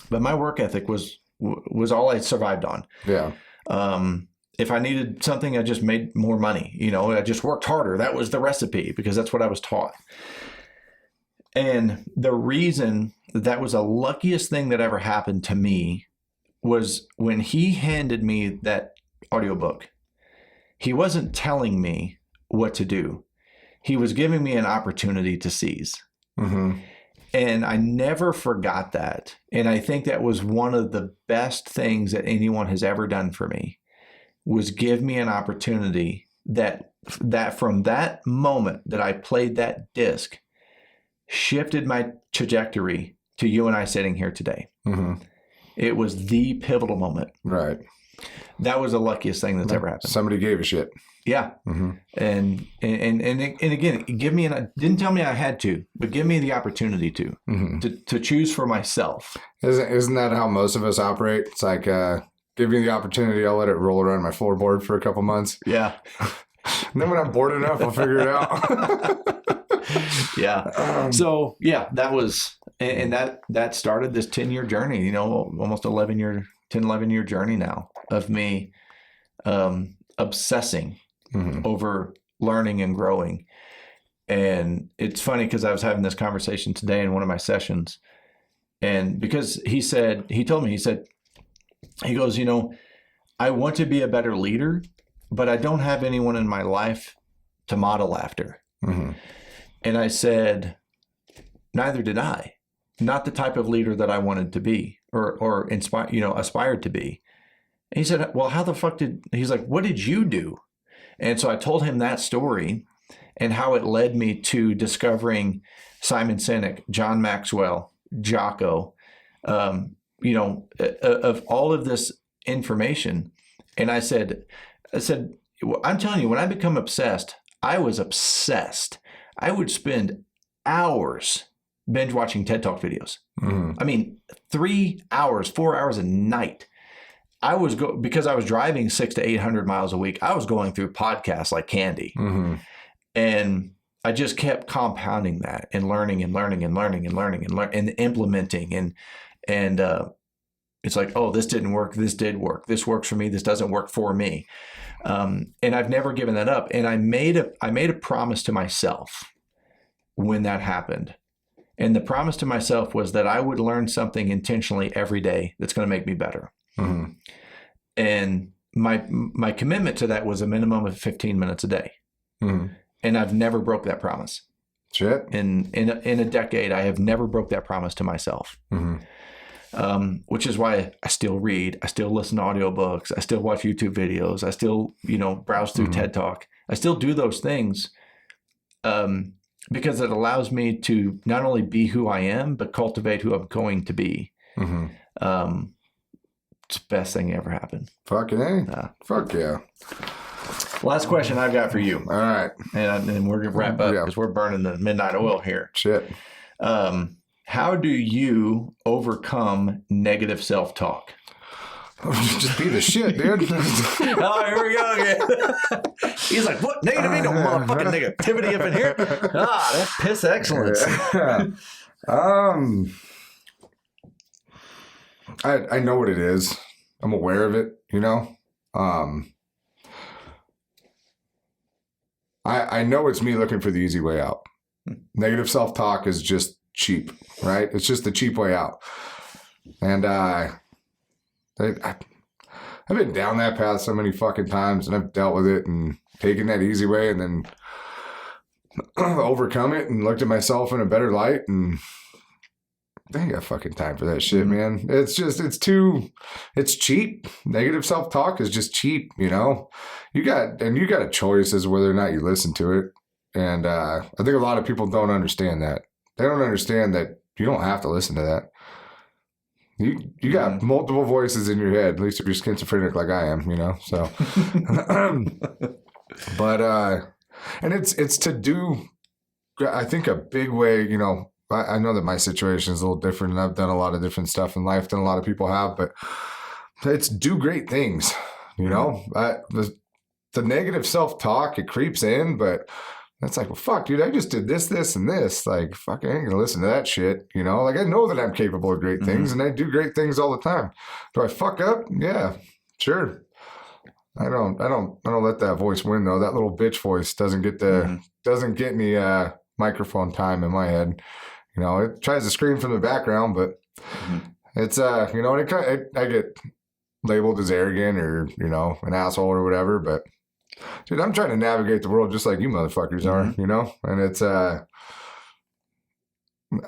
but my work ethic was all I survived on.
Yeah.
If I needed something, I just made more money. You know, I just worked harder. That was the recipe because that's what I was taught. And the reason that was the luckiest thing that ever happened to me was when he handed me that audiobook. He wasn't telling me what to do. He was giving me an opportunity to seize.
Mm-hmm.
And I never forgot that. And I think that was one of the best things that anyone has ever done for me, was give me an opportunity that from that moment that I played that disc shifted my trajectory to you and I sitting here today.
Mm-hmm.
It was the pivotal moment.
Right.
That was the luckiest thing that's ever happened.
Somebody gave a shit.
Yeah.
Mm-hmm.
And again, didn't tell me I had to, but give me the opportunity to choose for myself.
Isn't that how most of us operate? It's like, give me the opportunity, I'll let it roll around my floorboard for a couple months.
Yeah.
And then when I'm bored enough, I'll figure it out.
Yeah. So yeah, that was, and that started this 10-year journey, you know, almost 11 year journey now of me obsessing over learning and growing. And it's funny because I was having this conversation today in one of my sessions, and because he told me, he goes, you know, I want to be a better leader, but I don't have anyone in my life to model after.
Mm-hmm.
And I said, neither did I. Not the type of leader that I wanted to be or aspired to be. And he said, well, how the fuck he's like, what did you do? And so I told him that story and how it led me to discovering Simon Sinek, John Maxwell, Jocko, of all of this information. And I said, I'm telling you, when I become obsessed, I was obsessed. I would spend hours binge watching TED Talk videos.
Mm-hmm.
I mean, 3 hours, 4 hours a night. Because I was driving 600 to 800 miles a week, I was going through podcasts like candy.
Mm-hmm.
And I just kept compounding that and learning and implementing. And it's like, oh, this didn't work. This did work. This works for me. This doesn't work for me. And I've never given that up. And I made a promise to myself when that happened. And the promise to myself was that I would learn something intentionally every day that's going to make me better.
Mm-hmm.
And my commitment to that was a minimum of 15 minutes a day.
Mm-hmm.
And I've never broke that promise.
Shit.
In a decade, I have never broke that promise to myself.
Mm-hmm.
Which is why I still read, I still listen to audiobooks, I still watch YouTube videos, I still, browse through TED Talk. I still do those things because it allows me to not only be who I am, but cultivate who I'm going to be.
Mm-hmm.
It's the best thing that ever happened.
Fucking A. Fuck yeah.
Last question I've got for you.
All right.
And we're going to wrap up because we're burning the midnight oil here.
Shit.
How do you overcome negative self-talk?
Just be the shit, dude.
Oh, here we go again. He's like, what? Negative? Ain't no motherfucking negativity up in here. That's piss excellence.
I know what it is. I'm aware of it, I know it's me looking for the easy way out. Negative self-talk is just cheap, right? It's just the cheap way out. And I've been down that path so many fucking times, and I've dealt with it and taken that easy way and then overcome it and looked at myself in a better light, and I ain't got fucking time for that shit, man. It's cheap. Negative self-talk is just cheap, You got a choice as to whether or not you listen to it. And I think a lot of people don't understand that. They don't understand that you don't have to listen to that. You got multiple voices in your head, at least if you're schizophrenic like I am, so. But, and it's to do, I think a big way, I know that my situation is a little different and I've done a lot of different stuff in life than a lot of people have, but it's do great things, the negative self-talk, it creeps in, but that's like, well, fuck, dude, I just did this, and this. Like, fuck, I ain't gonna listen to that shit. Like I know that I'm capable of great things and I do great things all the time. Do I fuck up? Yeah, sure. I don't let that voice win though. That little bitch voice doesn't get any microphone time in my head. It tries to scream from the background, but it's I get labeled as arrogant or an asshole or whatever, but dude, I'm trying to navigate the world just like you motherfuckers are, and it's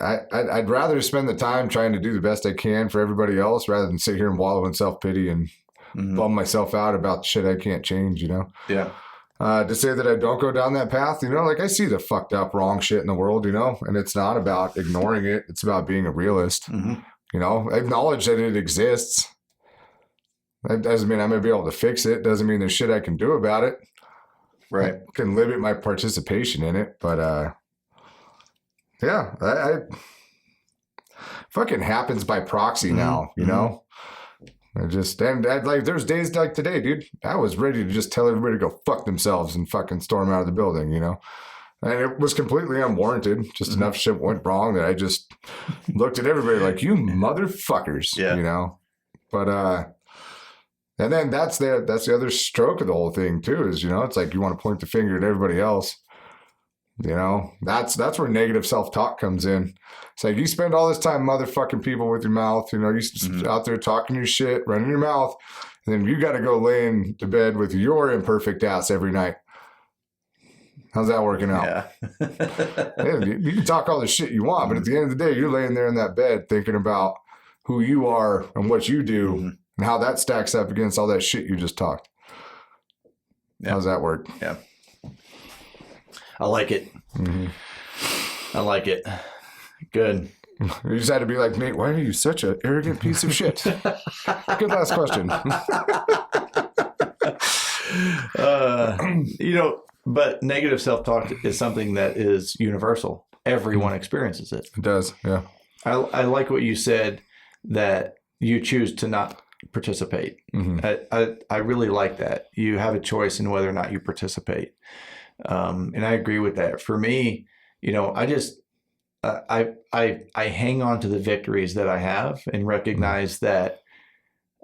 I'd rather spend the time trying to do the best I can for everybody else rather than sit here and wallow in self-pity and bum myself out about the shit I can't change,
Yeah.
To say that I don't go down that path, like I see the fucked up wrong shit in the world, and it's not about ignoring it. It's about being a realist, acknowledge that it exists. That doesn't mean I'm going to be able to fix it. Doesn't mean there's shit I can do about it.
Right.
I can limit my participation in it. But, yeah, I fucking happens by proxy now, there's days like today, dude, I was ready to just tell everybody to go fuck themselves and fucking storm out of the building, and it was completely unwarranted. Just enough shit went wrong that I just looked at everybody like, you motherfuckers, but, and then that's the other stroke of the whole thing too, is, it's like you want to point the finger at everybody else. That's where negative self-talk comes in. It's like you spend all this time motherfucking people with your mouth, you out there talking your shit, running your mouth, and then you got to go lay in to bed with your imperfect ass every night. How's that working out? Yeah. You can talk all the shit you want, but at the end of the day, you're laying there in that bed thinking about who you are and what you do. And how that stacks up against all that shit you just talked. Yeah. How's that work?
Yeah. I like it. I like it. Good.
You just had to be like, Nate, why are you such an arrogant piece of shit? Good last question.
But negative self-talk is something that is universal. Everyone experiences it.
It does, yeah.
I like what you said, that you choose to not participate. I really like that. You have a choice in whether or not you participate. And I agree with that. For me, I just, I hang on to the victories that I have and recognize that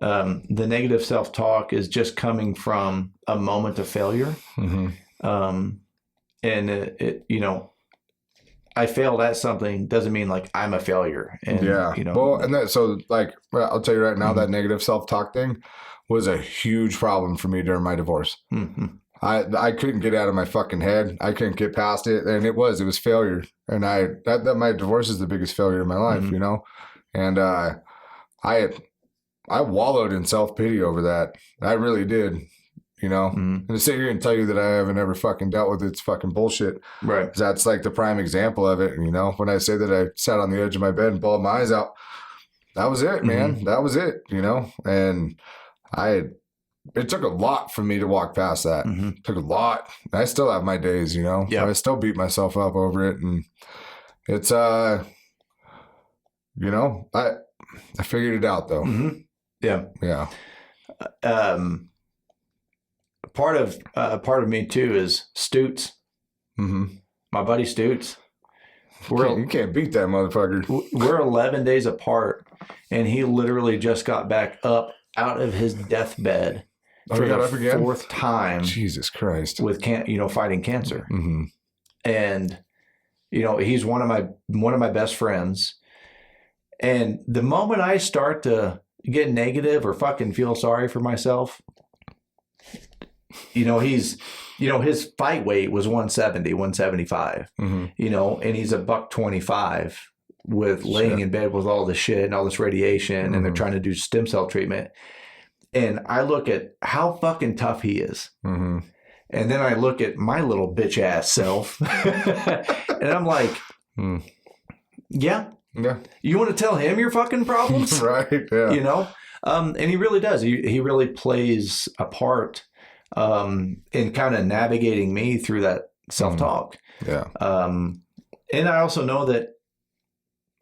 the negative self-talk is just coming from a moment of failure. And I failed at something doesn't mean like I'm a failure. And,
well, and I'll tell you right now, that negative self-talk thing was a huge problem for me during my divorce. I couldn't get out of my fucking head. I couldn't get past it. And it was failure. And my divorce is the biggest failure of my life, and I wallowed in self-pity over that. I really did. And to sit here and tell you that I haven't ever fucking dealt with it's fucking bullshit.
Right.
That's like the prime example of it. When I say that I sat on the edge of my bed and bawled my eyes out, that was it, man. That was it, and it took a lot for me to walk past that. It took a lot. I still have my days, I still beat myself up over it. And it's, I figured it out though.
Yeah.
Yeah.
Part of me too is Stoots. My buddy Stoots.
You can't beat that motherfucker.
We're 11 days apart, and he literally just got back up out of his deathbed for the fourth time.
Jesus Christ!
With fighting cancer, and he's one of my best friends. And the moment I start to get negative or fucking feel sorry for myself, his fight weight was 170, 175, and he's $125 with laying in bed with all this shit and all this radiation, and they're trying to do stem cell treatment. And I look at how fucking tough he is. And then I look at my little bitch ass self and I'm like, yeah,
Yeah.
You want to tell him your fucking problems?
Right. Yeah.
You know? And he really does. He really plays a part in kind of navigating me through that self-talk.
Yeah.
And I also know that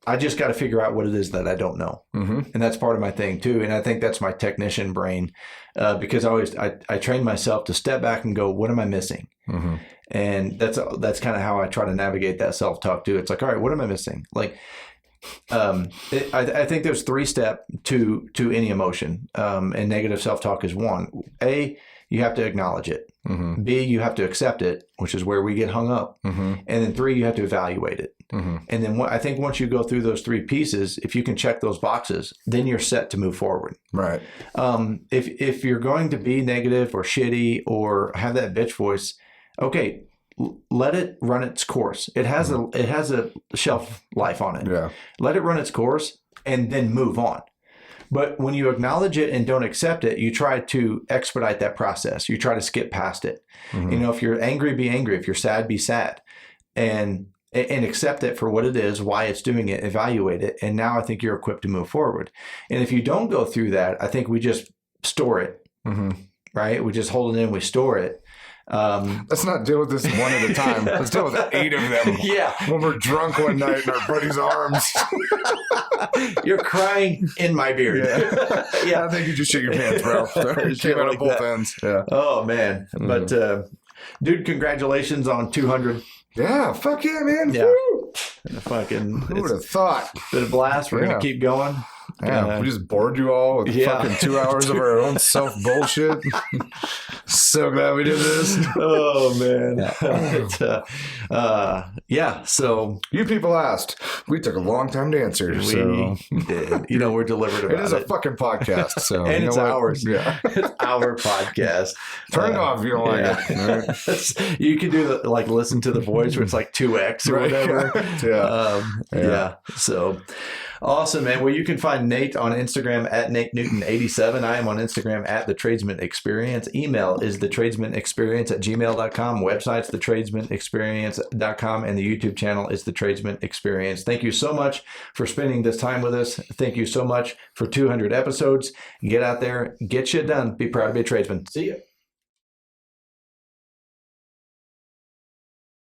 I just got to figure out what it is that I don't know.
Mm-hmm.
And that's part of my thing too. And I think that's my technician brain, because I train myself to step back and go, what am I missing?
Mm-hmm.
And that's kind of how I try to navigate that self-talk too. It's like, all right, what am I missing? Like, I think there's 3 steps to any emotion. And negative self-talk is one. A, you have to acknowledge it.
Mm-hmm.
B, you have to accept it, which is where we get hung up.
Mm-hmm.
And then 3, you have to evaluate it.
Mm-hmm.
And then I think once you go through those 3 pieces, if you can check those boxes, then you're set to move forward.
Right.
If you're going to be negative or shitty or have that bitch voice, okay, let it run its course. It has a shelf life on it.
Yeah.
Let it run its course and then move on. But when you acknowledge it and don't accept it, you try to expedite that process. You try to skip past it.
Mm-hmm.
You know, if you're angry, be angry. If you're sad, be sad. And accept it for what it is, why it's doing it, evaluate it. And now I think you're equipped to move forward. And if you don't go through that, I think we just store it,
Mm-hmm.
right? We just hold it in, we store it.
Let's not deal with this one at a time. Let's deal with 8 of them.
Yeah.
When we're drunk one night in our buddy's arms.
You're crying in my beard.
Yeah. I think you just shit your pants, bro. It came out
like
of both
that.
ends. Yeah.
Oh, man. But, dude, congratulations on 200.
Yeah. Fuck yeah, man.
Yeah.
Woo.
Fucking,
Who would
it's
have thought?
been a blast. We're going
Yeah.
to keep going.
Yeah, we just bored you all with
Yeah.
fucking 2 hours of our own self bullshit. So glad we did this.
Oh, man. Yeah. So
You people asked. We took a long time to answer. So
we did. You know, we're deliberate
it
about
is a fucking podcast. So
And
you
it's
know what?
ours.
Yeah.
It's our podcast.
Turn it off if you don't like it. All right.
You can do the, like, listen to the voice where it's like 2x or
Right.
whatever.
Yeah.
Yeah. So awesome, man. Well, you can find Nate on Instagram at Nate Newton 87. I am on Instagram at The Tradesman Experience. Email is thetradesmanexperience@gmail.com. Website's thetradesmanexperience.com. And the YouTube channel is The Tradesman Experience. Thank you so much for spending this time with us. Thank you so much for 200 episodes. Get out there, get shit done. Be proud to be a tradesman. See ya.